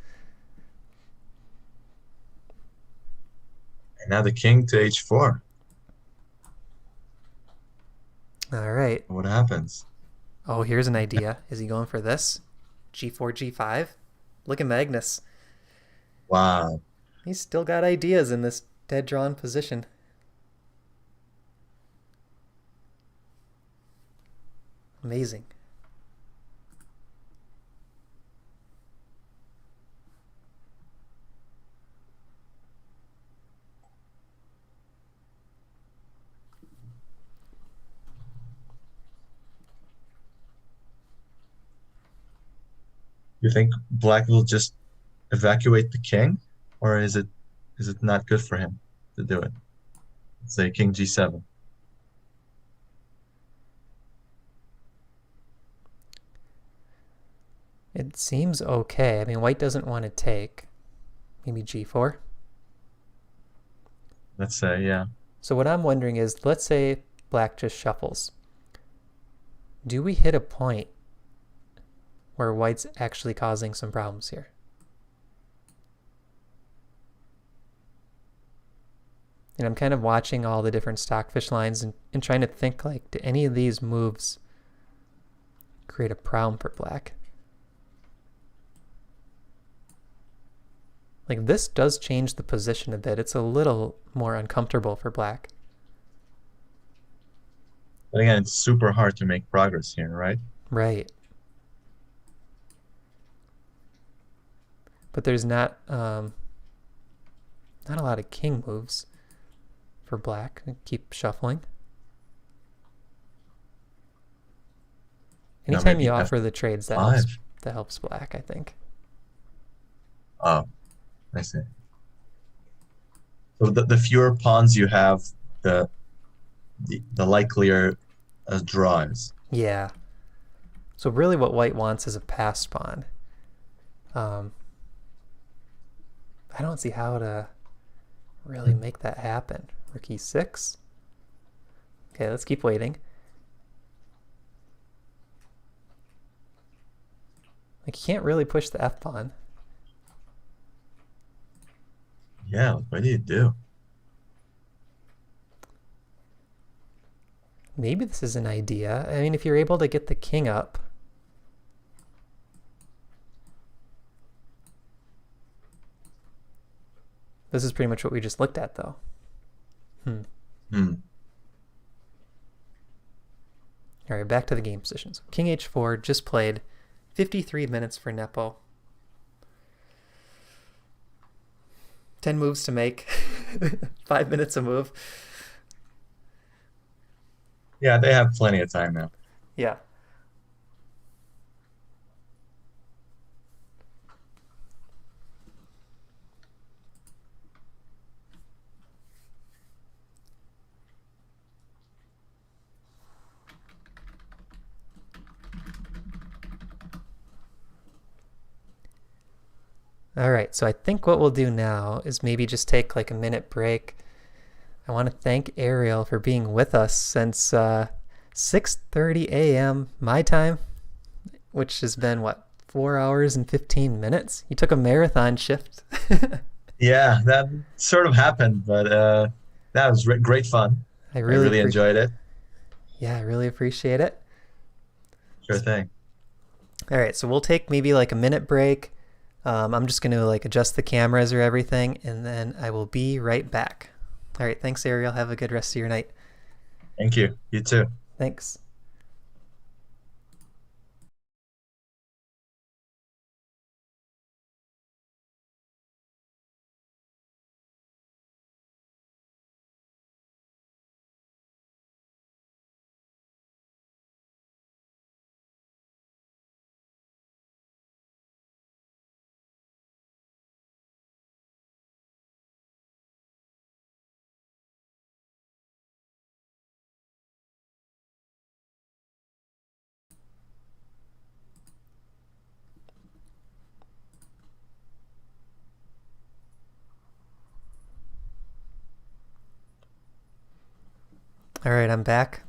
And now the king to h4. All right. What happens? Oh, here's an idea. Is he going for this? G4, G5? Look at Magnus. Wow. He's still got ideas in this dead drawn position. Amazing. You think black will just evacuate the king, or is it not good for him to do it? Let's say king g7. It seems okay. I mean, white doesn't want to take. Maybe G4. Let's say, yeah. So what I'm wondering is, let's say black just shuffles. Do we hit a point where white's actually causing some problems here? And I'm kind of watching all the different stockfish lines and trying to think, like, do any of these moves create a problem for black? Like, this does change the position a bit. It's a little more uncomfortable for black. But again, it's super hard to make progress here, right? Right. But there's not a lot of king moves for black. Keep shuffling. Anytime you offer the trades, that helps black, I think. Oh, I see. So the fewer pawns you have, the likelier a draw is. Yeah. So really what white wants is a passed pawn. I don't see how to really make that happen. Rook e6. Okay, let's keep waiting. Like, you can't really push the f pawn. Yeah, what do you do? Maybe this is an idea. I mean, if you're able to get the king up. This is pretty much what we just looked at, though. All right, back to the game positions. King h4 just played. 53 minutes for Nepo. 10 moves to make. 5 minutes a move. Yeah, they have plenty of time now. Yeah. All right, so I think what we'll do now is maybe just take like a minute break. I want to thank Ariel for being with us since 6:30 a.m. my time, which has been what, 4 hours and 15 minutes? You took a marathon shift. Yeah, that sort of happened, but that was great fun. I I really really appreciate enjoyed it. Yeah, I really appreciate it. Sure thing. All right, so we'll take maybe like a minute break. I'm just going to like adjust the cameras or everything, and then I will be right back. All right, thanks, Ariel. Have a good rest of your night. Thank you. You too. Thanks. All right, I'm back,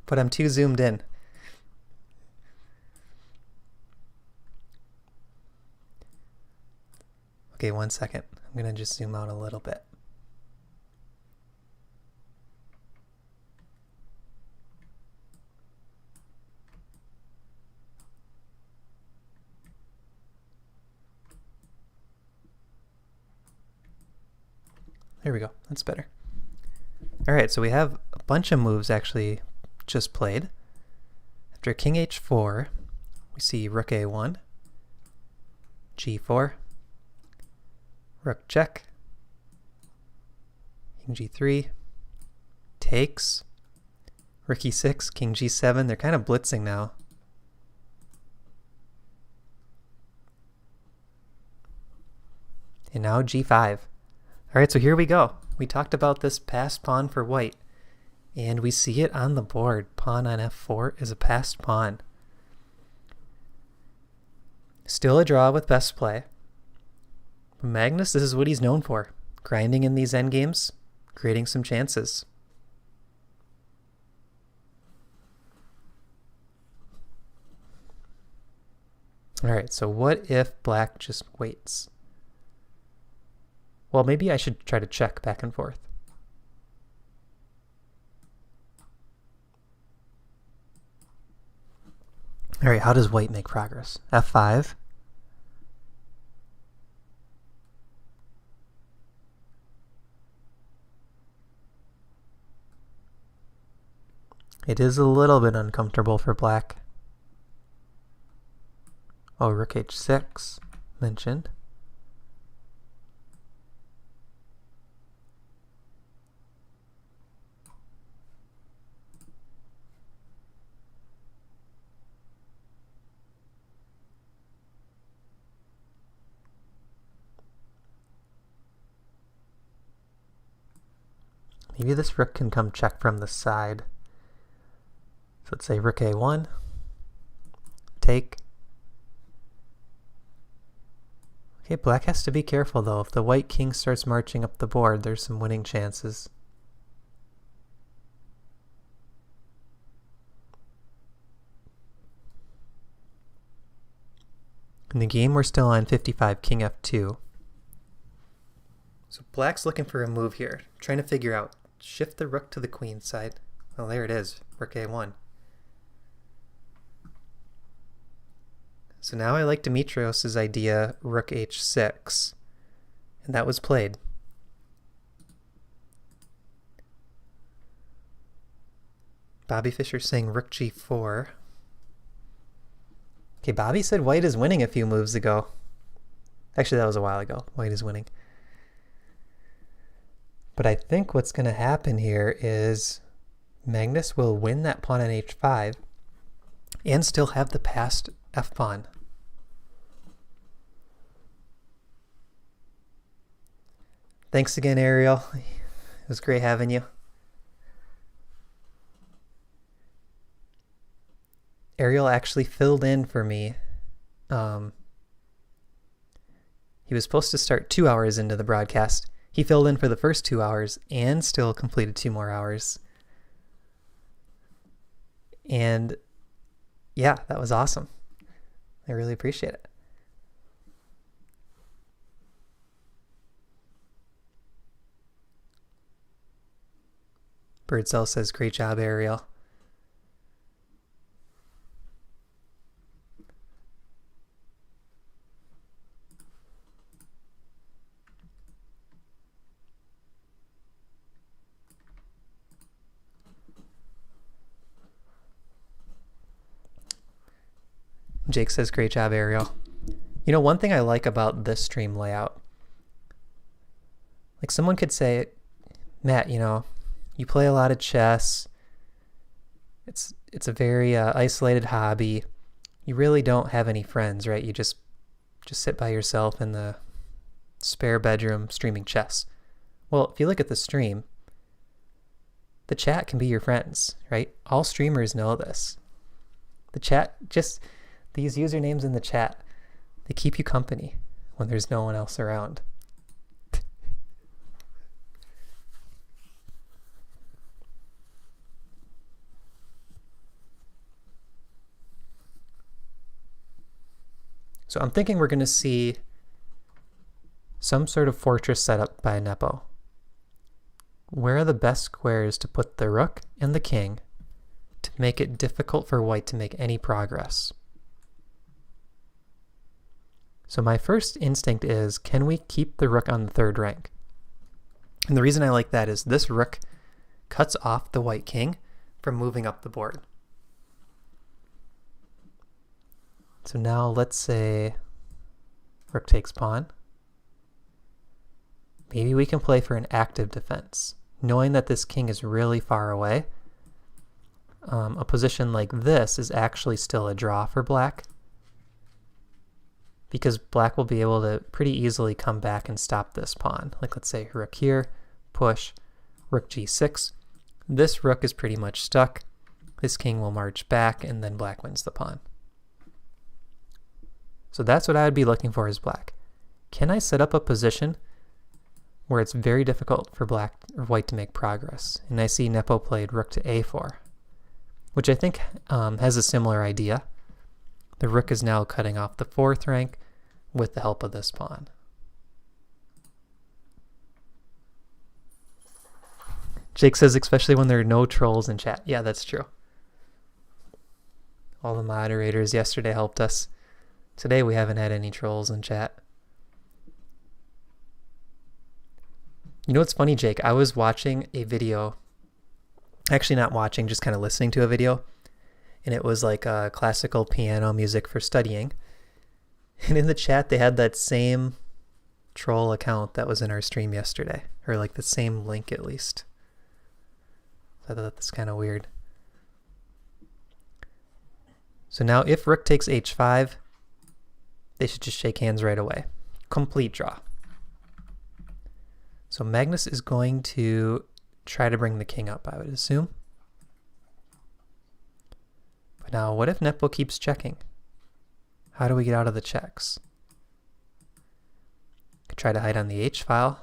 but I'm too zoomed in. Okay, 1 second. I'm going to just zoom out a little bit. There we go. That's better. All right, so we have a bunch of moves actually just played. After king h4, we see rook a1, g4, rook check, king g3, takes, rook e6, king g7. They're kind of blitzing now. And now g5. All right, so here we go. We talked about this passed pawn for white, and we see it on the board. Pawn on f4 is a passed pawn. Still a draw with best play. Magnus, this is what he's known for. Grinding in these endgames, creating some chances. All right, so what if black just waits? Well, maybe I should try to check back and forth. All right, how does white make progress? f5. It is a little bit uncomfortable for black. Oh, rook h6 mentioned. Maybe this rook can come check from the side. So let's say rook a1, take. Okay, black has to be careful though. If the white king starts marching up the board, there's some winning chances. In the game, we're still on 55, king f2. So black's looking for a move here, trying to figure out, shift the rook to the queen side. Oh, there it is, rook a1. So now I like Dimitrios's idea, rook h6, and that was played. Bobby Fischer saying rook g4. Okay, Bobby said white is winning a few moves ago. Actually, that was a while ago. White is winning. But I think what's going to happen here is Magnus will win that pawn on h5 and still have the passed f-pawn. Thanks again, Ariel. It was great having you. Ariel actually filled in for me He was supposed to start 2 hours into the broadcast. He filled in for the first 2 hours and still completed 2 more hours. And yeah, that was awesome. I really appreciate it. Birdsell says, great job, Ariel. Jake says, great job, Ariel. You know, one thing I like about this stream layout, like someone could say, Matt, you know, you play a lot of chess. It's a very isolated hobby. You really don't have any friends, right? You just sit by yourself in the spare bedroom streaming chess. Well, if you look at the stream, the chat can be your friends, right? All streamers know this. The chat, just these usernames in the chat, they keep you company when there's no one else around. So I'm thinking we're going to see some sort of fortress setup by Nepo. Where are the best squares to put the rook and the king to make it difficult for white to make any progress? So my first instinct is, can we keep the rook on the third rank? And the reason I like that is this rook cuts off the white king from moving up the board. So now let's say rook takes pawn. Maybe we can play for an active defense, knowing that this king is really far away. A position like this is actually still a draw for black, because black will be able to pretty easily come back and stop this pawn. Like let's say rook here, push, rook g6. This rook is pretty much stuck. This king will march back and then black wins the pawn. So that's what I would be looking for as black. Can I set up a position where it's very difficult for black or white to make progress? And I see Nepo played rook to a4, which I think has a similar idea. The rook is now cutting off the fourth rank with the help of this pawn. Jake says, especially when there are no trolls in chat. Yeah, that's true. All the moderators yesterday helped us. Today we haven't had any trolls in chat. You know what's funny, Jake? I was watching a video, actually not watching, just kind of listening to a video, and it was like classical piano music for studying. And in the chat they had that same troll account that was in our stream yesterday, or like the same link at least. So I thought that's kind of weird. So now if rook takes h5, they should just shake hands right away. Complete draw. So Magnus is going to try to bring the king up, I would assume. But now what if Nepo keeps checking? How do we get out of the checks? Could try to hide on the h file.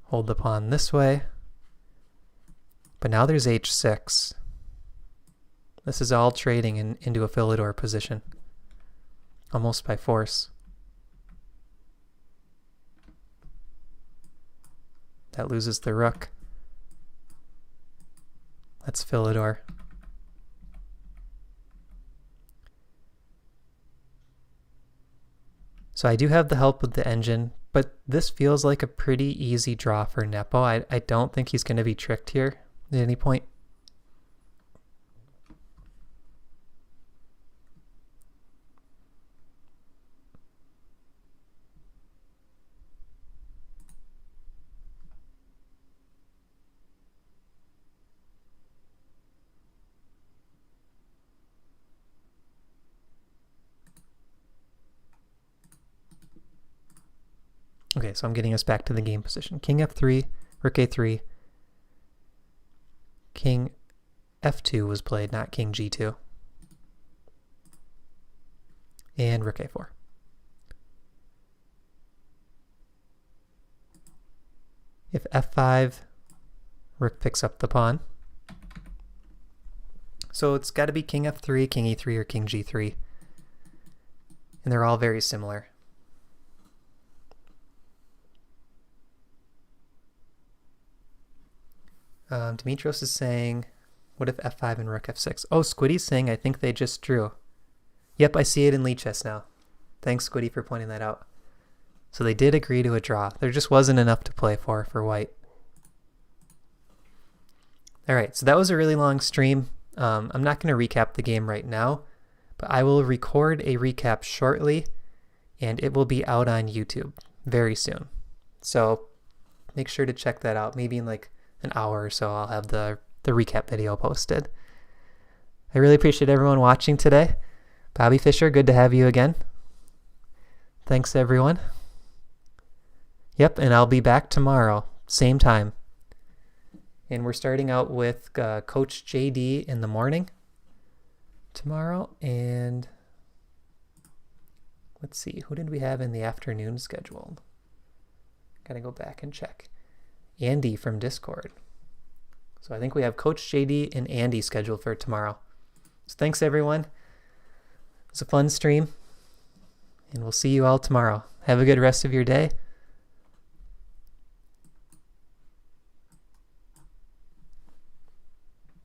Hold the pawn this way. But now there's h6. This is all trading into a Philidor position, almost by force. That loses the rook. That's Philidor. So I do have the help with the engine, but this feels like a pretty easy draw for Nepo. I don't think he's going to be tricked here at any point. Okay, so I'm getting us back to the game position. King f3, rook a3, king f2 was played, not king g2. and rook a4. If f5, rook picks up the pawn. So it's got to be king f3, king e3, or king g3. And they're all very similar. Dimitrios is saying, what if f5 and rook f6? Oh, Squiddy's saying, I think they just drew. Yep, I see it in lead chess now. Thanks, Squiddy, for pointing that out. So they did agree to a draw. There just wasn't enough to play for white. All right, so that was a really long stream. I'm not going to recap the game right now, but I will record a recap shortly, and it will be out on YouTube very soon. So make sure to check that out. Maybe in like an hour or so, I'll have the recap video posted. I really appreciate everyone watching today. Bobby Fischer, good to have you again. Thanks, everyone. Yep, and I'll be back tomorrow, same time. And we're starting out with Coach JD in the morning tomorrow. And let's see, who did we have in the afternoon scheduled? Gotta go back and check. Andy from Discord. So I think we have Coach JD and Andy scheduled for tomorrow. So thanks, everyone. It's a fun stream. And we'll see you all tomorrow. Have a good rest of your day.